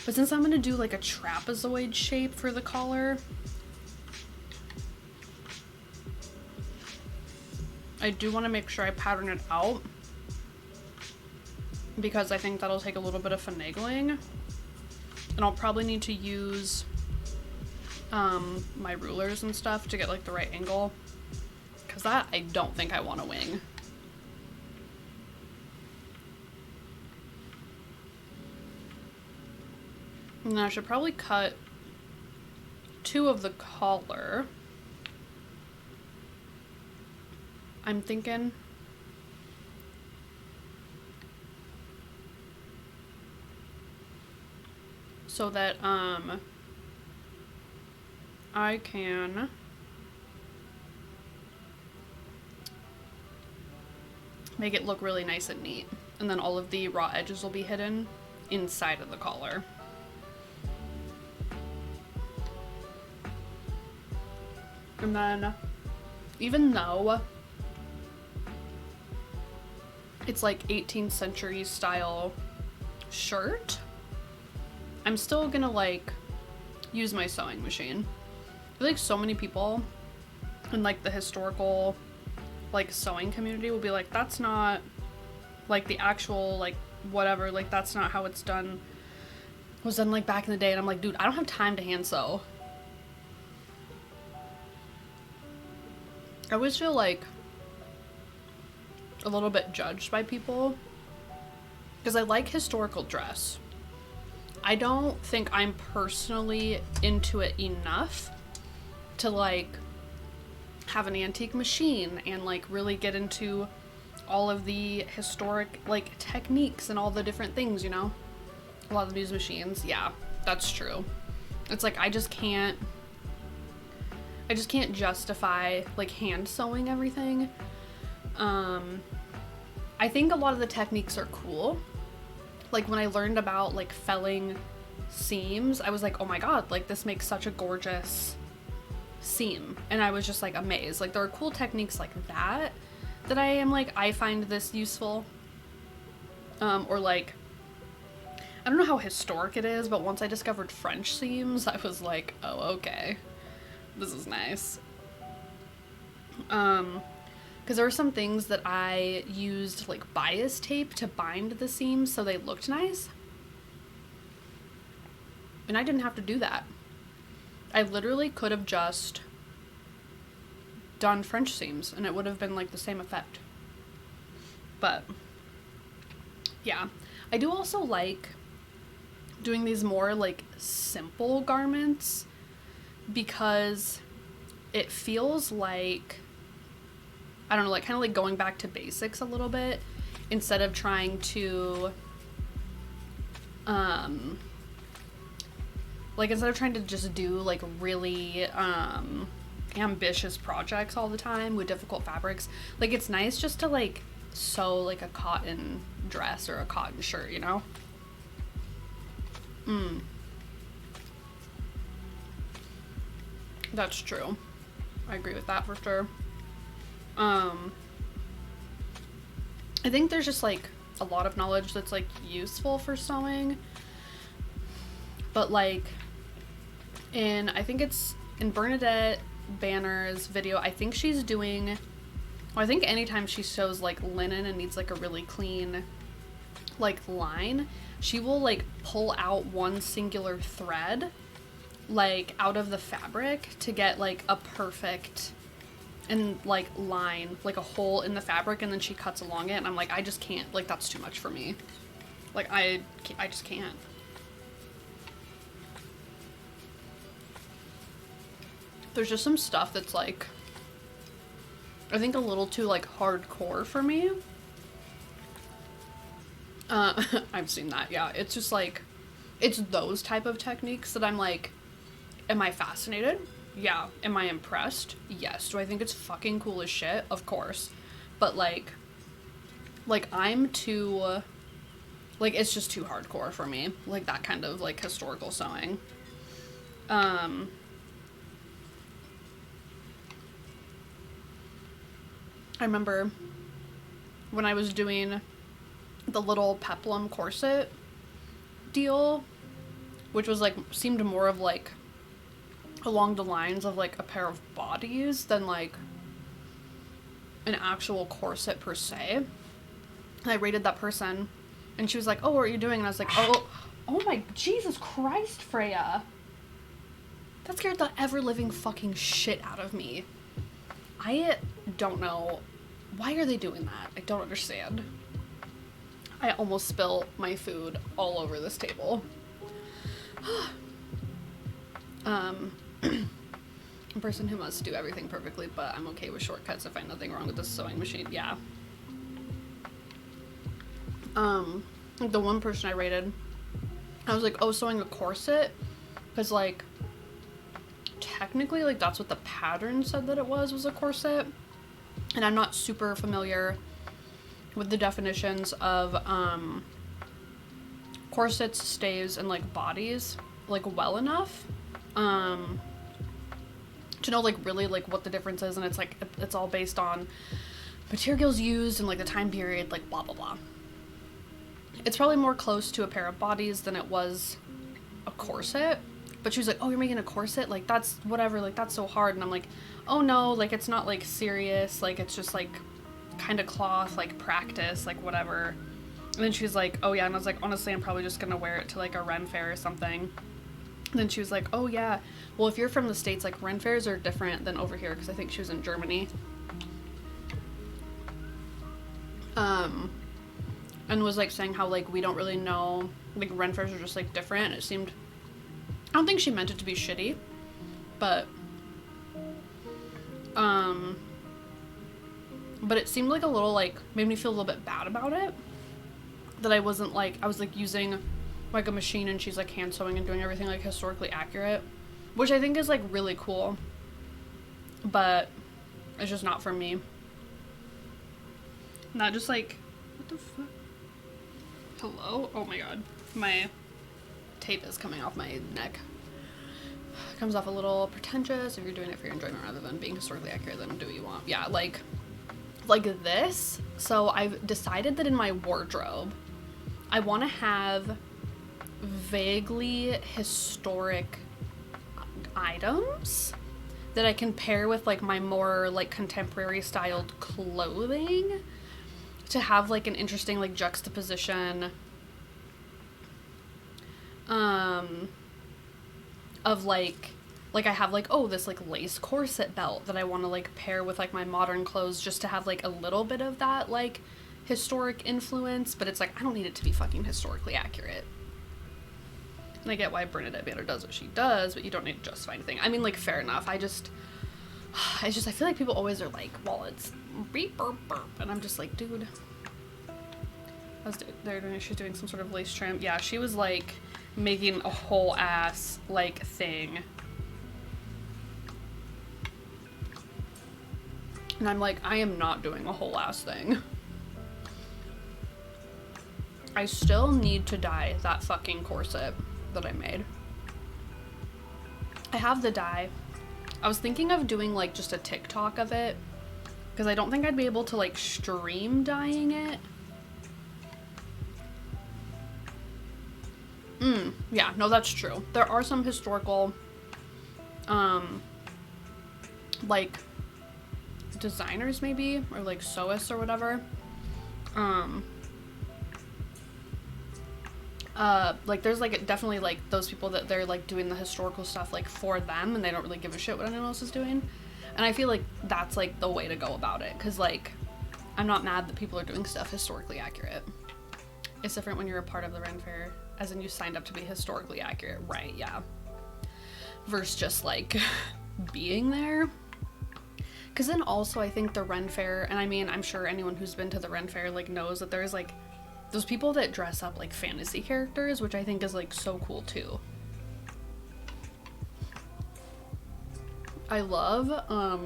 But since I'm gonna do like a trapezoid shape for the collar, I do want to make sure I pattern it out because I think that'll take a little bit of finagling, and I'll probably need to use my rulers and stuff to get like the right angle, because that I don't think I want to wing. And I should probably cut 2 of the collar. I'm thinking so that I can make it look really nice and neat, and then all of the raw edges will be hidden inside of the collar. And then, even though it's like 18th century style shirt, I'm still gonna like use my sewing machine. I feel like so many people in like the historical like sewing community will be like, that's not like the actual like whatever, like that's not how it's done, was done like back in the day. And I'm like, dude, I don't have time to hand sew. I always feel like a little bit judged by people because I like historical dress. I don't think I'm personally into it enough to like have an antique machine and like really get into all of the historic like techniques and all the different things, you know? A lot of these machines, yeah, that's true. It's like I just can't justify like hand sewing everything. I think a lot of the techniques are cool. Like when I learned about like felling seams, I was like, oh my god, like this makes such a gorgeous seam. And I was just like amazed. Like there are cool techniques like that that I am like, I find this useful. Or like, I don't know how historic it is, but once I discovered French seams, I was like, oh, okay. This is nice. Because there were some things that I used like bias tape to bind the seams so they looked nice. And I didn't have to do that. I literally could have just done French seams and it would have been like the same effect. But yeah, I do also like doing these more like simple garments because it feels like, I don't know, like kind of like going back to basics a little bit instead of trying to just do like really ambitious projects all the time with difficult fabrics. Like it's nice just to like sew like a cotton dress or a cotton shirt, you know? That's true. I agree with that for sure. I think there's just like a lot of knowledge that's like useful for sewing, but like I think it's in Bernadette Banner's video, I think she's doing, well, I think anytime she sews like linen and needs like a really clean like line, she will like pull out one singular thread like out of the fabric to get like a perfect and like line, like a hole in the fabric, and then she cuts along it, and I'm like, I just can't, like that's too much for me. Like I just can't. There's just some stuff that's like, I think a little too like hardcore for me. I've seen that, yeah. It's just like, it's those type of techniques that I'm like, am I fascinated? Yeah. Am I impressed? Yes. Do I think it's fucking cool as shit? Of course. But like I'm too, like it's just too hardcore for me. Like that kind of like historical sewing. I remember when I was doing the little peplum corset deal, which was like, seemed more of like along the lines of like a pair of bodies than like an actual corset per se. And I rated that person and she was like, oh, what are you doing? And I was like, oh my Jesus Christ, Freya. That scared the ever living fucking shit out of me. I don't know. Why are they doing that? I don't understand. I almost spilled my food all over this table. A person who must do everything perfectly, but I'm okay with shortcuts. I find nothing wrong with the sewing machine. Yeah. Like the one person I rated, I was like, oh, sewing a corset, because like technically like that's what the pattern said that it was a corset, and I'm not super familiar with the definitions of corsets, stays, and like bodies like well enough to know like really like what the difference is, and it's like it's all based on materials used and like the time period, like blah blah blah. It's probably more close to a pair of bodies than it was a corset. But she was like, oh, you're making a corset? Like, that's whatever, like, that's so hard. And I'm like, oh, no, like, it's not, like, serious. Like, it's just, like, kind of cloth, like, practice, like, whatever. And then she was like, oh, yeah. And I was like, honestly, I'm probably just gonna wear it to, like, a Renn fair or something. And then she was like, oh, yeah. Well, if you're from the States, like, Renn fairs are different than over here, because I think she was in Germany. And was, like, saying how, like, we don't really know, like, Renn fairs are just, like, different. It seemed, I don't think she meant it to be shitty, but it seemed like a little, like, made me feel a little bit bad about it, that I wasn't, like, I was, like, using, like, a machine, and she's, like, hand sewing and doing everything, like, historically accurate, which I think is, like, really cool, but it's just not for me. Not just, like, what the fuck? Hello? Oh my god. My tape is coming off my neck. It comes off a little pretentious. If you're doing it for your enjoyment rather than being historically accurate, then do what you want. Yeah, like this. So I've decided that in my wardrobe, I want to have vaguely historic items that I can pair with, like, my more, like, contemporary styled clothing, to have, like, an interesting, like, juxtaposition of, like I have, like, oh, this, like, lace corset belt that I want to, like, pair with, like, my modern clothes, just to have, like, a little bit of that, like, historic influence, but it's, like, I don't need it to be fucking historically accurate. And I get why Bernadette Banner does what she does, but you don't need to justify anything. I mean, like, fair enough. I feel like people always are like, well, it's beep, burp, burp. And I'm just like, dude. She's doing some sort of lace trim. Yeah, she was, like, making a whole ass, like, thing. And I'm like, I am not doing a whole ass thing. I still need to dye that fucking corset that I made. I have the dye. I was thinking of doing, like, just a TikTok of it, because I don't think I'd be able to, like, stream dyeing it. Yeah, no, that's true. There are some historical, like, designers maybe, or, like, sewists or whatever. Like, there's, like, definitely, like, those people that they're, like, doing the historical stuff, like, for them, and they don't really give a shit what anyone else is doing. And I feel like that's, like, the way to go about it, because, like, I'm not mad that people are doing stuff historically accurate. It's different when you're a part of the Renn fair, as in you signed up to be historically accurate, right, yeah. Versus just, like, being there. Because then also, I think the Renn fair, and I mean, I'm sure anyone who's been to the Renn fair, like, knows that there's, like, those people that dress up like fantasy characters, which I think is, like, so cool too. I love, oh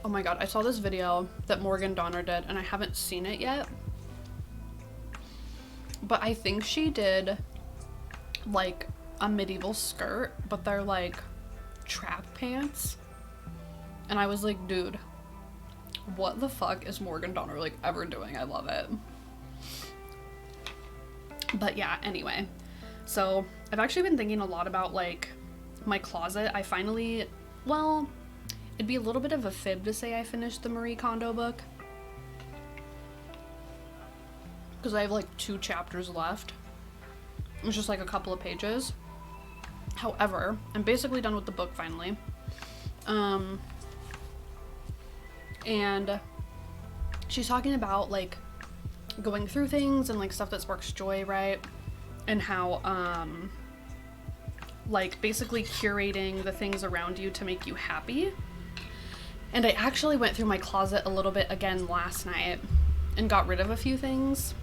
my god, I saw this video that Morgan Donner did, and I haven't seen it yet. But I think she did, like, a medieval skirt, but they're, like, trap pants. And I was like, dude, what the fuck is Morgan Donner, like, ever doing? I love it. But yeah, anyway. So, I've actually been thinking a lot about, like, my closet. I finally, well, it'd be a little bit of a fib to say I finished the Marie Kondo book, because I have, like, 2 chapters left. It's just, like, a couple of pages. However, I'm basically done with the book finally. And she's talking about, like, going through things and, like, stuff that sparks joy, right? And how, like basically curating the things around you to make you happy. And I actually went through my closet a little bit again last night and got rid of a few things.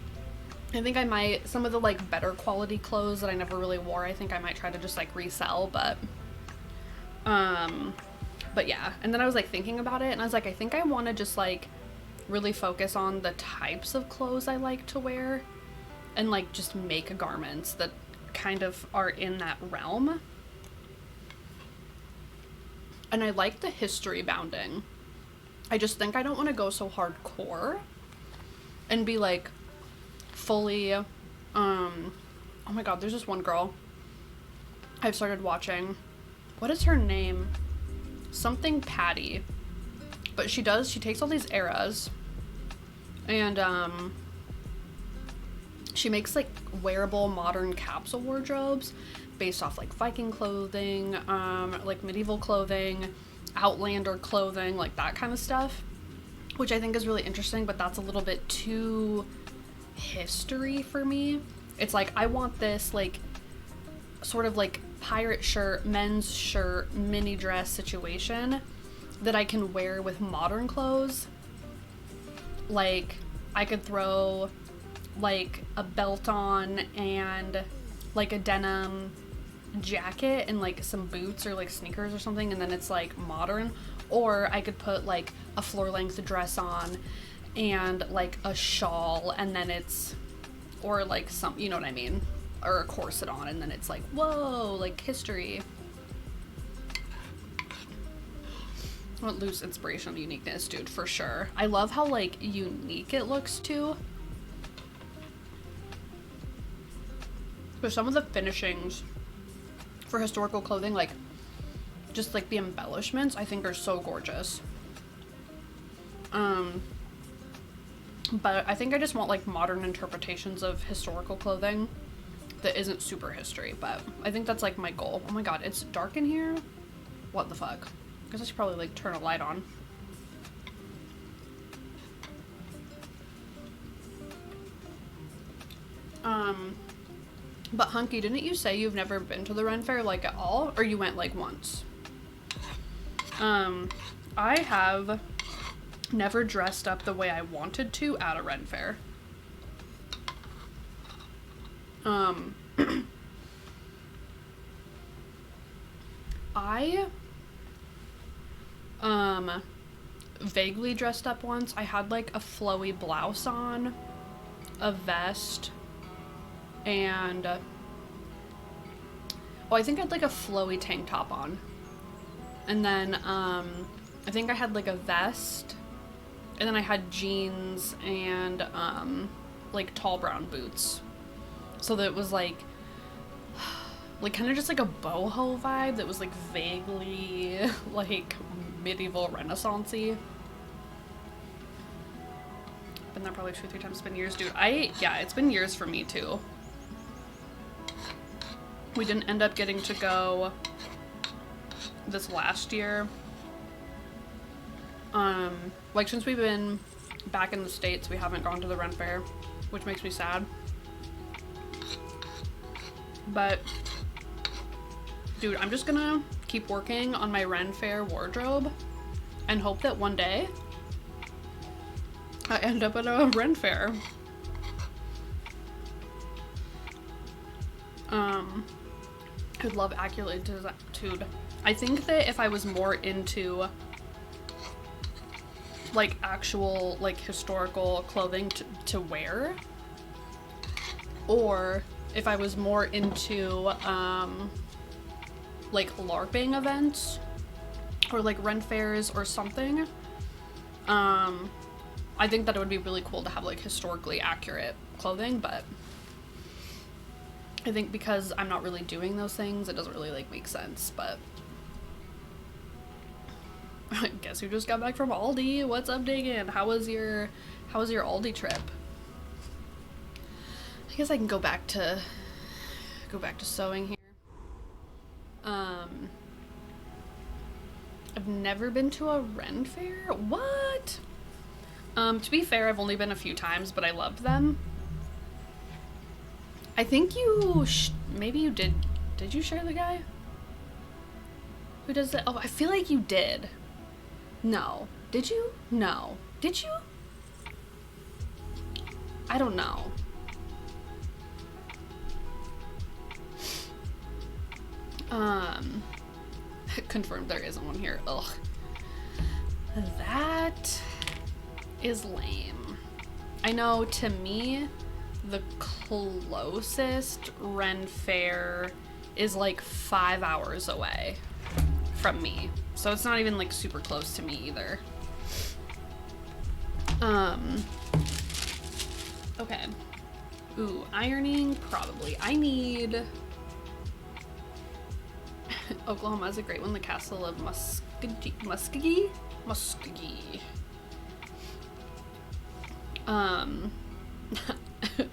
I think I might, some of the like better quality clothes that I never really wore, I think I might try to just like resell, but yeah. And then I was like thinking about it and I was like, I think I want to just like really focus on the types of clothes I like to wear and like just make garments that kind of are in that realm. And I like the history bounding. I just think I don't want to go so hardcore and be like fully, oh my god, there's this one girl I've started watching. What is her name? Something Patty. But she takes all these eras and she makes like wearable modern capsule wardrobes based off like Viking clothing, like medieval clothing, Outlander clothing, like that kind of stuff, which I think is really interesting, but that's a little bit too history for me. It's like, I want this like sort of like pirate shirt, men's shirt, mini dress situation that I can wear with modern clothes. Like, I could throw like a belt on and like a denim jacket and like some boots or like sneakers or something, and then it's like modern. Or I could put like a floor length dress on and like a shawl, and then it's, or like some, you know what I mean, or a corset on, and then it's like, whoa, like history. I won't lose inspiration and uniqueness, dude, for sure. I love how like unique it looks too. But some of the finishings for historical clothing, like just like the embellishments, I think are so gorgeous. But I think I just want like modern interpretations of historical clothing that isn't super history, but I think that's like my goal. Oh my god, it's dark in here? What the fuck? I guess I should probably like turn a light on. But Hunky, didn't you say you've never been to the Ren Fair like at all? Or you went like once? I have never dressed up the way I wanted to at a Ren Fair. I vaguely dressed up once. I had like a flowy blouse on, a vest, and oh, I think I had like a flowy tank top on. And then I think I had like a vest, and then I had jeans and like tall brown boots. So that it was like kind of just like a boho vibe that was like vaguely like medieval renaissance-y. Been there probably 2 or 3 times. It's been years, dude. Yeah, it's been years for me too. We didn't end up getting to go this last year. Like since we've been back in the States, we haven't gone to the Ren Fair, which makes me sad. But dude, I'm just gonna keep working on my Ren Fair wardrobe and hope that one day I end up at a Ren Fair. I'd love accurate dude. I think that if I was more into like actual like historical clothing to wear, or if I was more into like LARPing events or like Ren Fairs or something, I think that it would be really cool to have like historically accurate clothing. But I think because I'm not really doing those things, it doesn't really like make sense. But I guess you just got back from Aldi. What's up, Dagan? How was your Aldi trip? I guess I can go back to sewing here. I've never been to a Ren Fair. What? To be fair, I've only been a few times, but I loved them. I think you maybe you did Did you share the guy? Who does that? Oh, I feel like you did. No. Did you? No. Did you? I don't know. Confirmed there isn't one here. Ugh. That is lame. I know, to me, the closest Ren fair is like 5 hours away from me. So it's not even like super close to me either. Okay. Ooh, ironing, probably. I need... Oklahoma is a great one. The castle of Muskogee? Muskogee.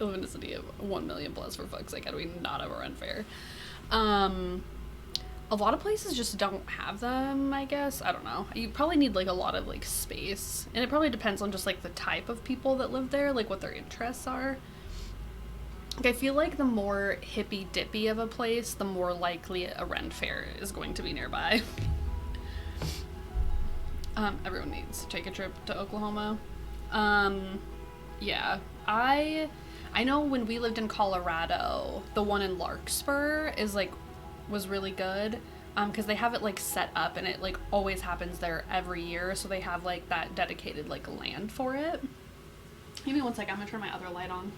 Live in a city of 1 million plus, for fuck's sake. How do we not have a Ren fair? A lot of places just don't have them, I guess. I don't know. You probably need like a lot of like space. And it probably depends on just like the type of people that live there, like what their interests are. Like, I feel like the more hippy dippy of a place, the more likely a Ren fair is going to be nearby. Everyone needs to take a trip to Oklahoma. Yeah, I know when we lived in Colorado, the one in Larkspur was really good, because they have it like set up and it like always happens there every year, so they have like that dedicated like land for it. Give me one sec, I'm gonna turn my other light on.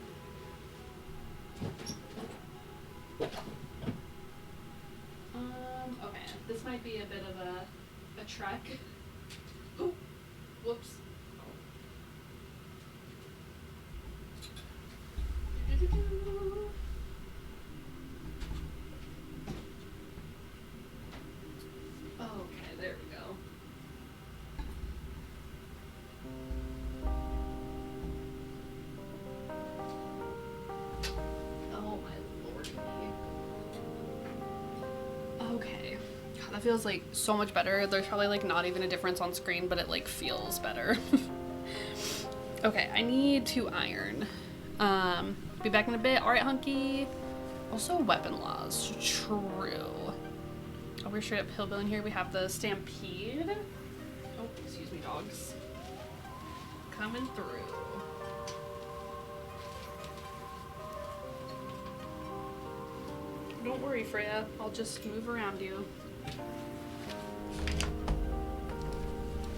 Okay, this might be a bit of a trek. Ooh, whoops. Okay, there we go. Oh my lord. Okay. God, that feels like so much better. There's probably like not even a difference on screen, but it like feels better. Okay, I need to iron. Be back in a bit. Alright, hunky. Also, weapon laws. True. Oh, we're straight up hillbilly here. We have the stampede. Oh, excuse me, dogs. Coming through. Don't worry, Freya. I'll just move around you.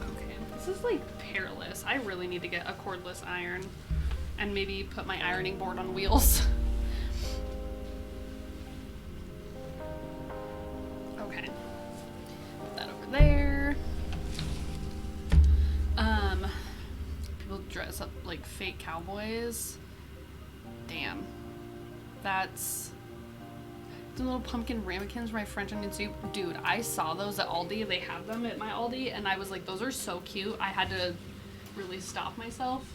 Okay, this is like perilous. I really need to get a cordless iron and maybe put my ironing board on wheels. Okay. Put that over there. People dress up like fake cowboys. Damn. That's the little pumpkin ramekins for my French onion soup. Dude, I saw those at Aldi. They have them at my Aldi, and I was like, those are so cute. I had to really stop myself.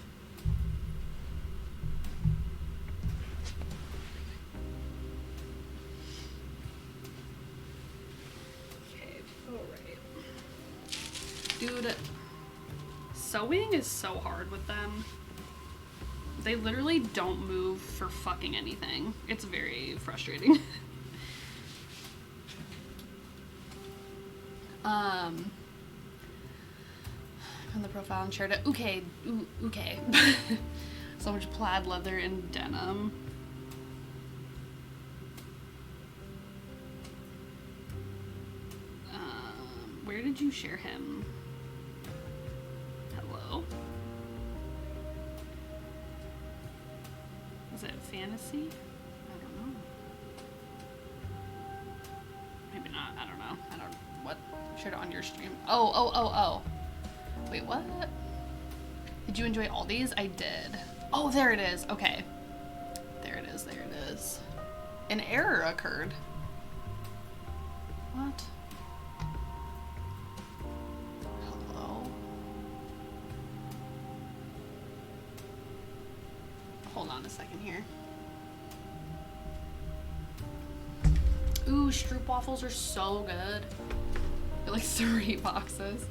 Okay, alright. Dude, sewing is so hard with them. They literally don't move for fucking anything. It's very frustrating. On the profile and shared it. Okay, okay. So much plaid leather and denim. Where did you share him? Hello? Is it fantasy? I don't know. Maybe not. I don't know. I don't. What? Shared it on your stream. Oh. Wait, what? Did you enjoy all these? I did. Oh, there it is. Okay. There it is. An error occurred. What? Hello? Hold on a second here. Ooh, Stroop waffles are so good. They're like 3 boxes.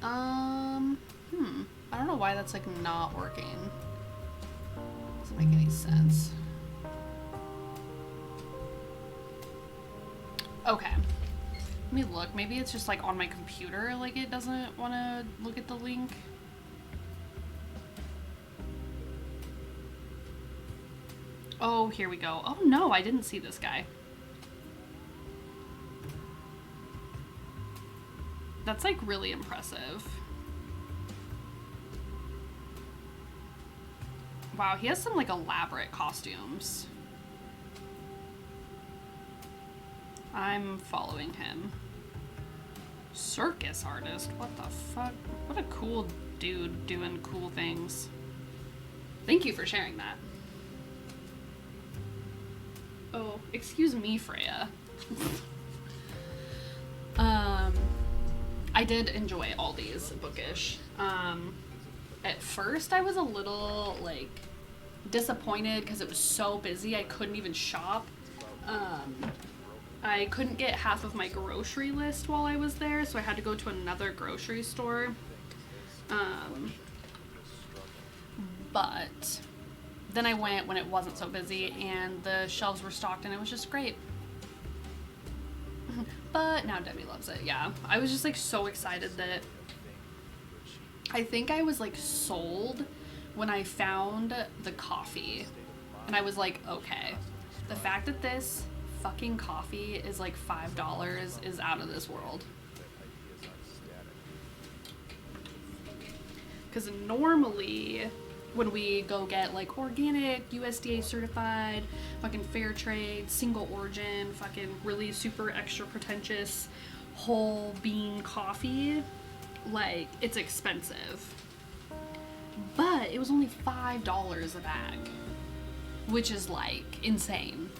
I don't know why that's like not working. doesn't make any sense. Okay. Let me look. Maybe it's just like on my computer, like it doesn't want to look at the link. Oh, here we go. Oh no, I didn't see this guy. That's like really impressive. Wow, he has some like elaborate costumes. I'm following him. Circus artist? What the fuck? What a cool dude doing cool things. Thank you for sharing that. Oh, excuse me, Freya. I did enjoy all these bookish. At first I was a little like disappointed because it was so busy I couldn't even shop. I couldn't get half of my grocery list while I was there, so I had to go to another grocery store. But then I went when it wasn't so busy and the shelves were stocked and it was just great. But now Demi loves it, yeah. I was just like so excited that I think I was like sold when I found the coffee. And I was like, okay, the fact that this fucking coffee is like $5 is out of this world. Because normally when we go get like organic, USDA certified, fucking fair trade, single origin, fucking really super extra pretentious whole bean coffee, like it's expensive. But it was only $5 a bag, which is like insane.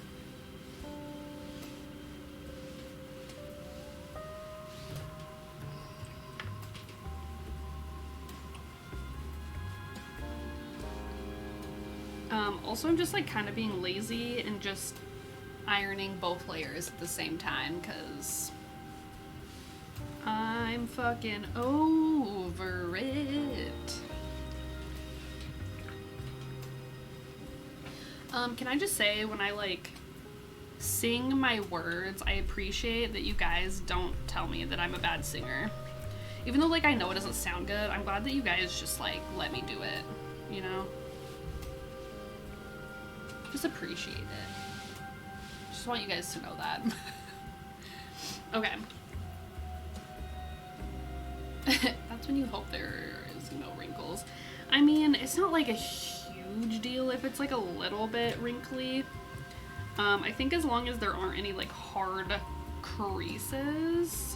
Also, I'm just like kind of being lazy and just ironing both layers at the same time because I'm fucking over it. Can I just say, when I like sing my words, I appreciate that you guys don't tell me that I'm a bad singer. Even though like I know it doesn't sound good, I'm glad that you guys just like let me do it, you know? Just appreciate it. Just want you guys to know that. Okay. That's when you hope there is no wrinkles. I mean, it's not like a huge deal if it's like a little bit wrinkly. I think as long as there aren't any like hard creases.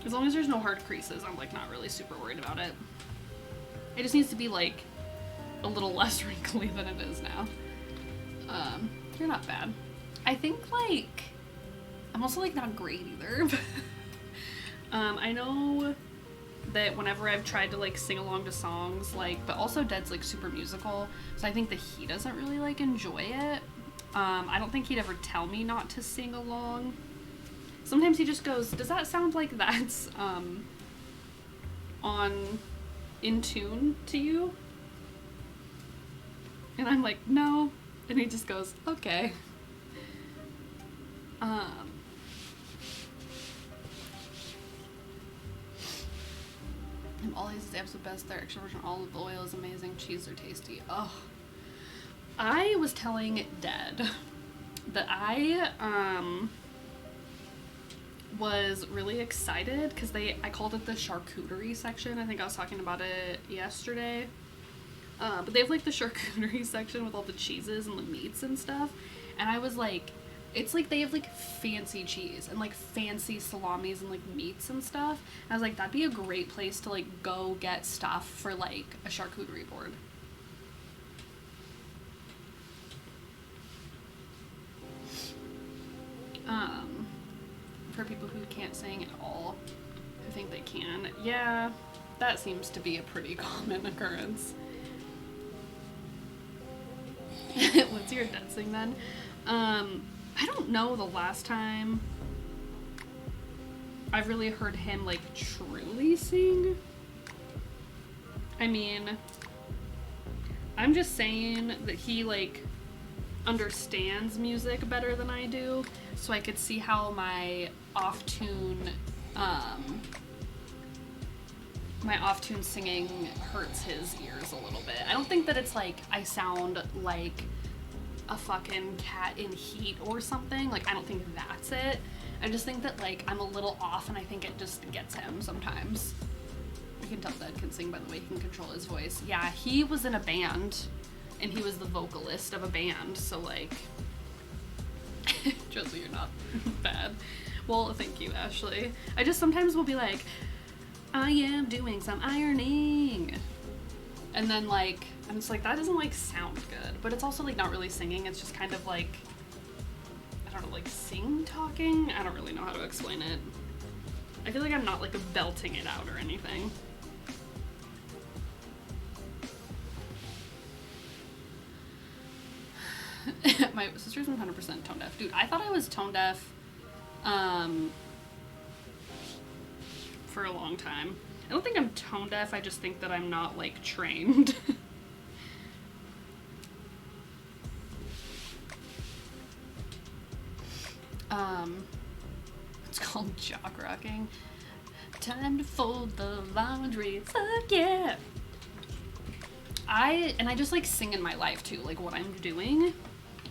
As long as there's no hard creases, I'm like not really super worried about it. It just needs to be like a little less wrinkly than it is now. You're not bad. I think like I'm also like not great either. I know that whenever I've tried to like sing along to songs, like, but also Dead's like super musical, so I think that he doesn't really like enjoy it. I don't think he'd ever tell me not to sing along. Sometimes he just goes, does that sound like that's in tune to you? And I'm like, no. And he just goes, okay. And all these are the best. Their extra virgin olive oil is amazing. Cheese are tasty. Oh. I was telling Dad that I was really excited because I called it the charcuterie section. I think I was talking about it yesterday. But they have like the charcuterie section with all the cheeses and the meats and stuff. And I was like, it's like they have like fancy cheese and like fancy salamis and like meats and stuff. And I was like, that'd be a great place to like go get stuff for like a charcuterie board. For people who can't sing at all, who think they can, yeah, that seems to be a pretty common occurrence. What's your dead sing then? I don't know the last time I've really heard him like truly sing. I mean, I'm just saying that he like understands music better than I do, so I could see how my off-tune singing hurts his ears a little bit. I don't think that it's like I sound like a fucking cat in heat or something. Like, I don't think that's it. I just think that like I'm a little off, and I think it just gets him sometimes. You can tell Dad can sing by the way he can control his voice. Yeah, he was in a band, and he was the vocalist of a band, so like, Josie, you're not bad. Well, thank you, Ashley. I just sometimes will be like, I am doing some ironing. And then like, I'm just like, that doesn't like sound good. But it's also like not really singing, it's just kind of like, I don't know, like sing talking? I don't really know how to explain it. I feel like I'm not like belting it out or anything. My sister's 100% tone deaf. Dude, I thought I was tone deaf for a long time. I don't think I'm tone deaf, I just think that I'm not like trained. It's called jock rocking. Time to fold the laundry. Fuck yeah. I just like sing in my life too, like what I'm doing.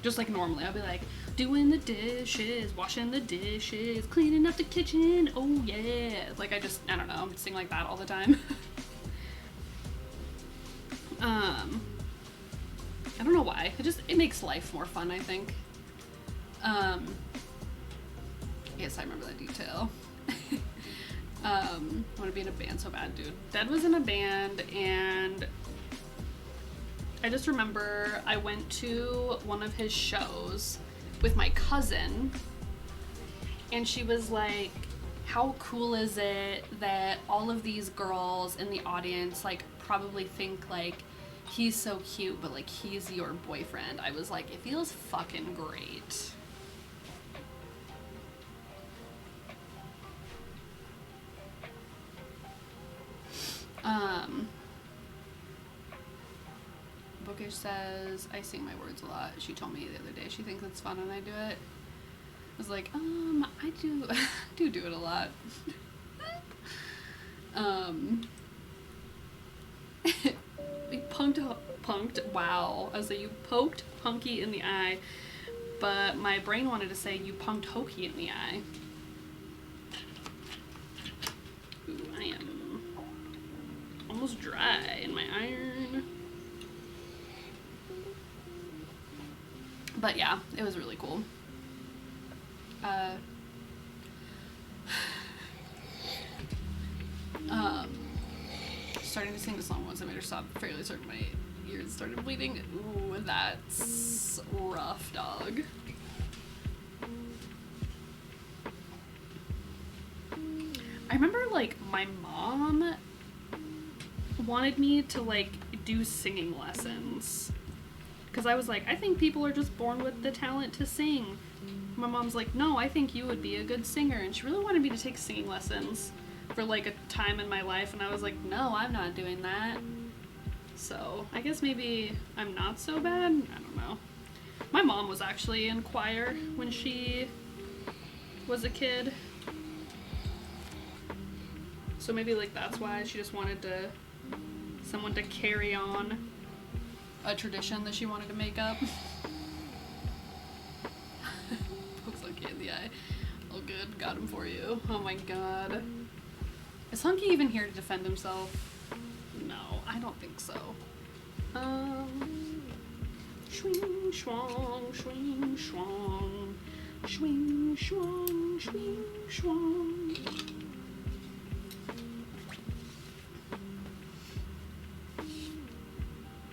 Just like normally, I'll be like, doing the dishes, washing the dishes, cleaning up the kitchen, oh yeah. Like I don't know, sing like that all the time. I don't know why. It makes life more fun, I think. Yes, I remember that detail. I want to be in a band so bad, dude. Dad was in a band, and I just remember I went to one of his shows with my cousin, and she was like, how cool is it that all of these girls in the audience like probably think like he's so cute, but like he's your boyfriend. I was like, it feels fucking great. Bookish says, I sing my words a lot. She told me the other day she thinks it's fun when I do it. I was like, I do do it a lot. You punked, wow. I was like, you poked Punky in the eye, but my brain wanted to say you punked Hokey in the eye. Ooh, I am almost dry in my iron. But yeah, it was really cool. Starting to sing the song once I made her stop, fairly certain my ears started bleeding. Ooh, that's rough, dog. I remember like my mom wanted me to like do singing lessons. Because I was like, I think people are just born with the talent to sing. My mom's like, no, I think you would be a good singer. And she really wanted me to take singing lessons for like a time in my life. And I was like, no, I'm not doing that. So I guess maybe I'm not so bad. I don't know. My mom was actually in choir when she was a kid. So maybe like that's why she just wanted someone to carry on a tradition that she wanted to make up. Looks like you in the eye. Oh good, got him for you. Oh my god. Is Hunky even here to defend himself? No, I don't think so. Swing, swang, swing, swang. Swing, swang, swing, swang.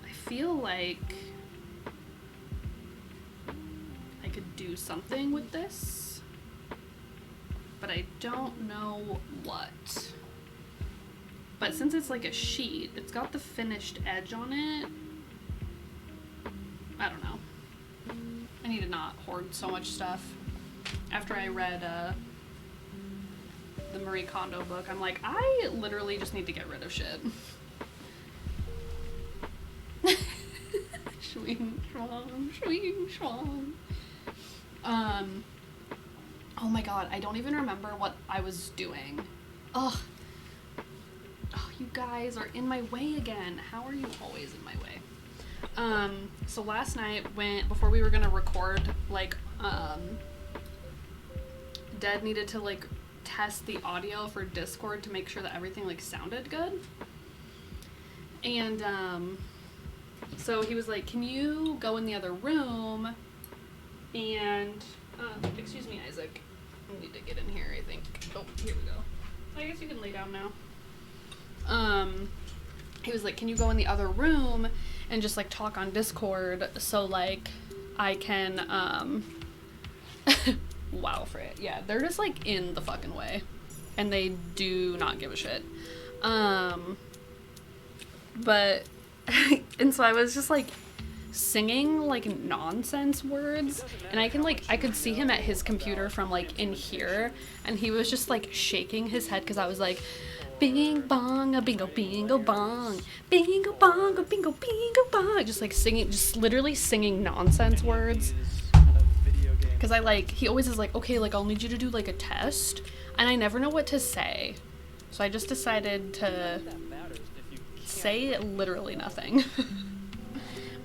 I feel like I could do something with this, but I don't know what. But since it's like a sheet, it's got the finished edge on it. I don't know. I need to not hoard so much stuff. After I read the Marie Kondo book. I'm like, I literally just need to get rid of shit. Swing, schwang, swing, schwang. Oh my god, I don't even remember what I was doing. Ugh. Oh, you guys are in my way again. How are you always in my way? So last night, before we were gonna record, like, Dad needed to, like, test the audio for Discord to make sure that everything, like, sounded good. And, so he was like, can you go in the other room and, excuse me, Isaac. I need to get in here, I think. Oh, here we go. I guess you can lay down now. He was like, can you go in the other room and just, like, talk on Discord so, like, I can, wow, for it. Yeah, they're just, like, in the fucking way. And they do not give a shit. But, and so I was just, like, singing, like, nonsense words, and I could see him at his computer from, like, in here, and he was just, like, shaking his head, because I was like, bing bong, a bingo, bingo bong, bingo bong, a bingo, bingo bong, just, like, singing, just literally singing nonsense words, because he always is like, okay, like, I'll need you to do, like, a test, and I never know what to say, so I just decided to say literally nothing.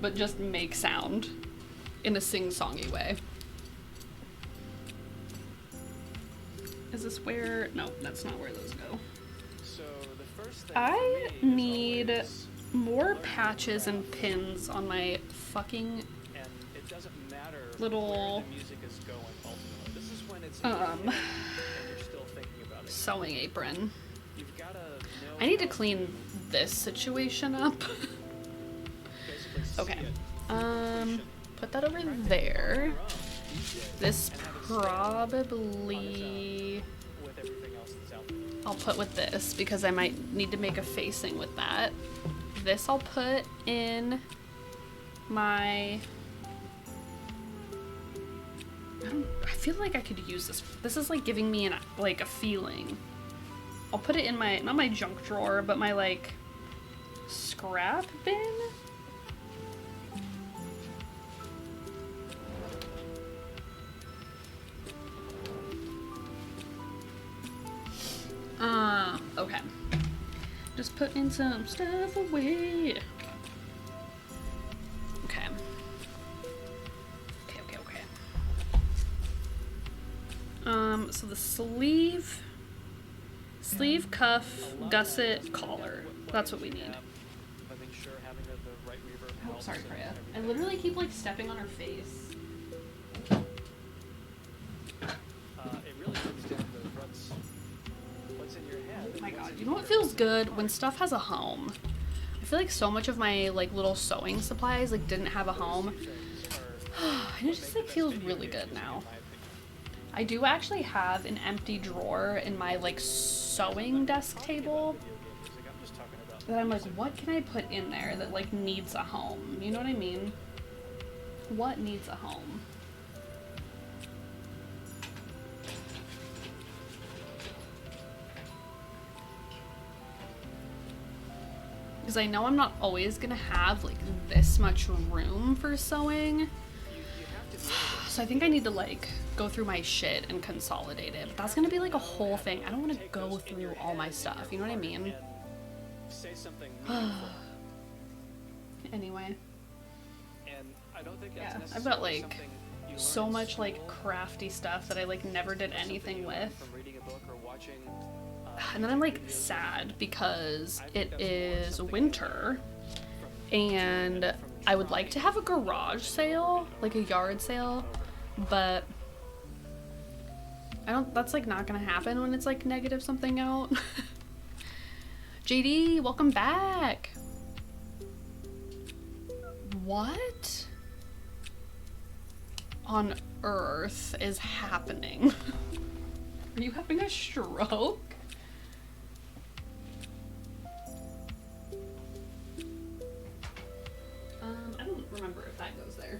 But just make sound in a sing-songy way. Is this where? No, that's not where those go. So the first thing I need more patches and pins on my fucking and it doesn't matter little where the music is going ultimately. This is when it's in your head and you're still thinking about it. sewing apron. You've gotta know I need to how clean this situation up. basically see Okay. it. Put that over there. This probably With everything else that's out there. I'll put with this because I might need to make a facing with that. This I'll put in my... I feel like I could use this. This is like giving me like a feeling. I'll put it in my, not my junk drawer, but my like scrap bin. Okay. Just putting some stuff away. Okay. Okay. So the sleeve, cuff, gusset, collar. That's what we need. Oh, sorry, Freya. I literally keep like stepping on her face. It really comes down to what's in your head. Oh my god, you know what feels good? When stuff has a home. I feel like so much of my like little sewing supplies like didn't have a home. And it just like feels really good now. I do actually have an empty drawer in my like sewing desk table that I'm like, what can I put in there that like needs a home? You know what I mean? What needs a home? Because I know I'm not always gonna have like this much room for sewing. So I think I need to like go through my shit and consolidate it. But that's gonna be like a whole thing. I don't want to go through all my stuff. You know what I mean? Say something meaningful. Anyway. And I don't think that's Yeah, I've necessarily got like something you so learn in much like school, crafty stuff that I like never did anything with. from reading a book or watching, And then I'm like sad because it is winter and I would like to have a garage sale, like a yard sale, but that's like not gonna happen when it's like negative something out. JD, welcome back. What on earth is happening? Are you having a stroke? I don't remember if that goes there.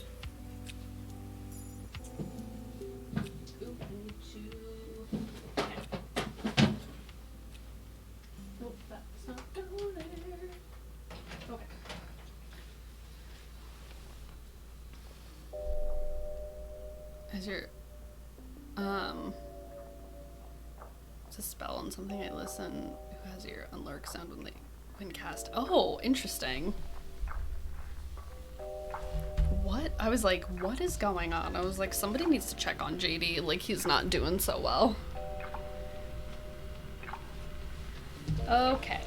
Ooh, okay. As your it's a spell on something I listen who has your unlark sound when cast. Oh, interesting. What? I was like, what is going on? I was like, somebody needs to check on JD, like he's not doing so well. Okay.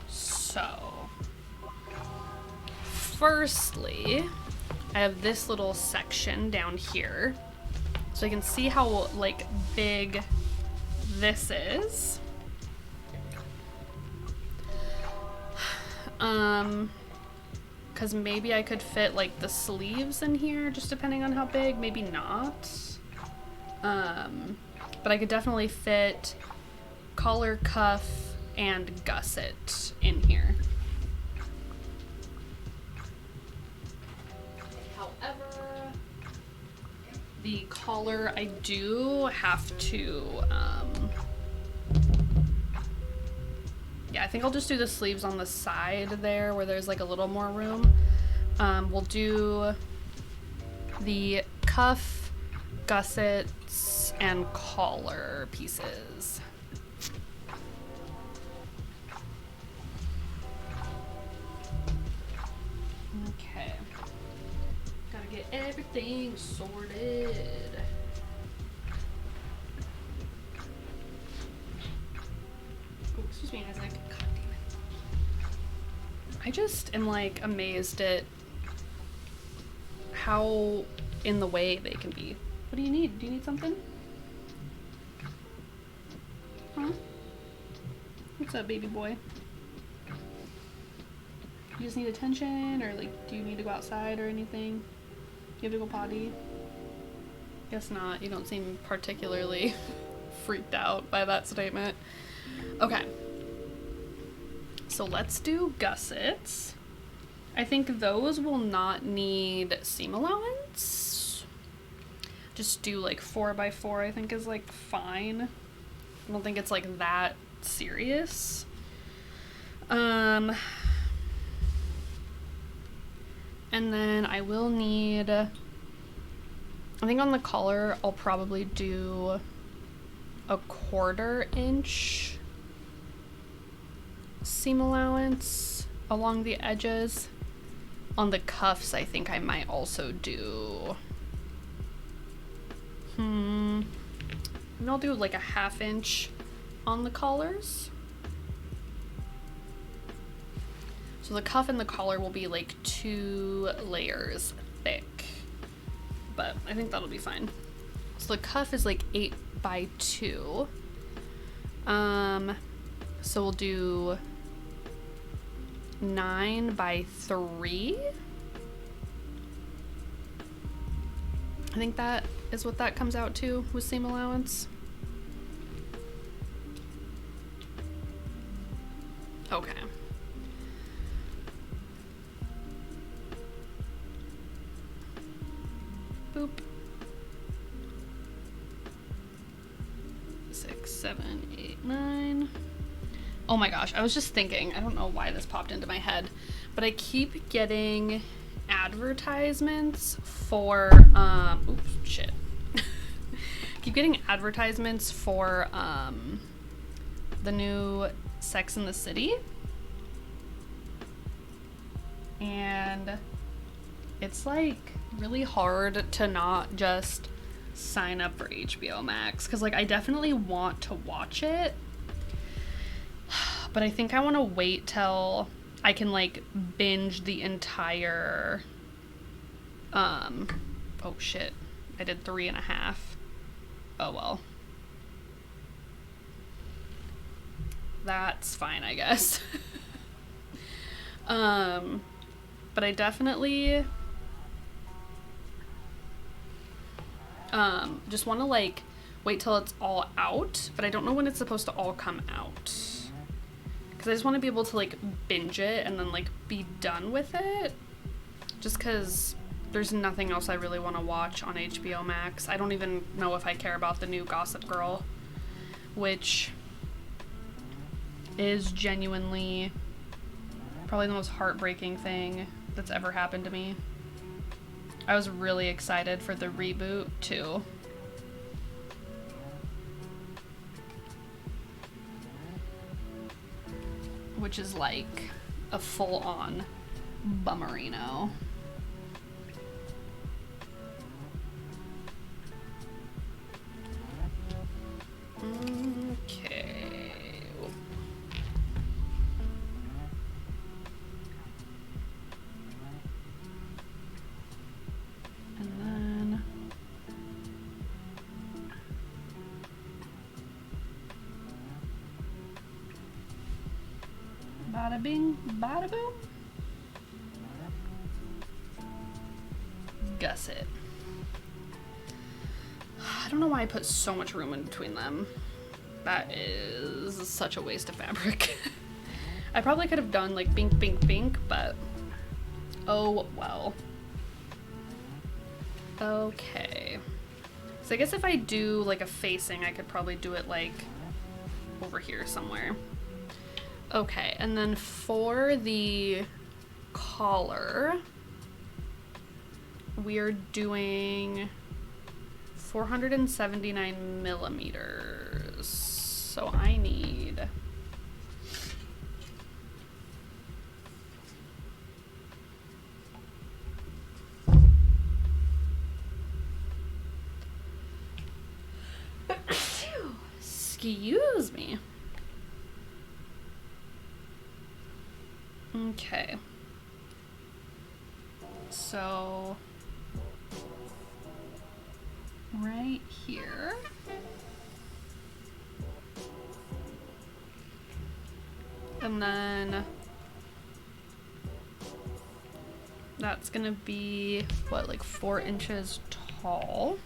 So firstly, I have this little section down here. So I can see how like big this is. Cause maybe I could fit like the sleeves in here, just depending on how big, maybe not. But I could definitely fit collar, cuff, and gusset in here. However, the collar I do have to, yeah, I think I'll just do the sleeves on the side there where there's like a little more room. We'll do the cuff, gussets, and collar pieces. Okay. Gotta get everything sorted. Oh, excuse me, Isaac. God damn it. I just am like amazed at how in the way they can be. What do you need? Do you need something? Huh? What's up, baby boy? You just need attention, or like, do you need to go outside or anything? You have to go potty? Guess not. You don't seem particularly freaked out by that statement. Okay. So let's do gussets. I think those will not need seam allowance. Just do like 4x4, I think is like fine. I don't think it's like that serious. And then I will need, I think on the collar, I'll probably do a 1/4 inch seam allowance along the edges. On the cuffs, I think I might also do, maybe I'll do like a 1/2 inch on the collars. So the cuff and the collar will be like 2 layers thick, but I think that'll be fine. So the cuff is like 8x2. So we'll do 9x3. I think that is what that comes out to with seam allowance. Okay. Boop. 6, 7, 8, 9. Oh my gosh, I was just thinking, I don't know why this popped into my head, but I keep getting advertisements for, oops, shit. Keep getting advertisements for, the new Sex and the City. And it's like really hard to not just sign up for HBO Max, because like I definitely want to watch it, but I think I want to wait till I can like binge the entire oh shit, I did 3.5. Oh well, that's fine, I guess. But I definitely just want to like wait till it's all out, but I don't know when it's supposed to all come out, because I just want to be able to like binge it and then like be done with it, just because there's nothing else I really want to watch on HBO Max. I don't even know if I care about the new Gossip Girl, which is genuinely probably the most heartbreaking thing that's ever happened to me. I was really excited for the reboot too. Which is like a full-on bummerino. Okay. And then bada bing, bada boom. Gusset. I don't know why I put so much room in between them. That is such a waste of fabric. I probably could have done like bink, bink, bink, but oh well. Okay. So I guess if I do like a facing, I could probably do it like over here somewhere. Okay, and then for the collar, we're doing 479 millimeters. So I need excuse me. Okay. So right here. And then that's gonna be what, like 4 inches tall.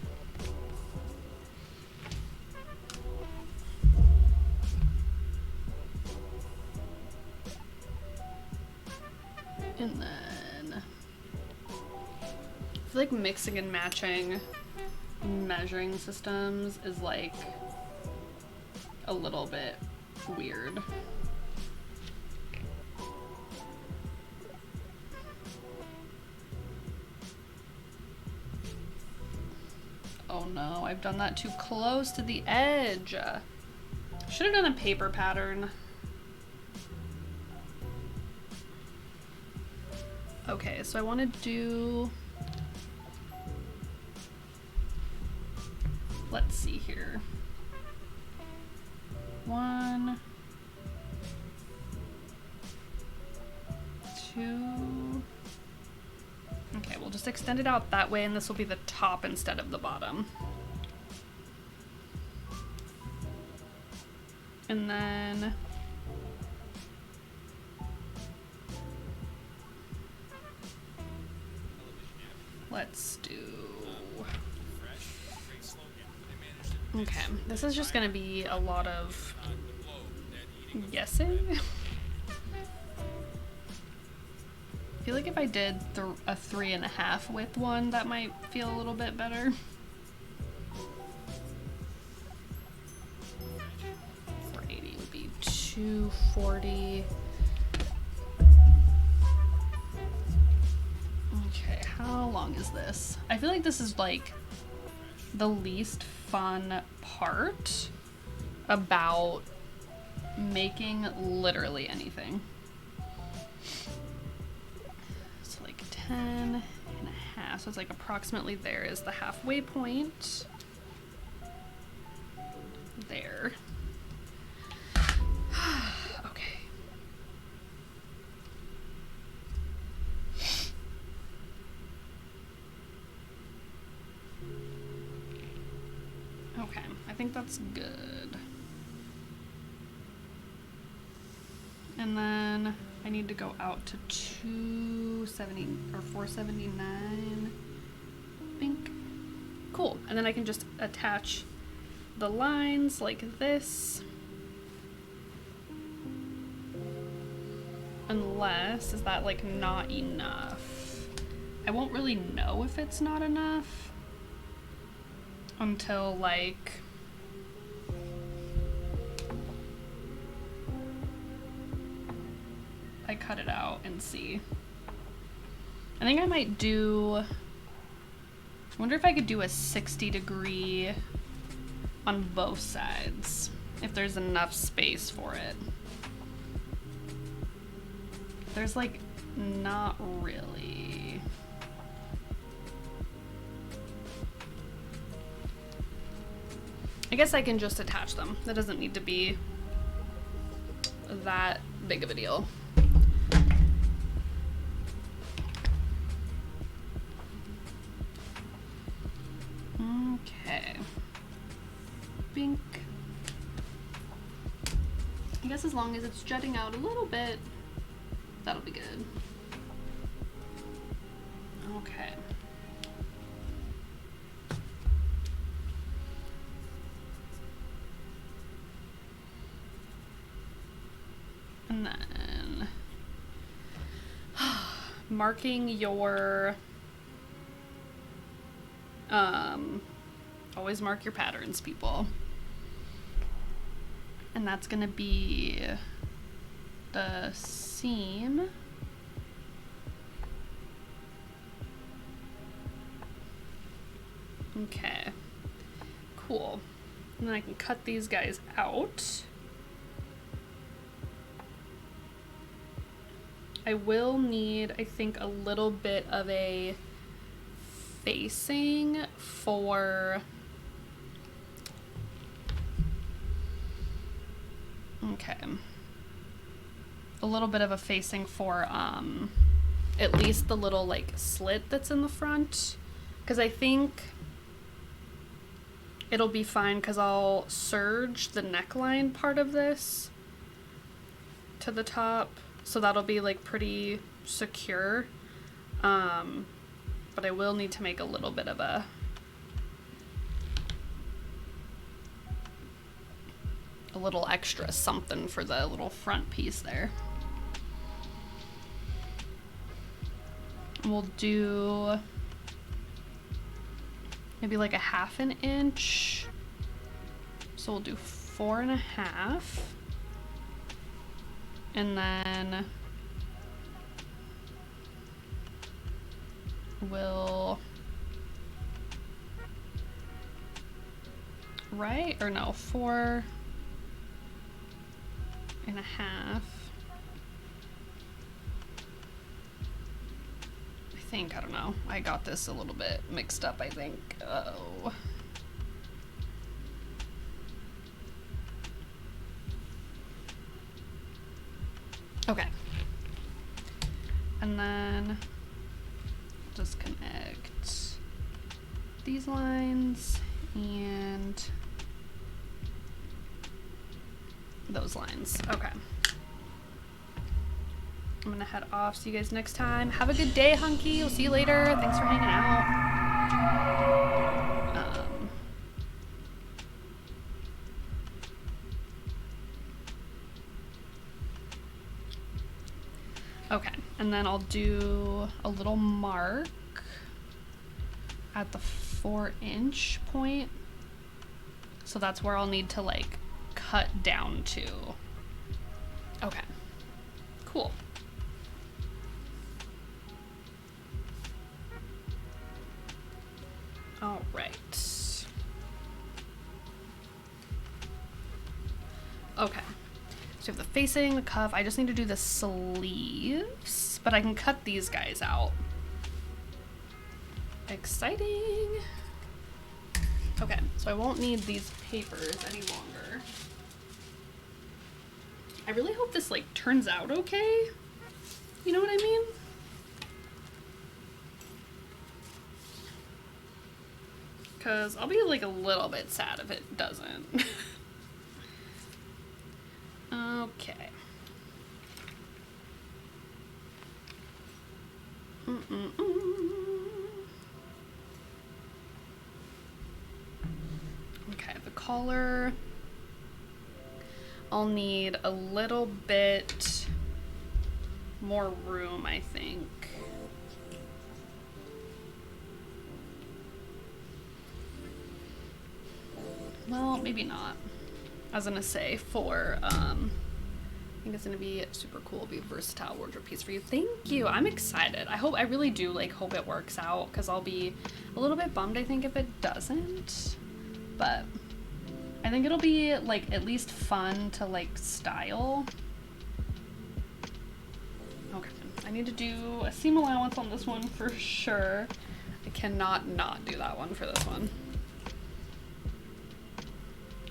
And then I feel like mixing and matching measuring systems is like a little bit weird. Oh no, I've done that too close to the edge. Should have done a paper pattern. Okay, so I want to do, let's see here. 1, 2. Okay, we'll just extend it out that way, and this will be the top instead of the bottom. And then let's do, okay, this is just gonna be a lot of guessing. I feel like if I did a 3.5 width one, that might feel a little bit better. Would be 240. Okay, how long is this? I feel like this is like the least fun part about making literally anything. So like 10.5, so it's like approximately there is the halfway point. There. Okay. Okay, I think that's good. And then I need to go out to 270 or 479. Bink. Cool. And then I can just attach the lines like this. Unless, is that like not enough? I won't really know if it's not enough until like I cut it out and see. I think I might do I wonder if I could do a 60-degree on both sides, if there's enough space for it. There's like not really. I guess I can just attach them. That doesn't need to be that big of a deal. Okay. Bink. I guess as long as it's jutting out a little bit, that'll be good. Okay. And then marking your always mark your patterns, people. And that's gonna be the seam. Okay, cool. And then I can cut these guys out. I will need, I think, a little bit of a facing for, okay, a little bit of a facing for at least the little like slit that's in the front, because I think it'll be fine because I'll serge the neckline part of this to the top, so that'll be like pretty secure. But I will need to make a little bit of a little extra something for the little front piece there. We'll do maybe like a 1/2 inch. So we'll do 4.5. And then we'll, right? Or no, 4.5. I think, I don't know. I got this a little bit mixed up, I think. Oh. Okay. And then just connect these lines and those lines. Okay. I'm gonna head off. See you guys next time. Have a good day, hunky. We'll see you later. Thanks for hanging out. Okay, and then I'll do a little mark at the 4-inch point. So that's where I'll need to like cut down to. Okay, cool. All right. Okay. So we have the facing, the cuff. I just need to do the sleeves, but I can cut these guys out. Exciting. Okay, so I won't need these papers any longer. I really hope this like turns out okay. You know what I mean? Because I'll be like a little bit sad if it doesn't. Okay. Okay, the collar. I'll need a little bit more room, I think. Well, maybe not. I was gonna say for think it's gonna be super cool. It'll be a versatile wardrobe piece for you. Thank you. I'm excited. I really do like hope it works out, because I'll be a little bit bummed, I think, if it doesn't. But I think it'll be like at least fun to like style. Okay, I need to do a seam allowance on this one for sure. I cannot not do that one for this one.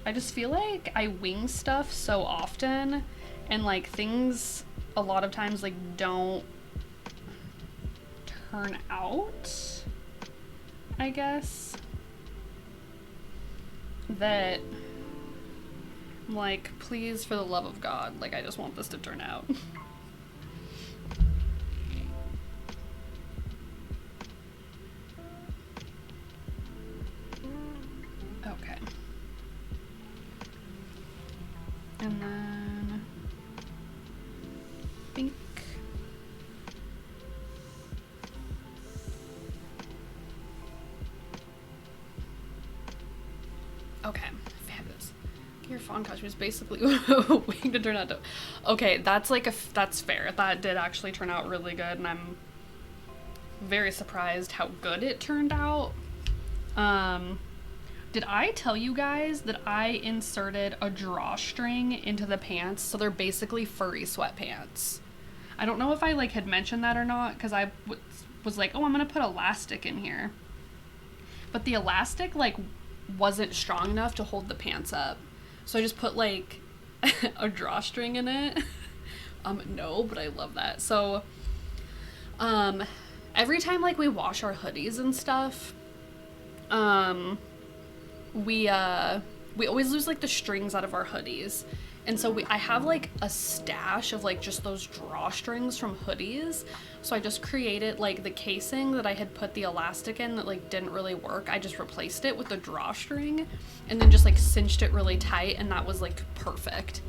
I just feel like I wing stuff so often, and like things a lot of times like don't turn out, I guess, that I'm like, please, for the love of God, like I just want this to turn out. Okay. And then pink. Okay, fabulous. Your fawn costume is basically waiting to turn out to. Okay, that's like that's fair. That did actually turn out really good, and I'm very surprised how good it turned out. Did I tell you guys that I inserted a drawstring into the pants? So they're basically furry sweatpants. I don't know if I like had mentioned that or not, because I was like, oh, I'm gonna put elastic in here. But the elastic like wasn't strong enough to hold the pants up. So I just put like a drawstring in it. No, but I love that. So every time like we wash our hoodies and stuff, we always lose like the strings out of our hoodies, and so I have like a stash of like just those drawstrings from hoodies. So I just created like the casing that I had put the elastic in that like didn't really work. I just replaced it with the drawstring and then just like cinched it really tight, and that was like perfect.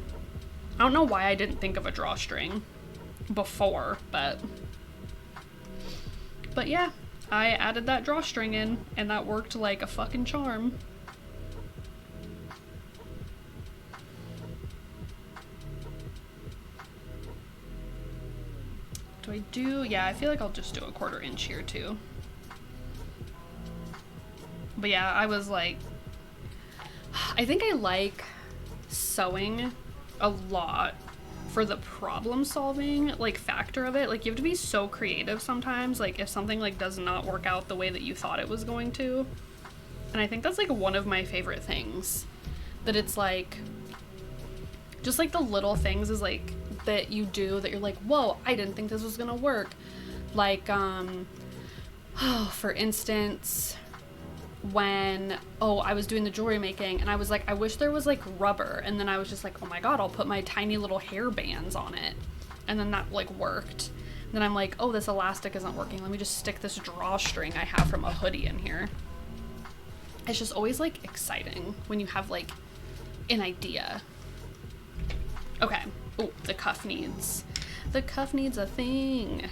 I don't know why I didn't think of a drawstring before, but yeah, I added that drawstring in and that worked like a fucking charm. Do I do? Yeah, I feel like I'll just do a 1/4 inch here too. But yeah, I was like, I think I like sewing a lot for the problem solving like factor of it. Like you have to be so creative sometimes, like if something like does not work out the way that you thought it was going to. And I think that's like one of my favorite things, that it's like just like the little things is like that you do that you're like, whoa, I didn't think this was gonna work. Like for instance, when I was doing the jewelry making and I was like, I wish there was like rubber, and then I was just like, oh my god, I'll put my tiny little hair bands on it, and then that like worked. And then I'm like, oh, this elastic isn't working, let me just stick this drawstring I have from a hoodie in here. It's just always like exciting when you have like an idea. Okay. Oh, the cuff needs a thing.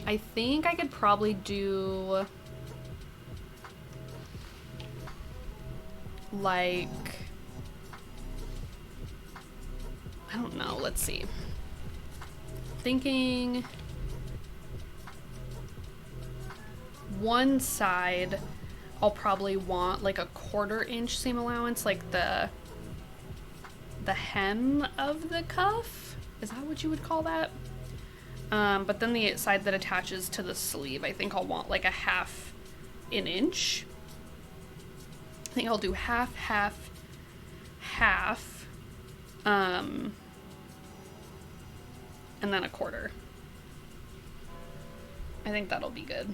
I think I could probably do like, I don't know, let's see. Thinking one side I'll probably want like a 1/4 inch seam allowance, like the hem of the cuff. Is that what you would call that? But then the side that attaches to the sleeve, I think I'll want like a 1/2 inch. I think I'll do half, and then a 1/4. I think that'll be good.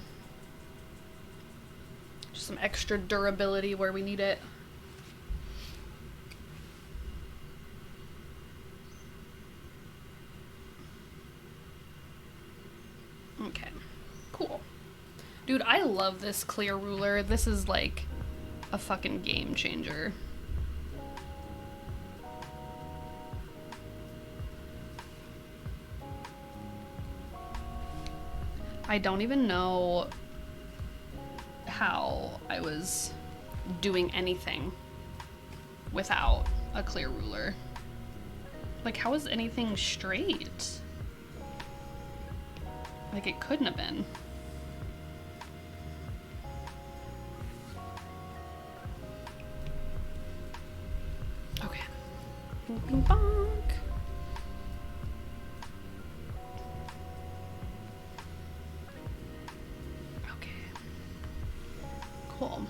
Just some extra durability where we need it. Okay, cool. Dude, I love this clear ruler. This is like a fucking game changer. I don't even know how I was doing anything without a clear ruler. Like, how is anything straight? Like, it couldn't have been. Okay. Bing, bing, bonk. Okay. Cool.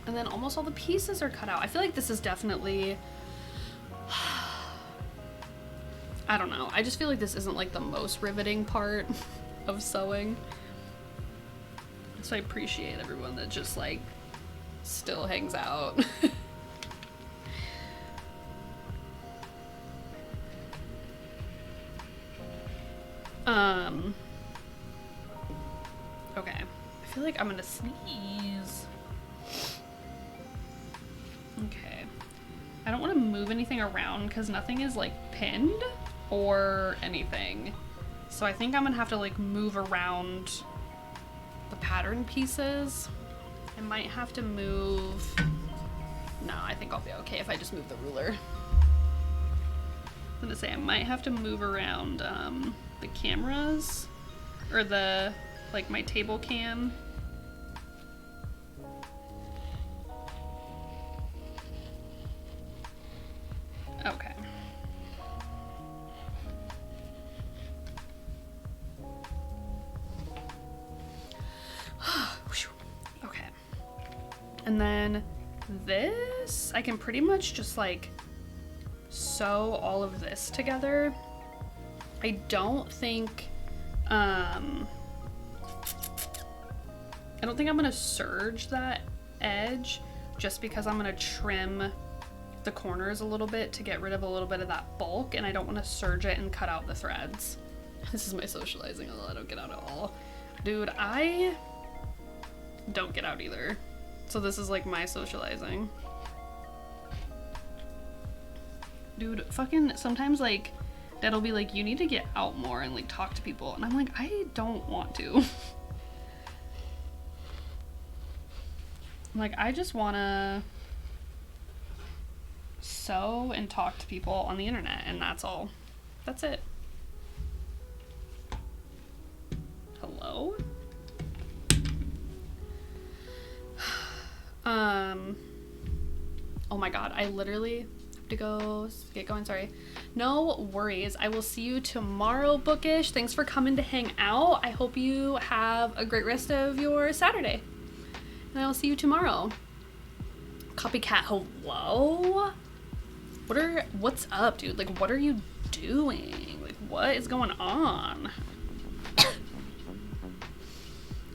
And then almost all the pieces are cut out. I feel like this is definitely... I don't know. I just feel like this isn't like the most riveting part of sewing. So I appreciate everyone that just like still hangs out. Okay. I feel like I'm gonna sneeze. Okay. I don't want to move anything around because nothing is like pinned or anything. So I think I'm gonna have to like move around the pattern pieces. I might have to move... No, I think I'll be okay if I just move the ruler. I'm gonna say I might have to move around the cameras or the like my table cam. Okay. Okay. And then this, I can pretty much just like sew all of this together. I don't think, I don't think I'm gonna serge that edge just because I'm gonna trim the corners a little bit to get rid of a little bit of that bulk, and I don't want to serge it and cut out the threads. This is my socializing, although I don't get out at all. Dude, I don't get out either. So this is like my socializing. Dude, fucking sometimes like Dad'll be like, you need to get out more and like talk to people, and I'm like, I don't want to. Like, I just wanna sew and talk to people on the internet, and that's all. That's it. Hello? Oh my god, I literally have to go get going, sorry. No worries, I will see you tomorrow, Bookish. Thanks for coming to hang out. I hope you have a great rest of your Saturday. And I will see you tomorrow. Copycat, hello? What's up, dude? Like, what are you doing? Like, what is going on?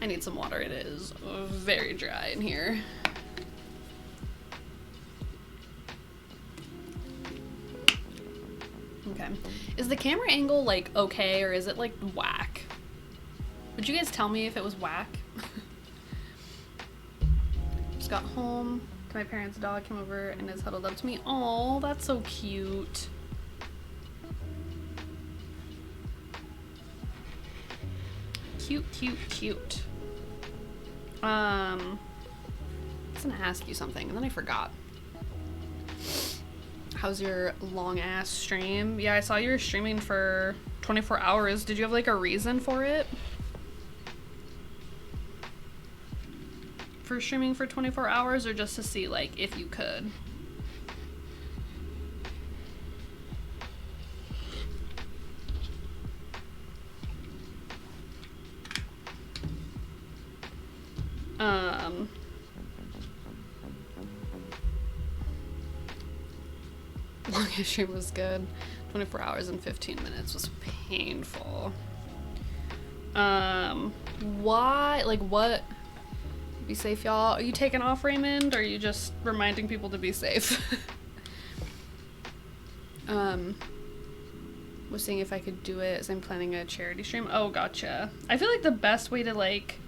I need some water. It is very dry in here. Okay. Is the camera angle, like, okay, or is it, like, whack? Would you guys tell me if it was whack? Just got home. My parents' dog came over and is huddled up to me. Oh, that's so cute. Cute, cute, cute. I was gonna ask you something and then I forgot. How's your long ass stream? Yeah, I saw you were streaming for 24 hours. Did you have like a reason for it? For streaming for 24 hours, or just to see like if you could? Longest stream was good. 24 hours and 15 minutes was painful. Why? Like what? Be safe, y'all. Are you taking off, Raymond, or are you just reminding people to be safe? Was seeing if I could do it as I'm planning a charity stream. Oh, gotcha. I feel like the best way to like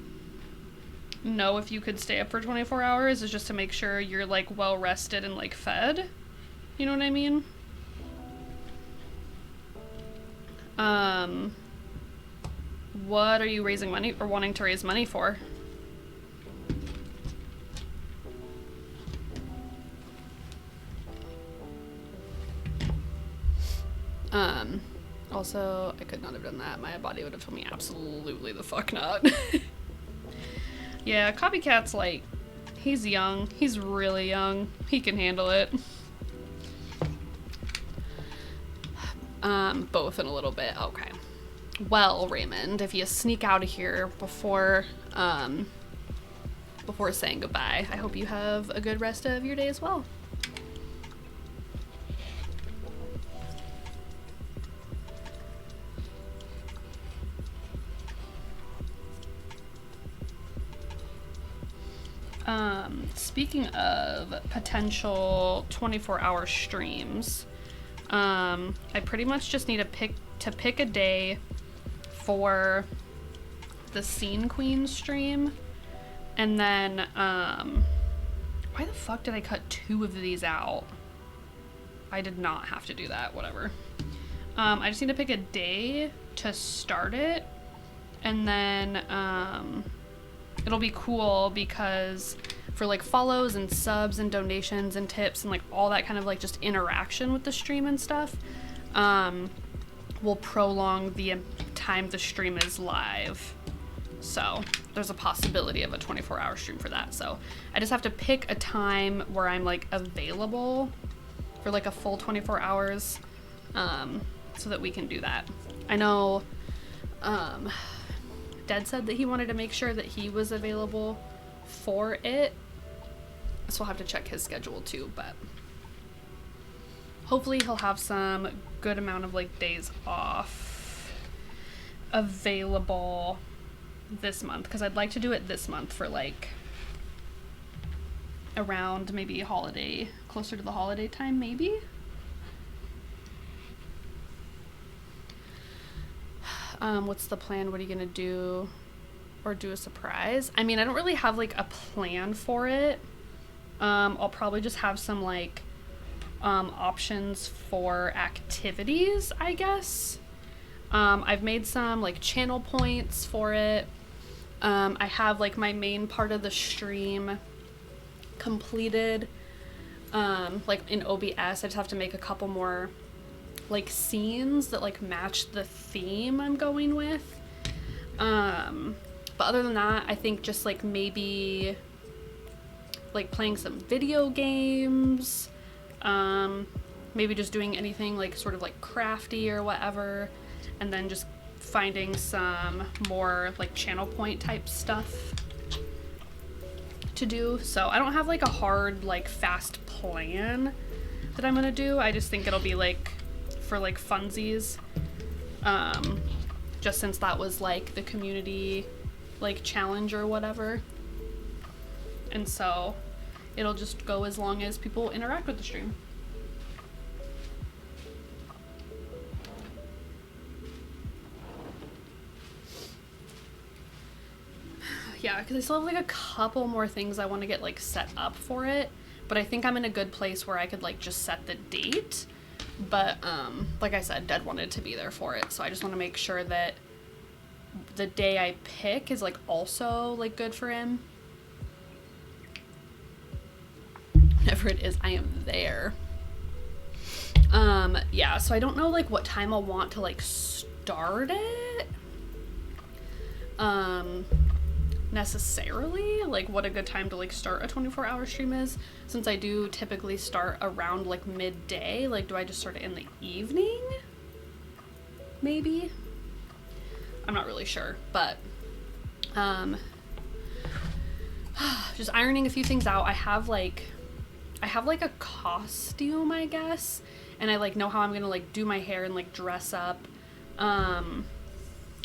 know if you could stay up for 24 hours is just to make sure you're like well rested and like fed. You know what I mean? What are you raising money or wanting to raise money for? Also, I could not have done that. My body would have told me absolutely the fuck not. Yeah, Copycat's like, he's young. He's really young. He can handle it. Both in a little bit. Okay. Well, Raymond, if you sneak out of here before saying goodbye, I hope you have a good rest of your day as well. Speaking of potential 24-hour streams, I pretty much just need to pick a day for the Scene Queen stream, and then why the fuck did I cut 2 of these out? I did not have to do that. Whatever. I just need to pick a day to start it, and then it'll be cool because for like follows and subs and donations and tips and like all that kind of like just interaction with the stream and stuff, will prolong the time the stream is live. So there's a possibility of a 24-hour stream for that. So I just have to pick a time where I'm like available for like a full 24 hours, so that we can do that. I know Dad said that he wanted to make sure that he was available for it, so I'll have to check his schedule too, but hopefully he'll have some good amount of like days off available this month, because I'd like to do it this month for like around maybe holiday, closer to the holiday time maybe. What's the plan? What are you gonna do? Or do a surprise? I mean, I don't really have like a plan for it. I'll probably just have some like options for activities, I guess. I've made some like channel points for it. I have like my main part of the stream completed, like in OBS. I just have to make a couple more like scenes that like match the theme I'm going with. But other than that, I think just like maybe like playing some video games, maybe just doing anything like sort of like crafty or whatever, and then just finding some more like channel point type stuff to do. So I don't have like a hard like fast plan that I'm gonna do. I just think it'll be like for like funsies, just since that was like the community like challenge or whatever, and so it'll just go as long as people interact with the stream. Yeah, because I still have like a couple more things I want to get like set up for it, but I think I'm in a good place where I could like just set the date. But like I said, Dad wanted to be there for it, so I just want to make sure that the day I pick is like also like good for him. Whatever it is, I am there. Yeah, so I don't know like what time I'll want to like start it necessarily, like what a good time to like start a 24-hour stream is, since I do typically start around like midday. Like, do I just start it in the evening maybe? I'm not really sure, but just ironing a few things out. I have like a costume, I guess, and I like know how I'm gonna like do my hair and like dress up. I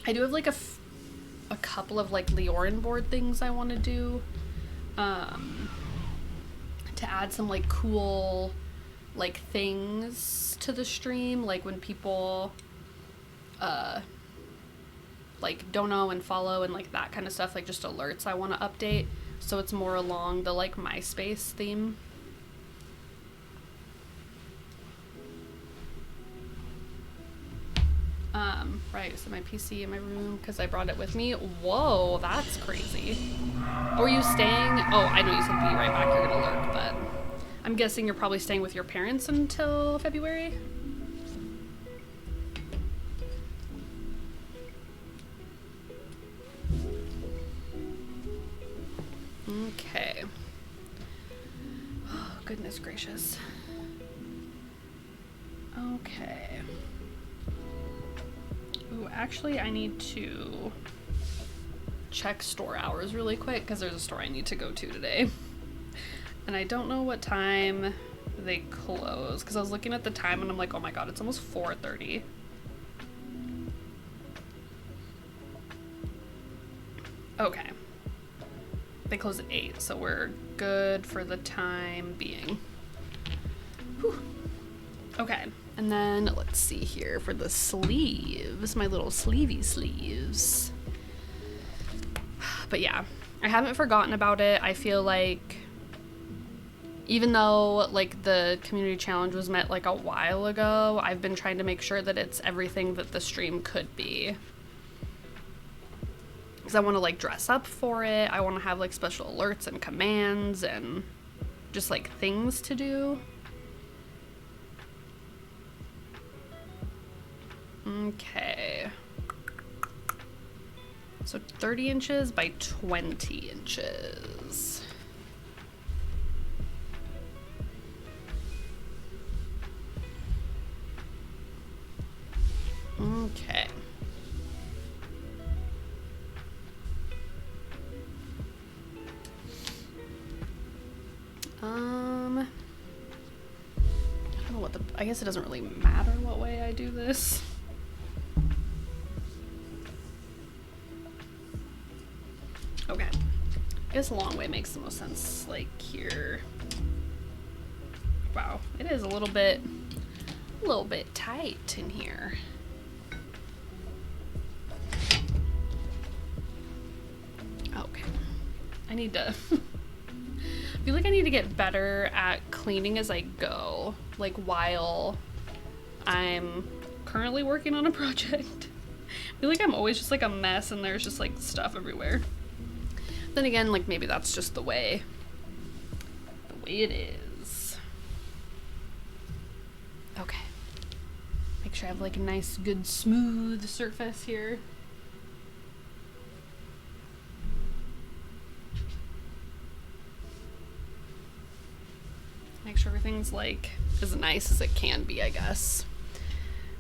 do have like a couple of like Leorin board things I want to do, to add some like cool like things to the stream, like when people like dono and follow and like that kind of stuff, like just alerts I want to update, so it's more along the like MySpace theme. Right, so my PC in my room because I brought it with me. Whoa, that's crazy. Or are you staying? Oh, I know you said be right back, you're gonna lurk, but I'm guessing you're probably staying with your parents until February? Okay. Oh, goodness gracious. Okay. Ooh, actually, I need to check store hours really quick because there's a store I need to go to today. And I don't know what time they close because I was looking at the time and I'm like, oh my god, it's almost 4:30. Okay. They close at 8, so we're good for the time being. Whew. Okay, and then let's see here for the sleeves, my little sleevey sleeves. But yeah, I haven't forgotten about it. I feel like even though like the community challenge was met like a while ago, I've been trying to make sure that it's everything that the stream could be. Because I want to like dress up for it. I want to have like special alerts and commands and just like things to do. Okay. So 30 inches by 20 inches. Okay. I don't know what I guess it doesn't really matter what way I do this. Okay. I guess a long way makes the most sense, like here. Wow, it is a little bit tight in here. Okay. I need to I feel like I need to get better at cleaning as I go, like while I'm currently working on a project. I feel like I'm always just like a mess and there's just like stuff everywhere. Then again, like maybe that's just the way it is. Okay. Make sure I have like a nice, good, smooth surface here. Make sure everything's like as nice as it can be, I guess.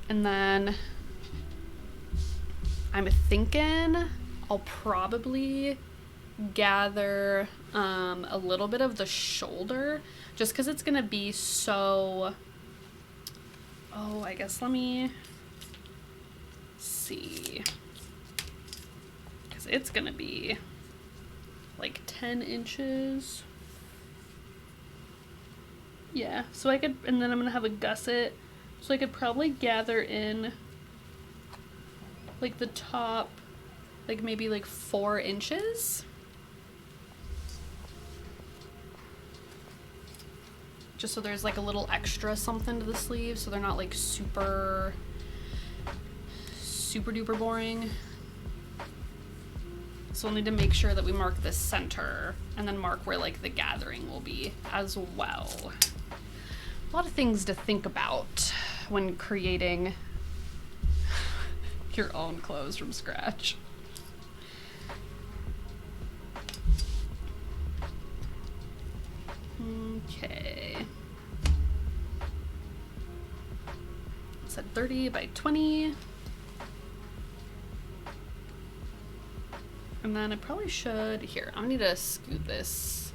And then I'm thinking I'll probably gather a little bit of the shoulder just because it's gonna be so, oh, I guess let me see, because it's gonna be like 10 inches. Yeah, so I could, and then I'm gonna have a gusset, so I could probably gather in like the top, like maybe like 4 inches. Just so there's like a little extra something to the sleeve, so they're not like super duper boring. So we'll need to make sure that we mark the center and then mark where like the gathering will be as well. A lot of things to think about when creating your own clothes from scratch. Okay. Said 30 by 20. And then I probably should, here, I'm gonna need to scoot this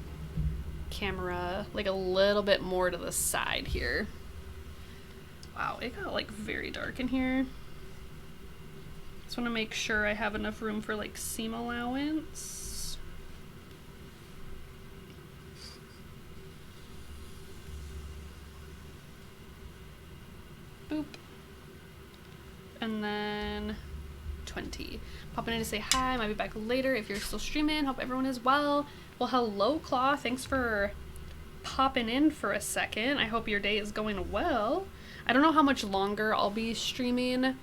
camera like a little bit more to the side here. Wow, it got like very dark in here. Just want to make sure I have enough room for like seam allowance. Boop. And then 20. Popping in to say hi, might be back later if you're still streaming. Hope everyone is well. Well, hello, Claw. Thanks for popping in for a second. I hope your day is going well. I don't know how much longer I'll be streaming.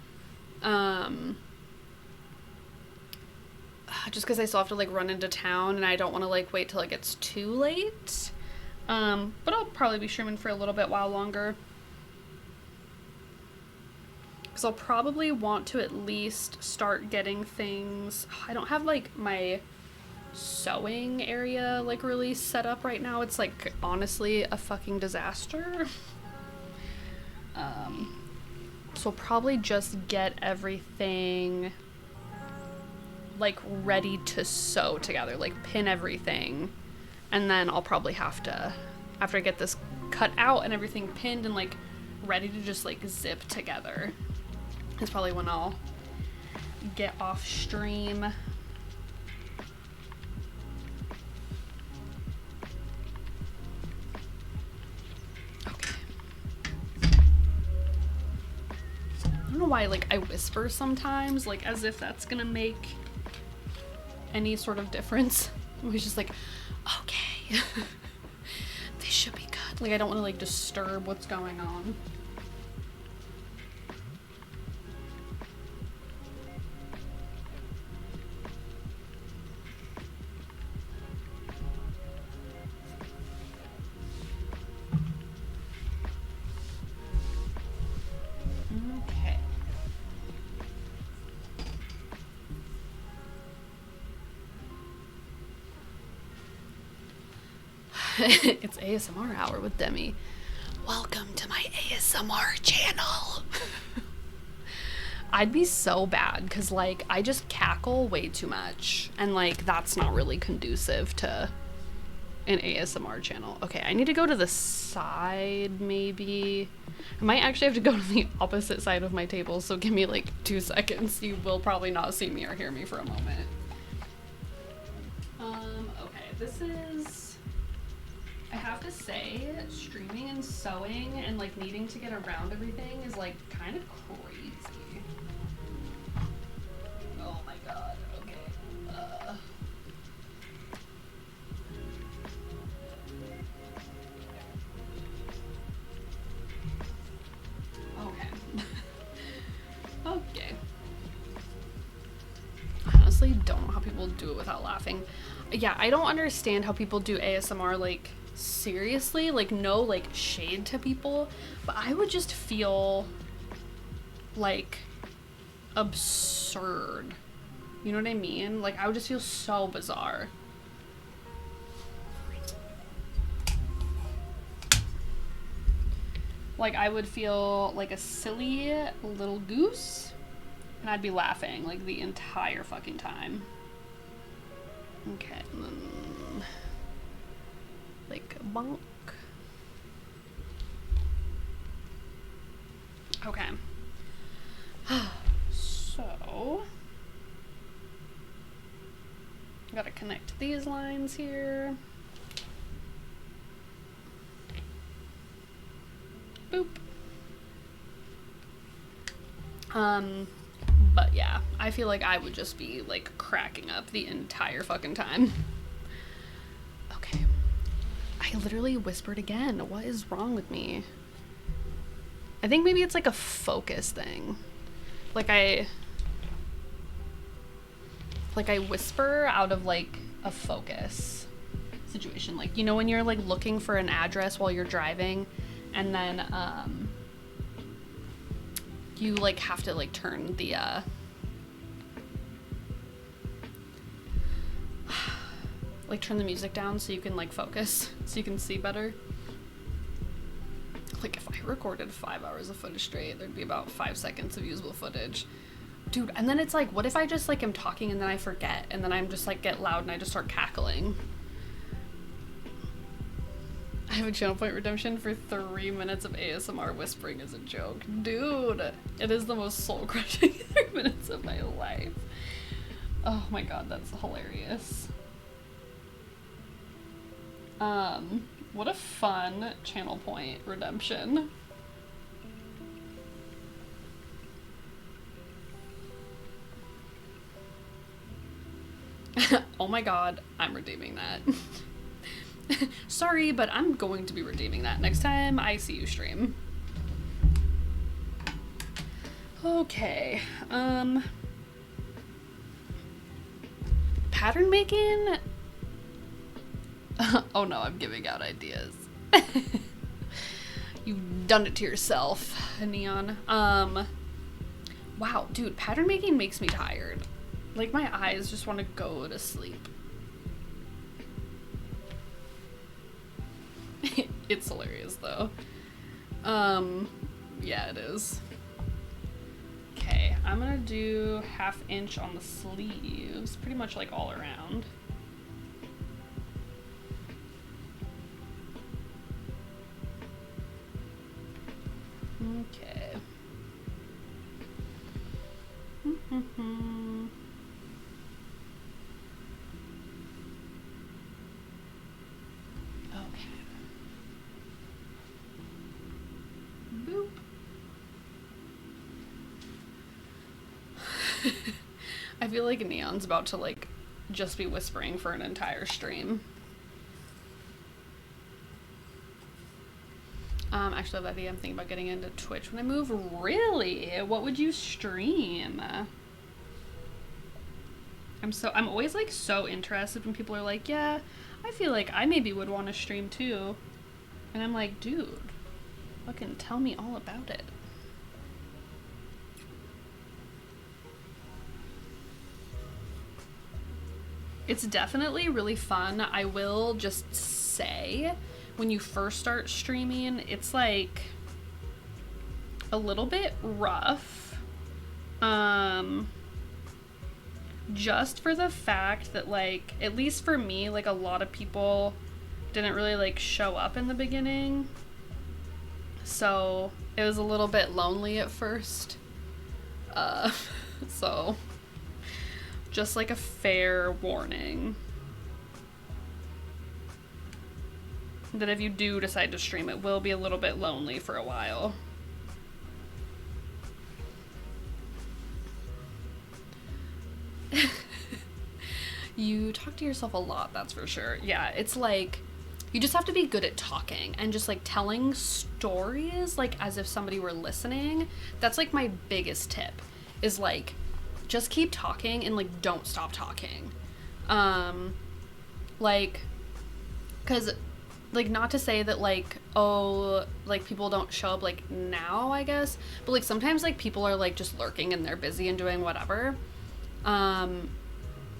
Just because I still have to like run into town and I don't want to like wait till it gets too late. But I'll probably be streaming for a little bit while longer. Because I'll probably want to at least start getting things. I don't have like my sewing area like really set up right now. It's like honestly a fucking disaster. So I'll probably just get everything like ready to sew together, like pin everything, and then I'll probably have to, after I get this cut out and everything pinned and like ready to just like zip together, is probably when I'll get off stream. I don't know why, like, I whisper sometimes, like, as if that's gonna make any sort of difference. I was just like, okay, they should be good. Like, I don't want to, like, disturb what's going on. It's ASMR hour with Demi. Welcome to my ASMR channel. I'd be so bad because like I just cackle way too much and like that's not really conducive to an ASMR channel. Okay, I need to go to the side maybe. I might actually have to go to the opposite side of my table, so give me like 2 seconds. You will probably not see me or hear me for a moment. Okay, this is, I have to say, streaming and sewing and like needing to get around everything is like kind of crazy. Oh my god, okay. Okay. Okay. I honestly don't know how people do it without laughing. Yeah, I don't understand how people do ASMR like seriously, like no like shade to people, but I would just feel like absurd. You know what I mean? Like I would just feel so bizarre. Like I would feel like a silly little goose and I'd be laughing like the entire fucking time. Okay, and then like bonk. Okay. So gotta connect these lines here. Boop. But yeah, I feel like I would just be like cracking up the entire fucking time. Okay. I literally whispered again. What is wrong with me? I think maybe it's like a focus thing. Like I whisper out of like a focus situation. Like, you know, when you're like looking for an address while you're driving and then you like have to like turn the like turn the music down so you can like focus, so you can see better. Like if I recorded 5 hours of footage straight, there'd be about 5 seconds of usable footage. Dude, and then it's like, what if I just like am talking and then I forget and then I'm just like get loud and I just start cackling? I have a channel point redemption for 3 minutes of ASMR whispering as a joke. Dude, it is the most soul-crushing 3 minutes of my life. Oh my god, that's hilarious. What a fun channel point redemption. Oh my god, I'm redeeming that. Sorry, but I'm going to be redeeming that next time I see you stream. Okay, pattern making? Oh no, I'm giving out ideas. You've done it to yourself, Neon. Wow, dude, pattern making makes me tired. Like, my eyes just want to go to sleep. It's hilarious though. Yeah, it is. Okay, I'm gonna do 1/2 inch on the sleeves, pretty much like all around. Okay. Okay. Boop. I feel like Neon's about to like just be whispering for an entire stream. Actually, that idea, I'm thinking about getting into Twitch when I move. Really? What would you stream? I'm always like so interested when people are like, yeah, I feel like I maybe would want to stream too. And I'm like, dude, fucking tell me all about it. It's definitely really fun. I will just say, when you first start streaming, it's like a little bit rough. Just for the fact that, like, at least for me, like, a lot of people didn't really like show up in the beginning. So it was a little bit lonely at first. So just like a fair warning that if you do decide to stream, it will be a little bit lonely for a while. You talk to yourself a lot, that's for sure. Yeah, it's like, you just have to be good at talking and just like telling stories like as if somebody were listening. That's like my biggest tip, is like, just keep talking and like don't stop talking. Like, cause like, not to say that like, oh, like people don't show up like now, I guess, but like sometimes like people are like just lurking and they're busy and doing whatever.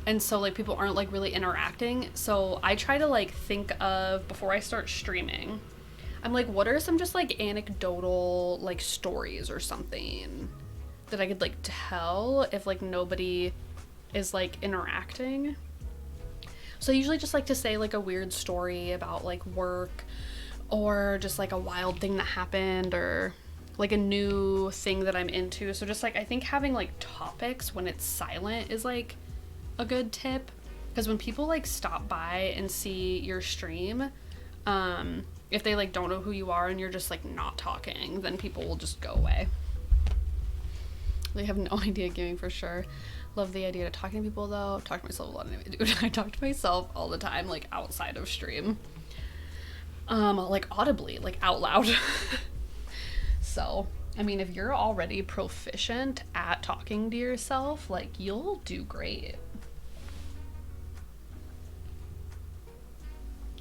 And so like people aren't like really interacting. So I try to like think of, before I start streaming, I'm like, what are some just like anecdotal like stories or something that I could like tell if like nobody is like interacting. So I usually just like to say like a weird story about like work, or just like a wild thing that happened, or like a new thing that I'm into. So just like, I think having like topics when it's silent is like a good tip, because when people like stop by and see your stream, if they like don't know who you are and you're just like not talking, then people will just go away. They have no idea gaming for sure. Love the idea of talking to people though. Talk to myself a lot anyway, dude. I talk to myself all the time, like outside of stream. Like audibly, like out loud. So, I mean, if you're already proficient at talking to yourself, like you'll do great.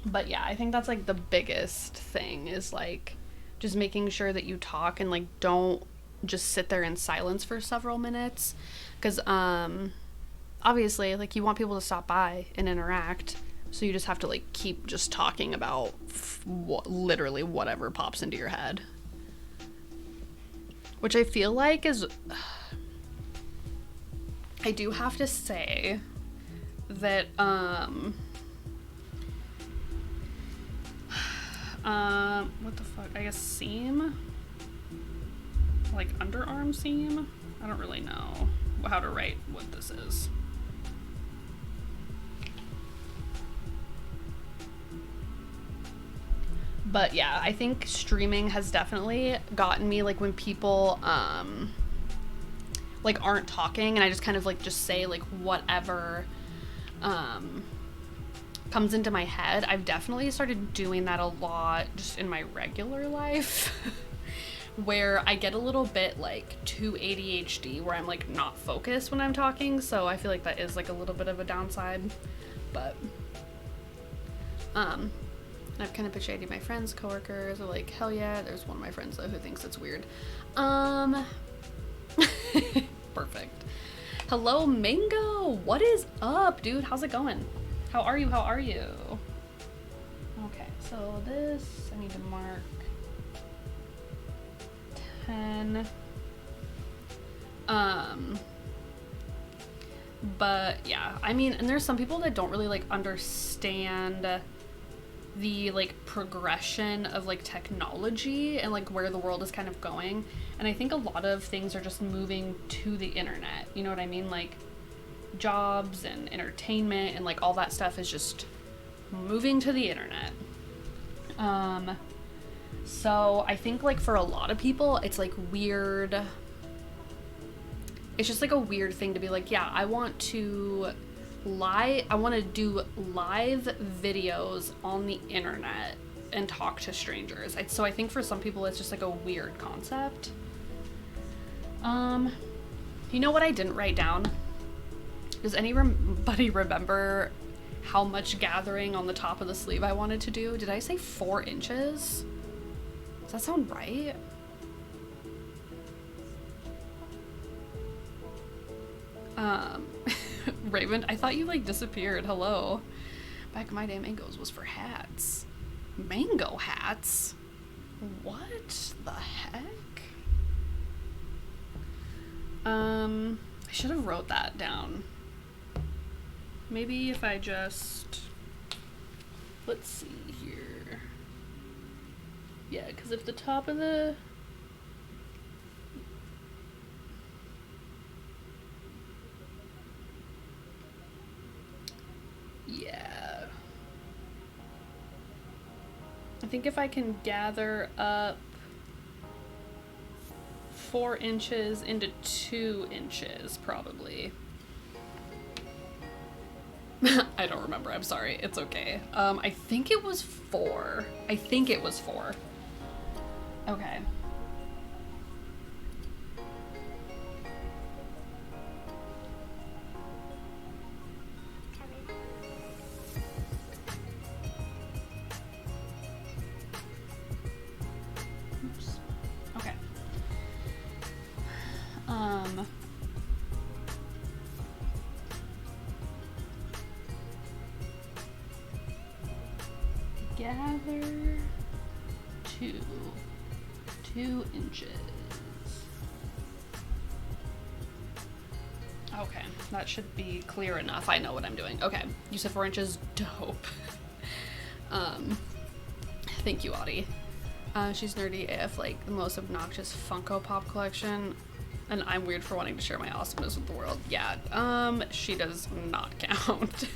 But yeah, I think that's like the biggest thing, is like just making sure that you talk and like don't just sit there in silence for several minutes, because obviously like you want people to stop by and interact, so you just have to like keep just talking about literally whatever pops into your head, which I feel like is I do have to say that what the fuck, I guess seam, like underarm seam, I don't really know how to write what this is. But yeah, I think streaming has definitely gotten me, like when people like aren't talking and I just kind of like just say like whatever comes into my head. I've definitely started doing that a lot just in my regular life. Where I get a little bit like too ADHD, where I'm like not focused when I'm talking, so I feel like that is like a little bit of a downside. But I've kind of pictured my friends, coworkers are like, hell yeah. There's one of my friends though who thinks it's weird. Perfect. Hello Mango, what is up, dude? How's it going? How are you? Okay, so this, I need to mark 10. But yeah, I mean, and there's some people that don't really like understand the like progression of like technology and like where the world is kind of going. And I think a lot of things are just moving to the internet. You know what I mean? Like jobs and entertainment and like all that stuff is just moving to the internet. So I think like for a lot of people, it's like weird. It's just like a weird thing to be like, yeah, I want to do live videos on the internet and talk to strangers. So I think for some people it's just like a weird concept. You know what I didn't write down? Does anybody remember how much gathering on the top of the sleeve I wanted to do? Did I say 4 inches? Does that sound right? Raven, I thought you like disappeared. Hello. Back in my day, mangoes was for hats. Mango hats? What the heck? I should have wrote that down. Maybe if I just, let's see here. Yeah, because if the top of the, yeah. I think if I can gather up 4 inches into 2 inches, probably. I don't remember, I'm sorry, it's okay. I think it was 4. I think it was 4. Okay. Oops. Okay. Gather 2 inches. Okay, that should be clear enough. I know what I'm doing. Okay, you said 4 inches. Dope. Thank you, Audie. She's nerdy AF, like the most obnoxious Funko Pop collection, and I'm weird for wanting to share my awesomeness with the world. Yeah, she does not count.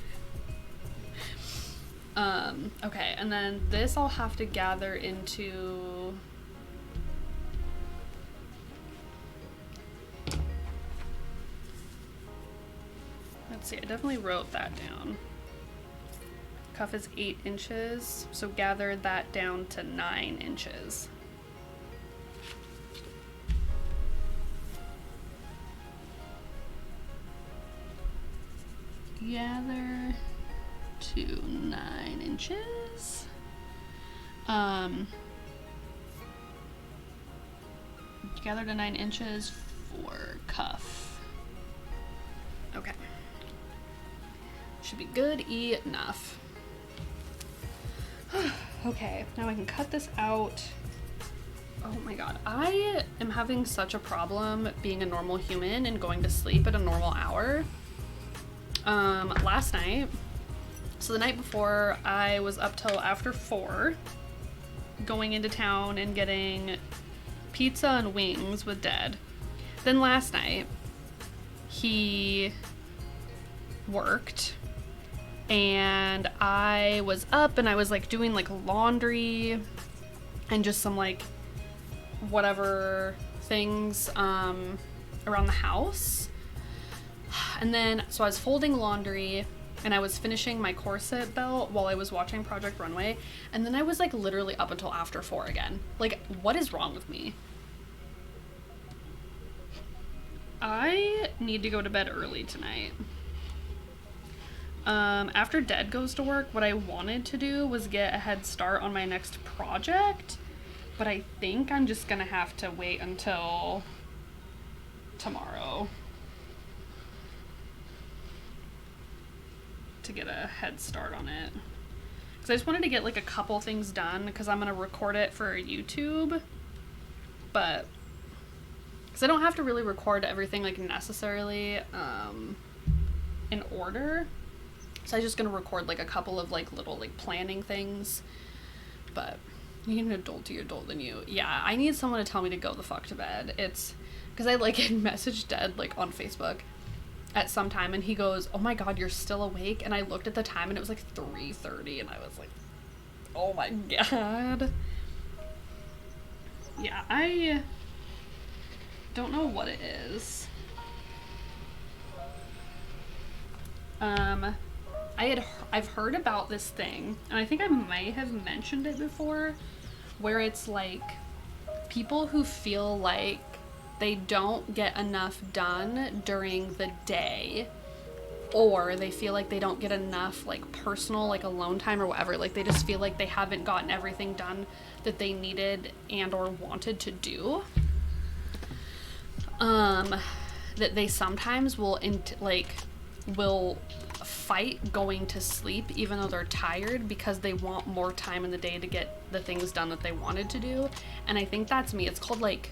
Okay, and then this I'll have to gather into, let's see, I definitely wrote that down. Cuff is 8 inches, so gather that down to 9 inches. Gather to 9 inches. Gather to 9 inches for cuff. Okay. Should be good enough. Okay, now I can cut this out. Oh my god, I am having such a problem being a normal human and going to sleep at a normal hour. Last night, so the night before, I was up till after 4, going into town and getting pizza and wings with Dad. Then last night, he worked, and I was up and I was like doing like laundry and just some like whatever things around the house. And then, so I was folding laundry and I was finishing my corset belt while I was watching Project Runway, and then I was like literally up until after 4 again. Like, what is wrong with me? I need to go to bed early tonight. After Dad goes to work, what I wanted to do was get a head start on my next project, but I think I'm just gonna have to wait until tomorrow to get a head start on it. Because I just wanted to get like a couple things done because I'm going to record it for YouTube. But, because I don't have to really record everything like necessarily in order. So I'm just going to record like a couple of like little like planning things. But you need an adulty adult than you. Yeah, I need someone to tell me to go the fuck to bed. It's because I like had messaged Dad like on Facebook at some time and he goes, oh my god, you're still awake? And I looked at the time and it was like 3:30 and I was like, oh my god. Yeah, I don't know what it is. I've heard about this thing, and I think I might have mentioned it before, where it's like people who feel like they don't get enough done during the day, or they feel like they don't get enough like personal like alone time or whatever, like they just feel like they haven't gotten everything done that they needed and or wanted to do, that they sometimes will fight going to sleep even though they're tired because they want more time in the day to get the things done that they wanted to do. And I think that's me. It's called like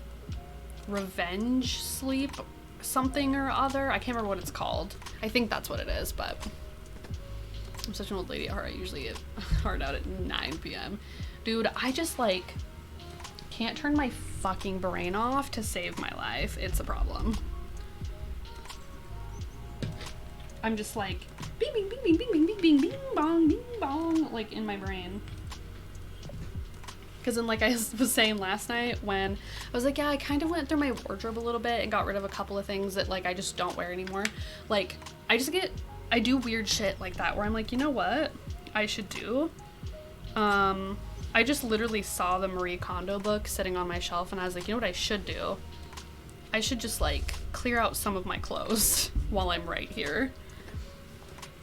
revenge sleep something or other. I can't remember what it's called. I think that's what it is, but I'm such an old lady at heart. I usually get hard out at 9 p.m. Dude, I just like can't turn my fucking brain off to save my life. It's a problem. I'm just like bing bing bing bing bing bing bing bing bing bong like in my brain. Because then like I was saying last night when I was like, yeah, I kind of went through my wardrobe a little bit and got rid of a couple of things that like I just don't wear anymore. Like I do weird shit like that where I'm like, you know what I should do? I just literally saw the Marie Kondo book sitting on my shelf and I was like, you know what I should do? I should just like clear out some of my clothes while I'm right here.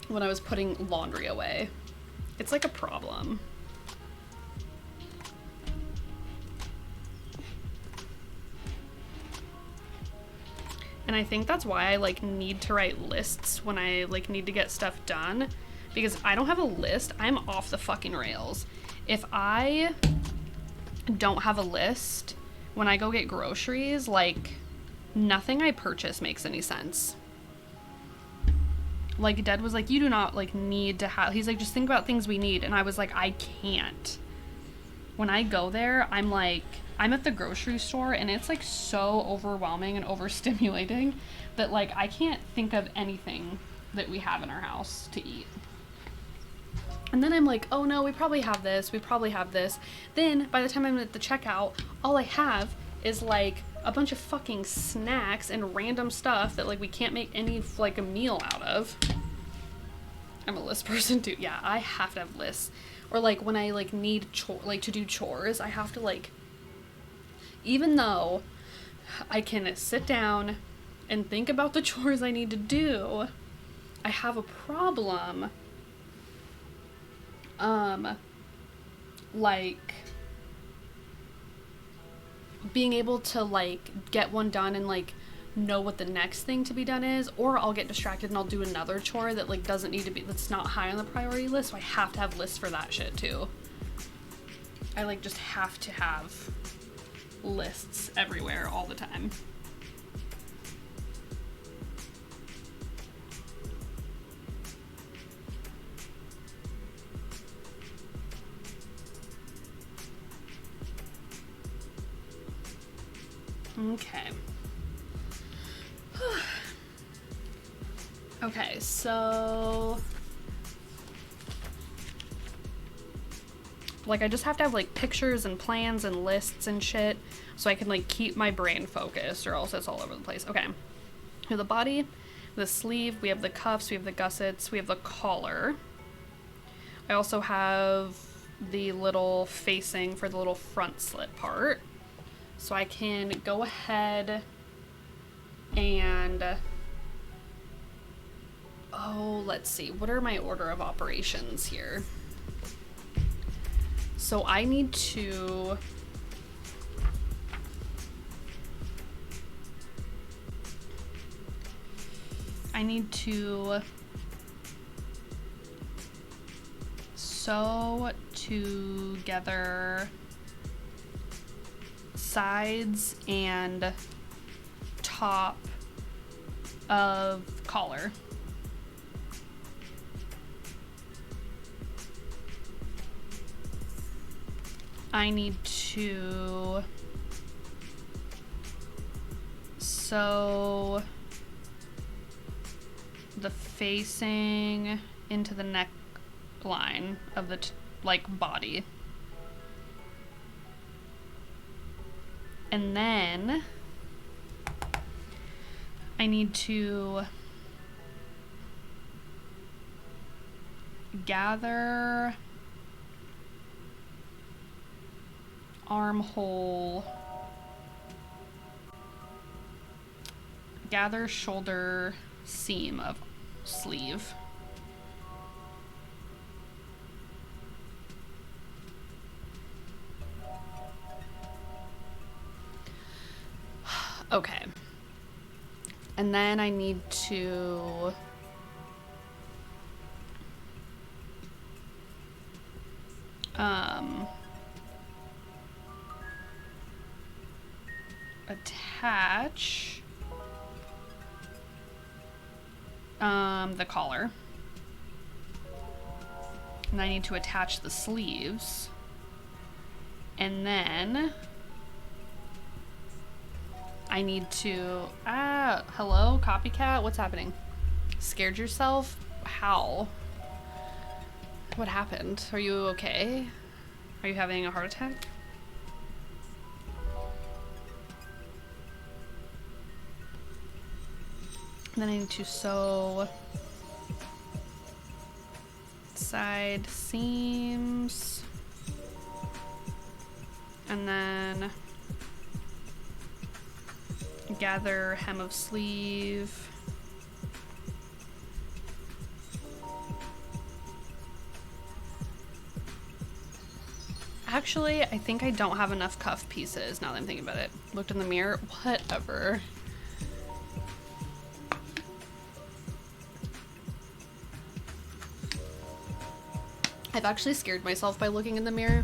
When I was putting laundry away. It's like a problem. And I think that's why I like need to write lists when I like need to get stuff done, because I don't have a list, I'm off the fucking rails. If I don't have a list when I go get groceries, like nothing I purchase makes any sense. Like Dad was like, you do not like need to have, he's like, just think about things we need. And I was like, I can't. When I go there, I'm like, I'm at the grocery store and it's like so overwhelming and overstimulating that like I can't think of anything that we have in our house to eat. And then I'm like, oh no, we probably have this, we probably have this. Then by the time I'm at the checkout, all I have is like a bunch of fucking snacks and random stuff that like we can't make any like a meal out of. I'm a list person too. Yeah, I have to have lists. Or like when I like need to do chores, I have to like, even though I can sit down and think about the chores I need to do, I have a problem like being able to like get one done and like know what the next thing to be done is, or I'll get distracted and I'll do another chore that like doesn't need to be, that's not high on the priority list, so I have to have lists for that shit too. I like just have to have lists everywhere all the time. Okay. Okay, so like I just have to have like pictures and plans and lists and shit so I can like keep my brain focused, or else it's all over the place. Okay. We have the body, the sleeve, we have the cuffs, we have the gussets, we have the collar. I also have the little facing for the little front slit part. So I can go ahead and, oh, let's see, what are my order of operations here? So I need to, sew together sides and top of collar. I need to sew the facing into the neckline of the like body. And then I need to gather armhole, gather shoulder seam of sleeve. Okay. And then I need to attach the collar. And I need to attach the sleeves. And then I need to, hello, copycat, what's happening? Scared yourself? How? What happened? Are you okay? Are you having a heart attack? Then I need to sew side seams. And then gather hem of sleeve. Actually, I think I don't have enough cuff pieces now that I'm thinking about it. Looked in the mirror, whatever. I've actually scared myself by looking in the mirror,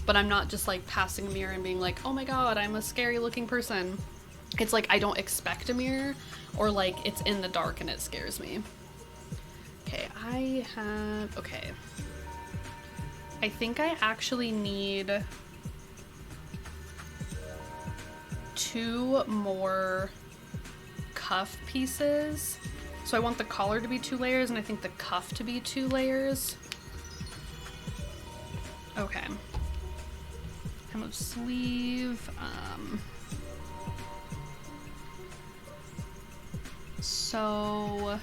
but I'm not just like passing a mirror and being like, oh my god, I'm a scary looking person. It's like I don't expect a mirror, or like it's in the dark and it scares me. Okay, okay. I think I actually need 2 more cuff pieces. So I want the collar to be 2 layers, and I think the cuff to be 2 layers. Okay. Hem of sleeve. So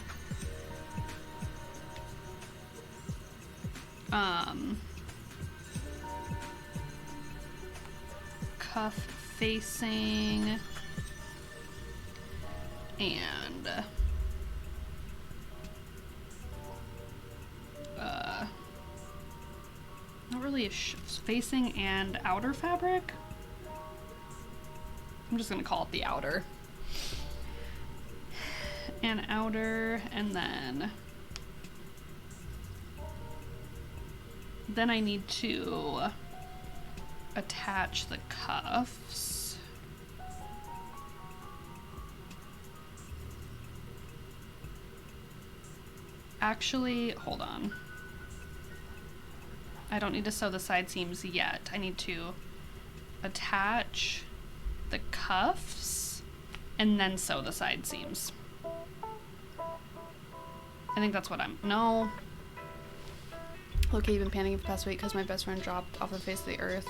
cuff facing and not really a facing and outer fabric. I'm just gonna call it the outer. And outer, and then I need to attach the cuffs. Actually, hold on. I don't need to sew the side seams yet. I need to attach the cuffs and then sew the side seams. I think that's what no. Okay, you've been panicking for the past week because my best friend dropped off the face of the earth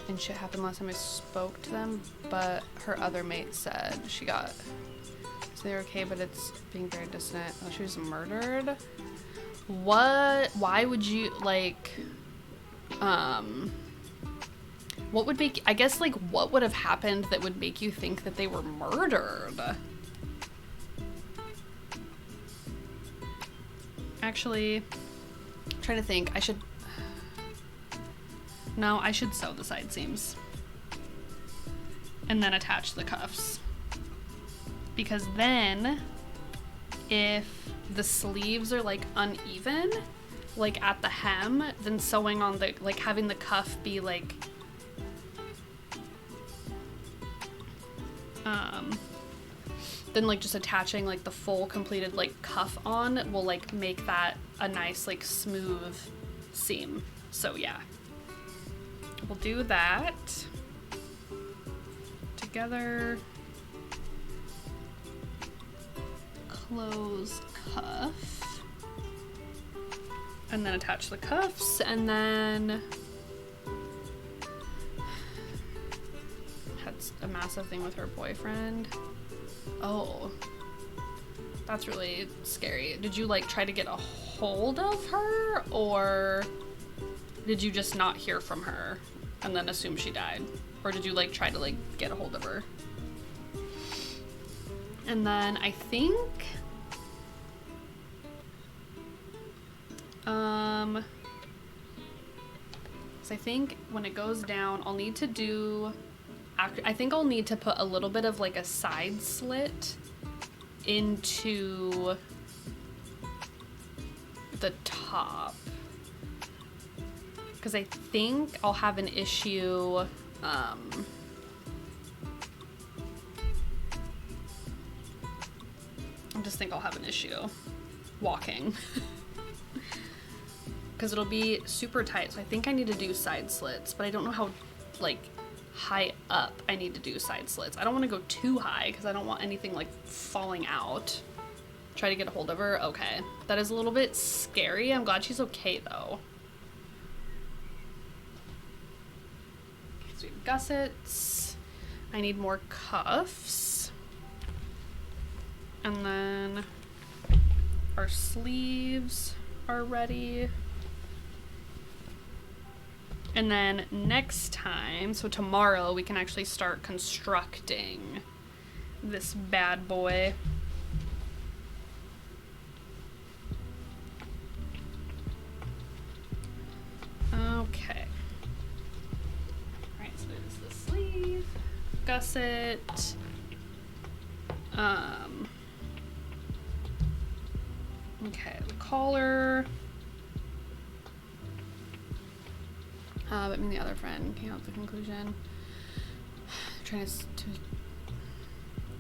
and shit happened last time I spoke to them, but her other mate said she got, so they're okay, but it's being very dissonant. Oh, she was murdered? What? Why would you, like, what would make, I guess, like, what would have happened that would make you think that they were murdered? Actually, I'm trying to think. I should sew the side seams and then attach the cuffs, because then if the sleeves are like uneven, like at the hem than sewing on the, like having the cuff be like, then like just attaching like the full completed like cuff on will like make that a nice like smooth seam. So yeah, we'll do that together. Close cuff, and then attach the cuffs, and then had a massive thing with her boyfriend. Oh, that's really scary. Did you like try to get a hold of her, or did you just not hear from her and then assume she died? Or did you like try to like get a hold of her? And then I think so I think when it goes down, I'll need to do, I think I'll need to put a little bit of like a side slit into the top, because I think I'll have an issue I just think I'll have an issue walking because it'll be super tight. So I think I need to do side slits, but I don't know how like high up I need to do side slits. I don't want to go too high because I don't want anything like falling out. Try to get a hold of her. Okay, that is a little bit scary. I'm glad she's okay though. So we have gussets. I need more cuffs. And then our sleeves are ready. And then next time, so tomorrow, we can actually start constructing this bad boy. Okay. Alright, so there's the sleeve, gusset, okay, the collar. But me and the other friend came up with the conclusion.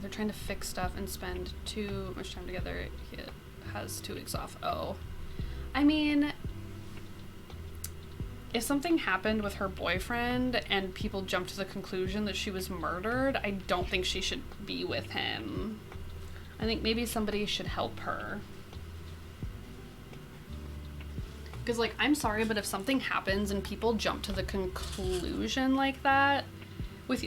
They're trying to fix stuff and spend too much time together. He has 2 weeks off. Oh. I mean, if something happened with her boyfriend and people jumped to the conclusion that she was murdered, I don't think she should be with him. I think maybe somebody should help her. Because, like, I'm sorry, but if something happens and people jump to the conclusion like that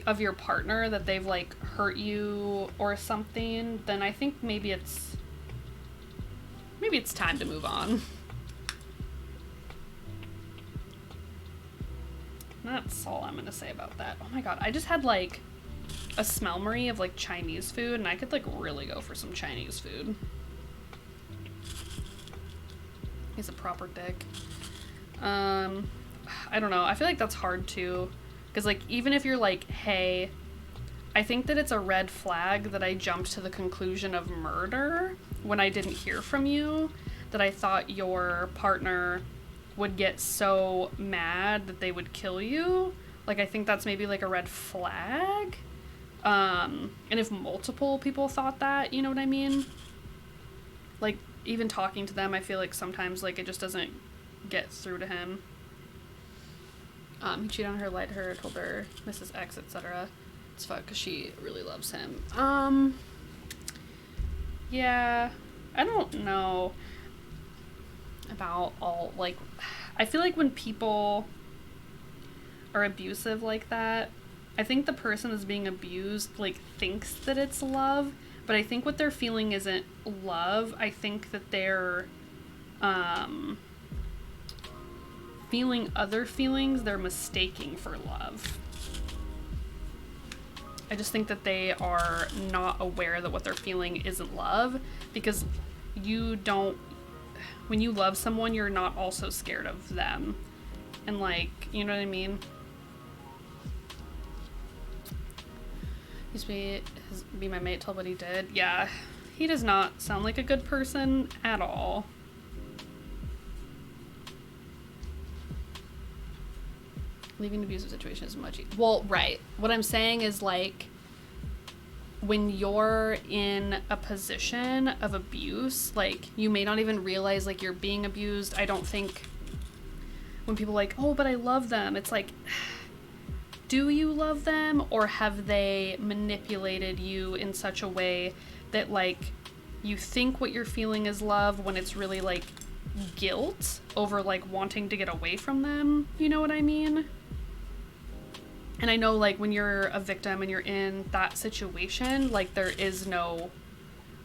of your partner that they've, like, hurt you or something, then I think maybe it's time to move on. That's all I'm gonna say about that. Oh my god, I just had, like, a smell-mery of, like, Chinese food, and I could, like, really go for some Chinese food. He's a proper dick. I don't know. I feel like that's hard too. Because, like, even if you're like, hey, I think that it's a red flag that I jumped to the conclusion of murder when I didn't hear from you, that I thought your partner would get so mad that they would kill you. Like, I think that's maybe like a red flag. And if multiple people thought that, you know what I mean? Like, even talking to them, I feel like sometimes, like, it just doesn't get through to him. He cheated on her, lied to her, told her Mrs. X, etc. It's fuck, because she really loves him. Yeah, I don't know about all, like, I feel like when people are abusive like that, I think the person that's being abused, like, thinks that it's love, but I think what they're feeling isn't love. I think that they're feeling other feelings they're mistaking for love. I just think that they are not aware that what they're feeling isn't love, because you don't, when you love someone, you're not also scared of them. And, like, you know what I mean? Used to be my mate, told what he did. Yeah, he does not sound like a good person at all. Leaving an abusive situation is much easier. Well, right. What I'm saying is, like, when you're in a position of abuse, like, you may not even realize, like, you're being abused. I don't think when people are like, oh, but I love them, it's like, do you love them, or have they manipulated you in such a way that, like, you think what you're feeling is love when it's really, like, guilt over, like, wanting to get away from them? You know what I mean? And I know, like, when you're a victim and you're in that situation, like, there is no,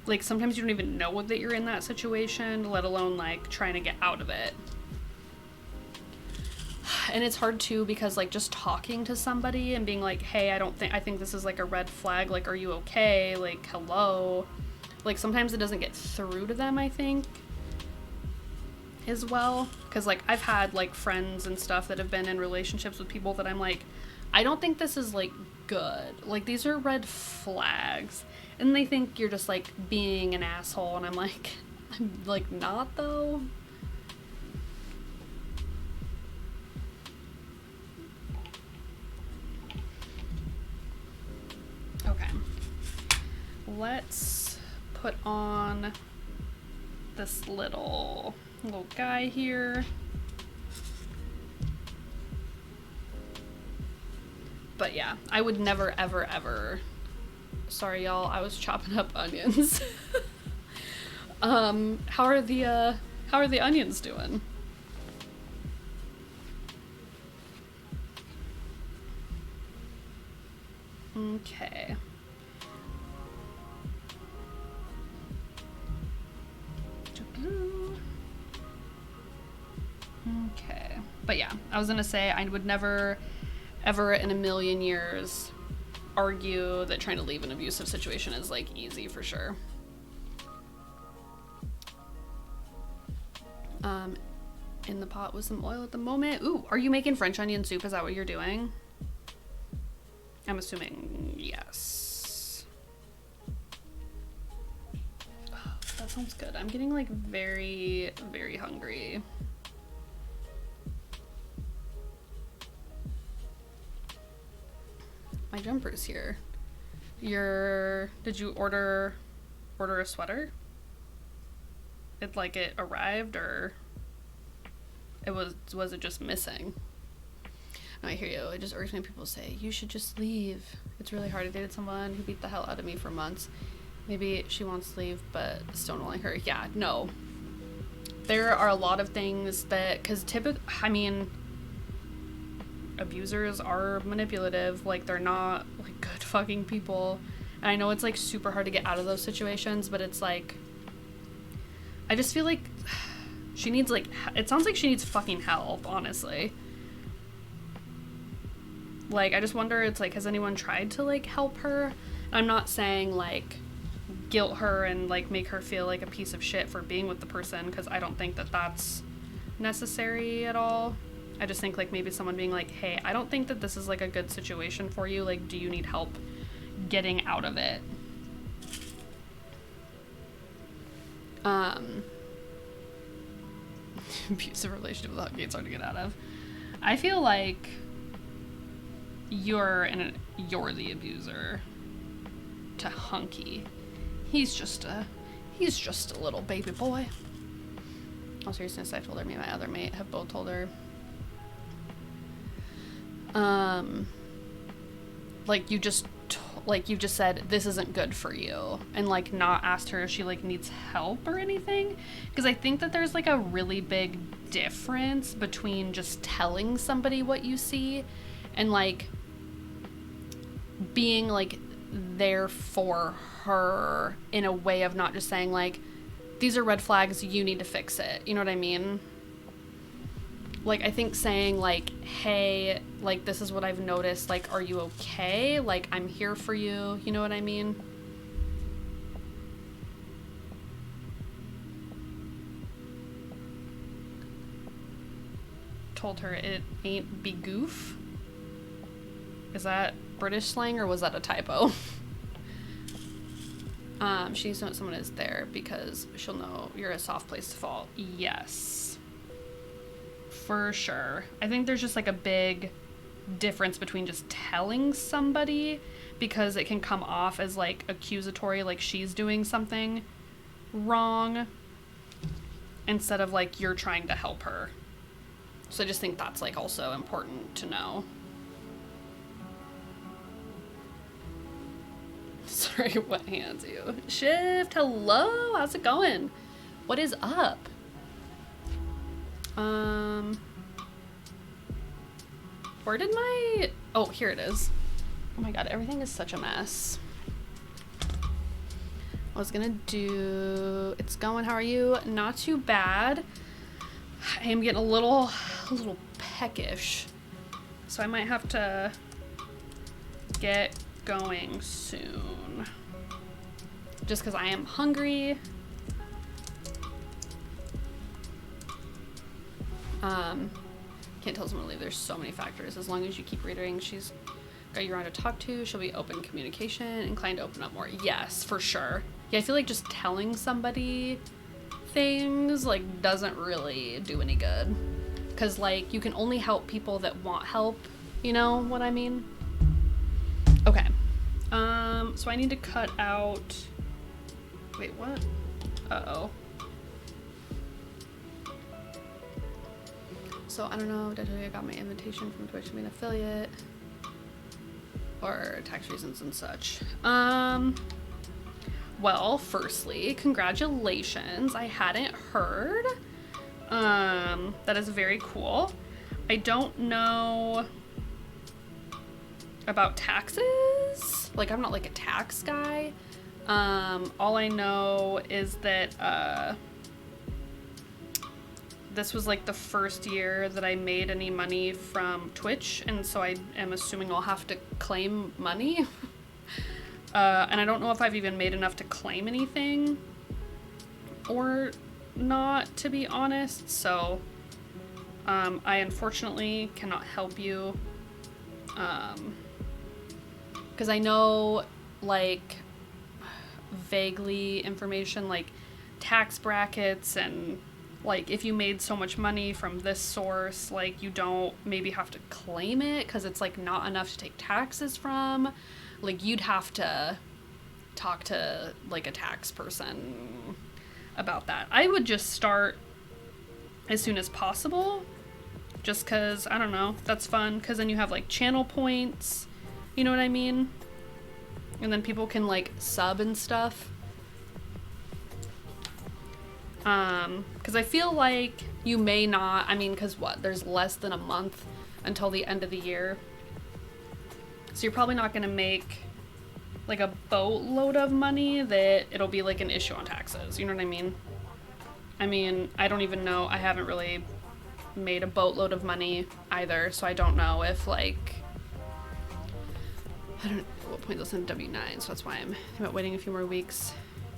like, sometimes you don't even know that you're in that situation, let alone, like, trying to get out of it. And it's hard too, because, like, just talking to somebody and being like, hey, I think this is, like, a red flag, like, are you okay, like, hello, like, sometimes it doesn't get through to them, I think, as well, because, like, I've had, like, friends and stuff that have been in relationships with people that I'm like, I don't think this is, like, good, like, these are red flags, and they think you're just, like, being an asshole, and I'm like, not, though. Okay, let's put on this little guy here. But yeah, I would never, ever, ever. Sorry, y'all. I was chopping up onions. How are the onions doing? Okay. Okay. But yeah, I was gonna say I would never, ever in a million years argue that trying to leave an abusive situation is, like, easy, for sure. In the pot with some oil at the moment. Ooh, are you making French onion soup? Is that what you're doing? I'm assuming yes. Oh, that sounds good. I'm getting, like, very, very hungry. My jumper's here. Did you order a sweater? It arrived, or was it just missing? No, I hear you. It just irks me when people say, you should just leave. It's really hard. I dated someone who beat the hell out of me for months. Maybe she wants to leave, but stonewalling her. Yeah, no. There are a lot of things that, because abusers are manipulative. Like, they're not, like, good fucking people. And I know it's, like, super hard to get out of those situations, but it's, like, I just feel like she needs, like, it sounds like she needs fucking help, honestly. Like, I just wonder, it's like, has anyone tried to, like, help her? I'm not saying, like, guilt her and, like, make her feel like a piece of shit for being with the person, because I don't think that that's necessary at all. I just think, like, maybe someone being like, hey, I don't think that this is, like, a good situation for you. Like, do you need help getting out of it? Abusive relationship without gates hard to get out of. I feel like you're the abuser to Hunky. He's just a little baby boy. All seriousness, I told her, me and my other mate have both told her. Like, you just said, this isn't good for you, and, like, not asked her if she, like, needs help or anything, because I think that there's, like, a really big difference between just telling somebody what you see and, like, being, like, there for her in a way of not just saying, like, these are red flags, you need to fix it, you know what I mean? Like, I think saying, like, hey, like, this is what I've noticed, like, are you okay? Like, I'm here for you, you know what I mean? Told her it ain't be goof. Is that British slang, or was that a typo? She needs to know someone is there because she'll know you're a soft place to fall. Yes. For sure. I think there's just, like, a big difference between just telling somebody, because it can come off as like accusatory, like she's doing something wrong, instead of like you're trying to help her. So I just think that's like also important to know. Sorry, what hands you? Shift, hello, how's it going? What is up? Where did my, oh, here it is. Oh my god, everything is such a mess. I was gonna do, it's going, how are you? Not too bad. I am getting a little peckish, so I might have to get going soon. Just because I am hungry. Can't tell someone to leave. There's so many factors. As long as you keep reiterating she's got you around to talk to, she'll be open communication, inclined to open up more. Yes, for sure. Yeah, I feel like just telling somebody things like doesn't really do any good, because like you can only help people that want help, you know what I mean? Okay, so I need to cut out, wait, what? Uh-oh. So I don't know, I got my invitation from Twitch to be an affiliate, or tax reasons and such. Well, firstly, congratulations. I hadn't heard. That is very cool. I don't know about taxes. Like, I'm not like a tax guy. All I know is that, this was like the first year that I made any money from Twitch, and so I am assuming I'll have to claim money. And I don't know if I've even made enough to claim anything or not, to be honest, so I unfortunately cannot help you, because I know like vaguely information like tax brackets, and like if you made so much money from this source, like you don't maybe have to claim it because it's like not enough to take taxes from. Like you'd have to talk to like a tax person about that. I would just start as soon as possible, just because, I don't know, that's fun, because then you have like channel points, you know what I mean? And then people can like sub and stuff. Because I feel like you may not, I mean, because what, there's less than a month until the end of the year. So you're probably not going to make like a boatload of money that it'll be like an issue on taxes. You know what I mean? I mean, I don't even know. I haven't really made a boatload of money either. So I don't know if like, I don't know what point they'll send W9. So that's why I'm thinking about waiting a few more weeks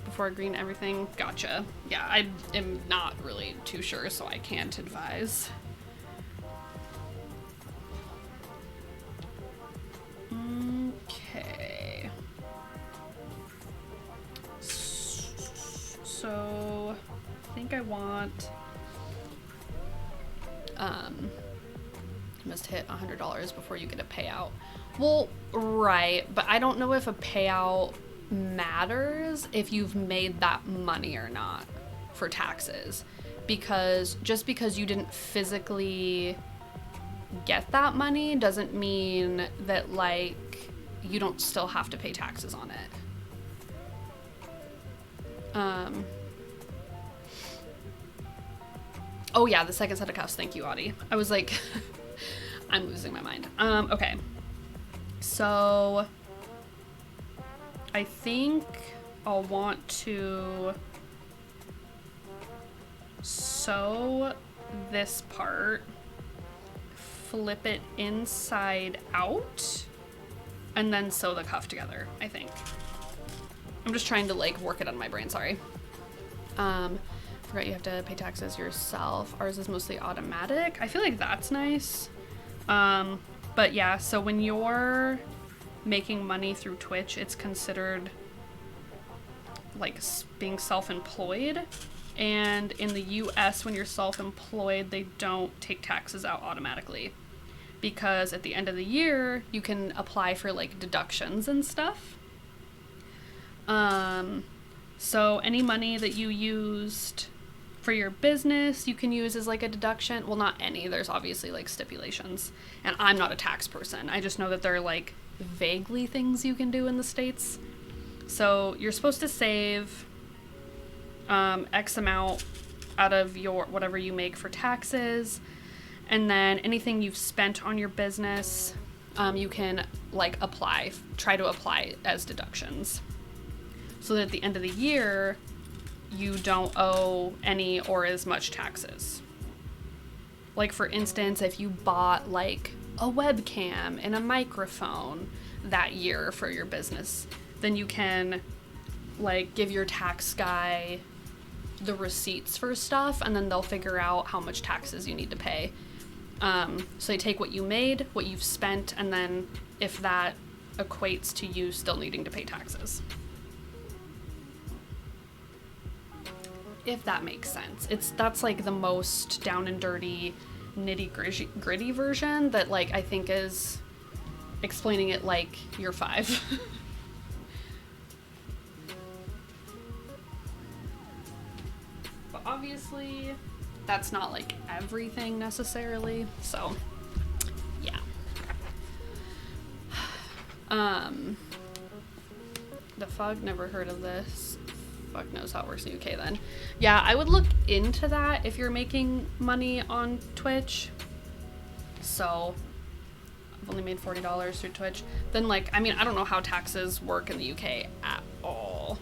before agreeing to everything. Gotcha. Yeah, I am not really too sure, so I can't advise. Okay. So I think I want you must hit $100 before you get a payout. Well, right, but I don't know if a payout matters if you've made that money or not for taxes, because just because you didn't physically get that money doesn't mean that like you don't still have to pay taxes on it. Oh yeah, the second set of cuffs. Thank you, Audie. I was like, I'm losing my mind. Okay. So I think I'll want to sew this part, flip it inside out, and then sew the cuff together, I think. I'm just trying to like work it on my brain, sorry. Forgot you have to pay taxes yourself. Ours is mostly automatic. I feel like that's nice. But yeah, so when you're making money through Twitch, it's considered like being self-employed. And in the US, when you're self-employed, they don't take taxes out automatically. because at the end of the year, you can apply for like deductions and stuff. So any money that you used for your business, you can use as like a deduction. Well, not any, there's obviously like stipulations. And I'm not a tax person. I just know that there are like vaguely things you can do in the States. So you're supposed to save X amount out of your whatever you make for taxes, and then anything you've spent on your business, you can like try to apply as deductions, so that at the end of the year you don't owe any or as much taxes. Like for instance, if you bought like a webcam and a microphone that year for your business, then you can like give your tax guy the receipts for stuff, and then they'll figure out how much taxes you need to pay. So they take what you made, what you've spent, and then if that equates to you still needing to pay taxes. If that makes sense. That's like the most down and dirty, nitty-gritty version that like I think is explaining it like you're 5. But obviously that's not like everything necessarily, so yeah. The fog, never heard of this. Fuck knows how it works in the UK then. Yeah, I would look into that if you're making money on Twitch. So I've only made $40 through Twitch. Then like, I mean, I don't know how taxes work in the UK at all.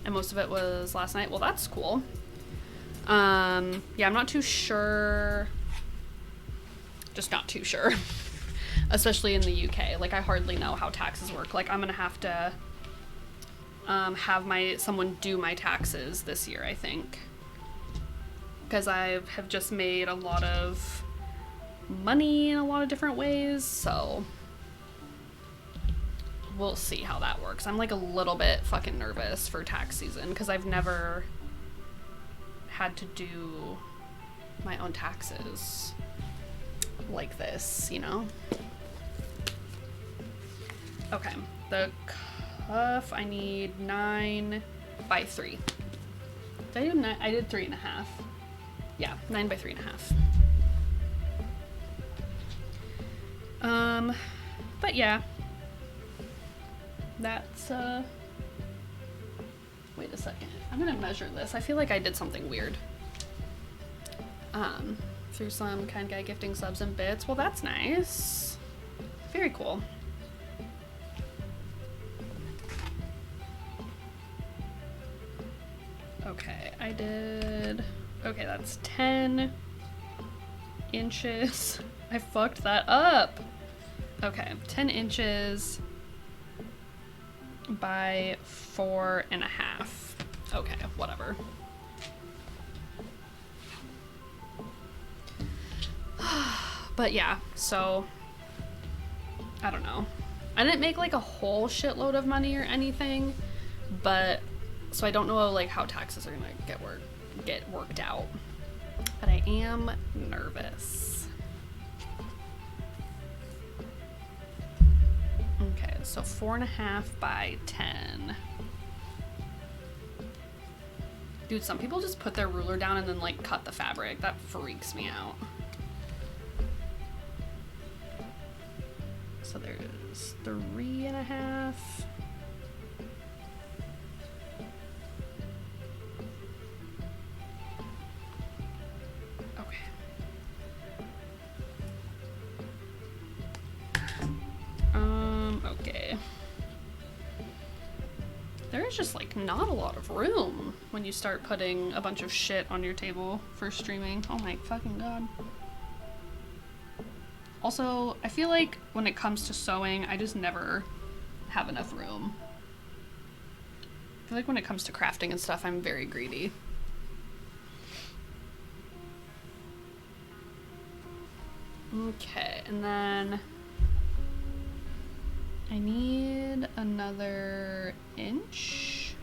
And most of it was last night. Well, that's cool. Yeah, I'm not too sure. Just not too sure. Especially in the UK. Like, I hardly know how taxes work. Like, I'm gonna have to have someone do my taxes this year, I think. Because I have just made a lot of money in a lot of different ways, so we'll see how that works. I'm like a little bit fucking nervous for tax season because I've never had to do my own taxes like this, you know? Okay, the cuff, I need 9 by 3. Did I do 9? I did 3.5. Yeah, 9 by 3.5. But yeah, that's, wait a second. I'm gonna measure this. I feel like I did something weird. Through some kind guy gifting subs and bits. Well, that's nice. Very cool. Okay, okay, that's 10 inches. I fucked that up. Okay, 10 inches by 4.5. Okay, whatever. But yeah, so I don't know. I didn't make like a whole shitload of money or anything, but so I don't know like how taxes are gonna get worked out. But I am nervous. Okay, so 4.5 by 10. Dude, some people just put their ruler down and then like cut the fabric. That freaks me out. So there's 3.5. Okay. Okay. There's just like not a lot of room when you start putting a bunch of shit on your table for streaming. Oh my fucking god. Also, I feel like when it comes to sewing, I just never have enough room. I feel like when it comes to crafting and stuff, I'm very greedy. Okay, and then I need another inch.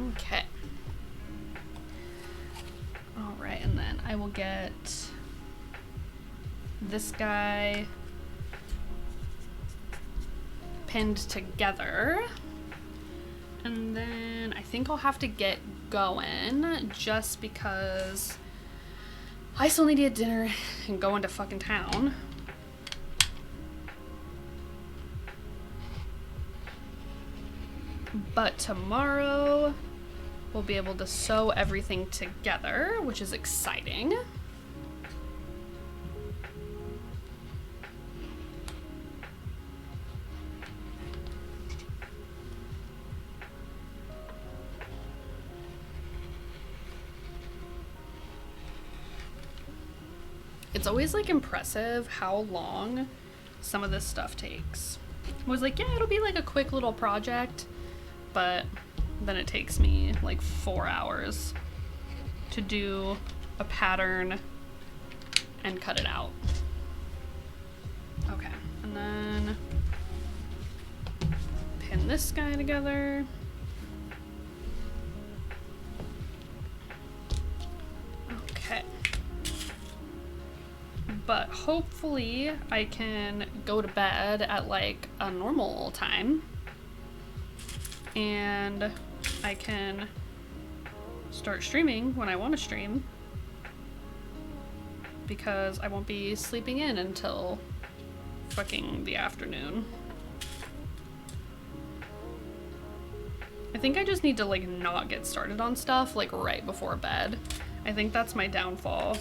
Okay. All right, and then I will get this guy pinned together. And then I think I'll have to get going just because I still need to get dinner and go into fucking town. But tomorrow we'll be able to sew everything together, which is exciting. It's always like impressive how long some of this stuff takes. I was like, yeah, it'll be like a quick little project, but then it takes me like 4 hours to do a pattern and cut it out. Okay, and then pin this guy together. Okay. But hopefully I can go to bed at like a normal time and I can start streaming when I want to stream, because I won't be sleeping in until fucking the afternoon. I think I just need to like not get started on stuff like right before bed. I think that's my downfall,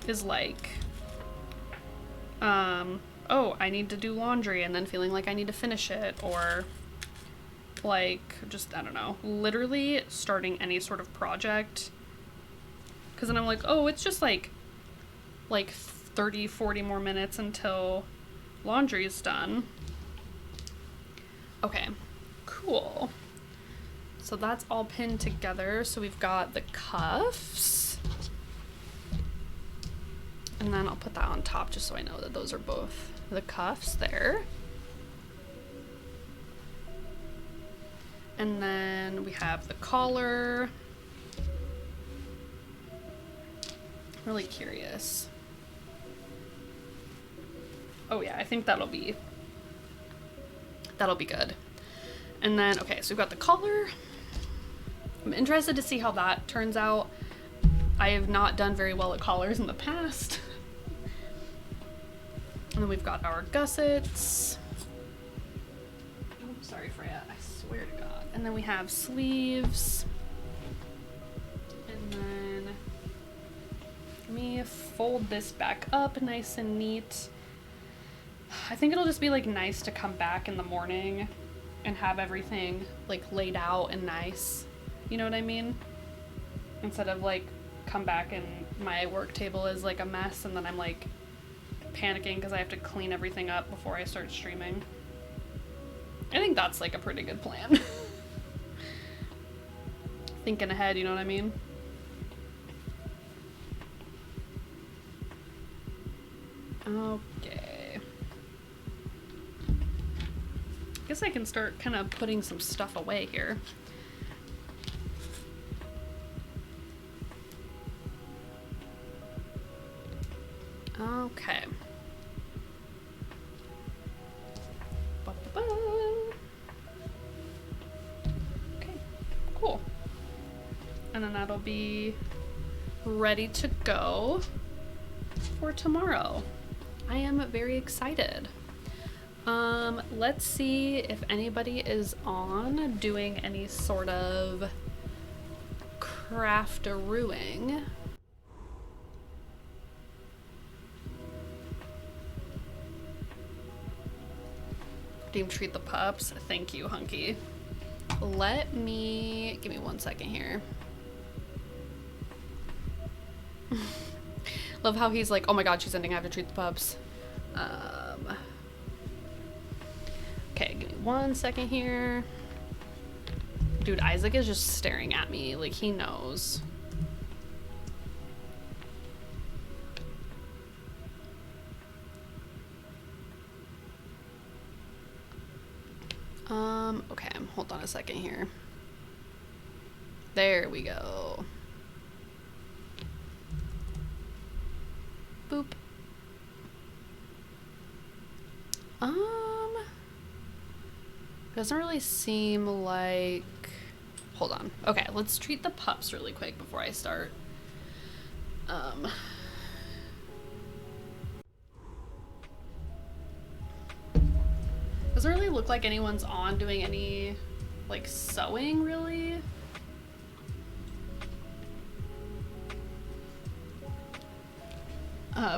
is like oh, I need to do laundry and then feeling like I need to finish it, or like just, I don't know, literally starting any sort of project, because then I'm like, oh, it's just like 30-40 more minutes until laundry is done. Okay, cool. So that's all pinned together. So we've got the cuffs, and then I'll put that on top just so I know that those are both the cuffs there. And then we have the collar. Really curious. Oh yeah, I think that'll be good. And then, okay, so we've got the collar. I'm interested to see how that turns out. I have not done very well at collars in the past. And then we've got our gussets. Oops, sorry, Freya, I swear to God. And then we have sleeves. And then let me fold this back up nice and neat. I think it'll just be like nice to come back in the morning and have everything like laid out and nice. You know what I mean? Instead of like come back and my work table is like a mess and then I'm like panicking because I have to clean everything up before I start streaming. I think that's like a pretty good plan. Thinking ahead, you know what I mean? Okay. I guess I can start kind of putting some stuff away here. Okay. Okay, cool. And then that'll be ready to go for tomorrow. I am very excited. Let's see if anybody is on doing any sort of crafterooing. Team treat the pups. Thank you, Hunky. Give me 1 second here. Love how he's like, oh my God, she's ending. I have to treat the pups. Okay, give me 1 second here. Dude, Isaac is just staring at me like he knows. Okay, hold on a second here. There we go. Boop. Doesn't really seem like... Hold on. Okay, let's treat the pups really quick before I start. Doesn't really look like anyone's on doing any, like, sewing, really.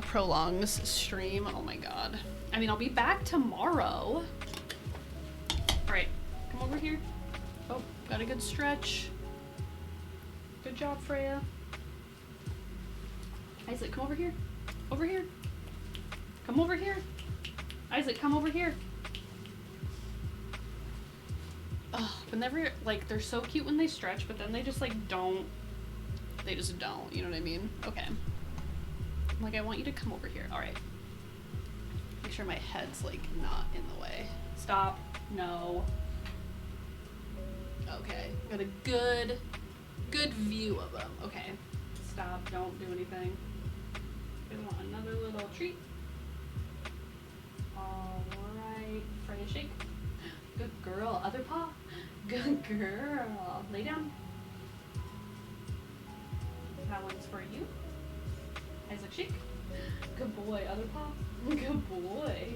Prolongs stream. Oh my god. I mean, I'll be back tomorrow. Alright, come over here. Oh, got a good stretch. Good job, Freya. Isaac, come over here. Over here. Come over here. Isaac, come over here. Oh, whenever, like, they're so cute when they stretch, but then they just, like, don't. They just don't, you know what I mean? Okay. Like, I want you to come over here. Alright. Make sure my head's, like, not in the way. Stop. No. Okay. Got a good view of them. Okay. Stop. Don't do anything. I want another little treat. Alright. Freya, shake. Good girl. Other paw. Good girl. Lay down. That one's for you. Isaac, shake. Good boy. Other paw. Good boy.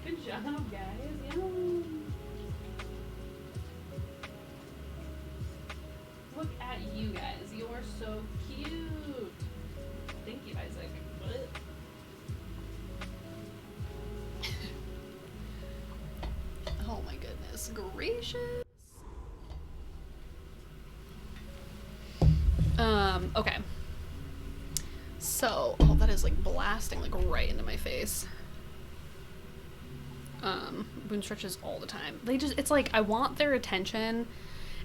Good job, guys. Yum. Look at you guys. You are so cute. Thank you, Isaac. What? Oh my goodness gracious. Okay. So, oh, that is like blasting like right into my face. Boon stretches all the time. They just, it's like I want their attention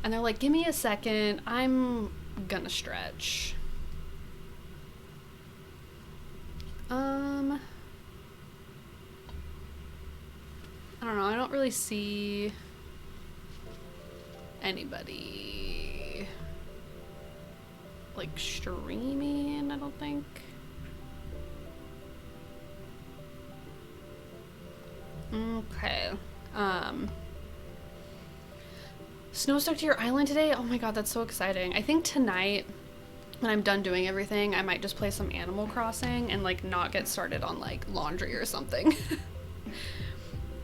and they're like, give me a second, I'm gonna stretch. I don't know, I don't really see anybody like streaming, I don't think. Okay. Snow stuck to your island today? Oh my god, that's so exciting. I think tonight, when I'm done doing everything, I might just play some Animal Crossing and like not get started on like laundry or something.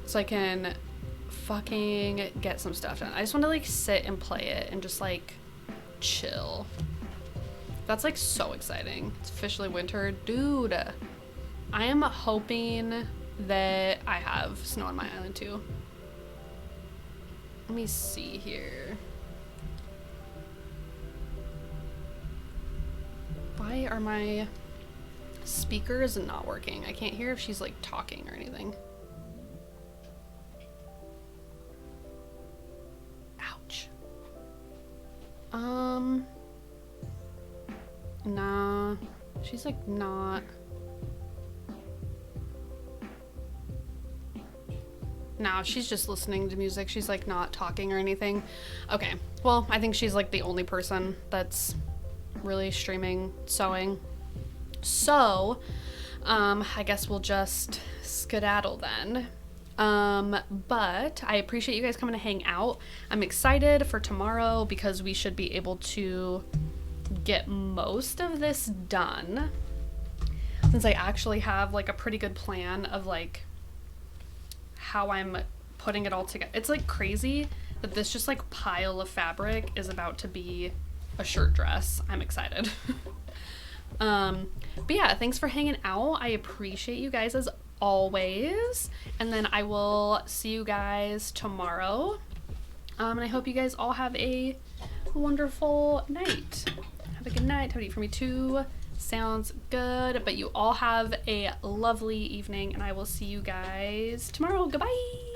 So I can fucking get some stuff done. I just want to like sit and play it and just like chill. That's like so exciting. It's officially winter. Dude, I am hoping that I have snow on my island too. Let me see here. Why are my speakers not working? I can't hear if she's like talking or anything. Ouch. Nah, she's like not. No, she's just listening to music. She's like not talking or anything. Okay, well, I think she's like the only person that's really streaming sewing. So, I guess we'll just skedaddle then. But I appreciate you guys coming to hang out. I'm excited for tomorrow because we should be able to get most of this done. Since I actually have like a pretty good plan of like how I'm putting it all together. It's like crazy that this just like pile of fabric is about to be a shirt dress. I'm excited. But yeah, thanks for hanging out. I appreciate you guys as always. And then I will see you guys tomorrow. And I hope you guys all have a wonderful night. Have a good night. Have it for me too. Sounds good. But you all have a lovely evening and I will see you guys tomorrow. Goodbye.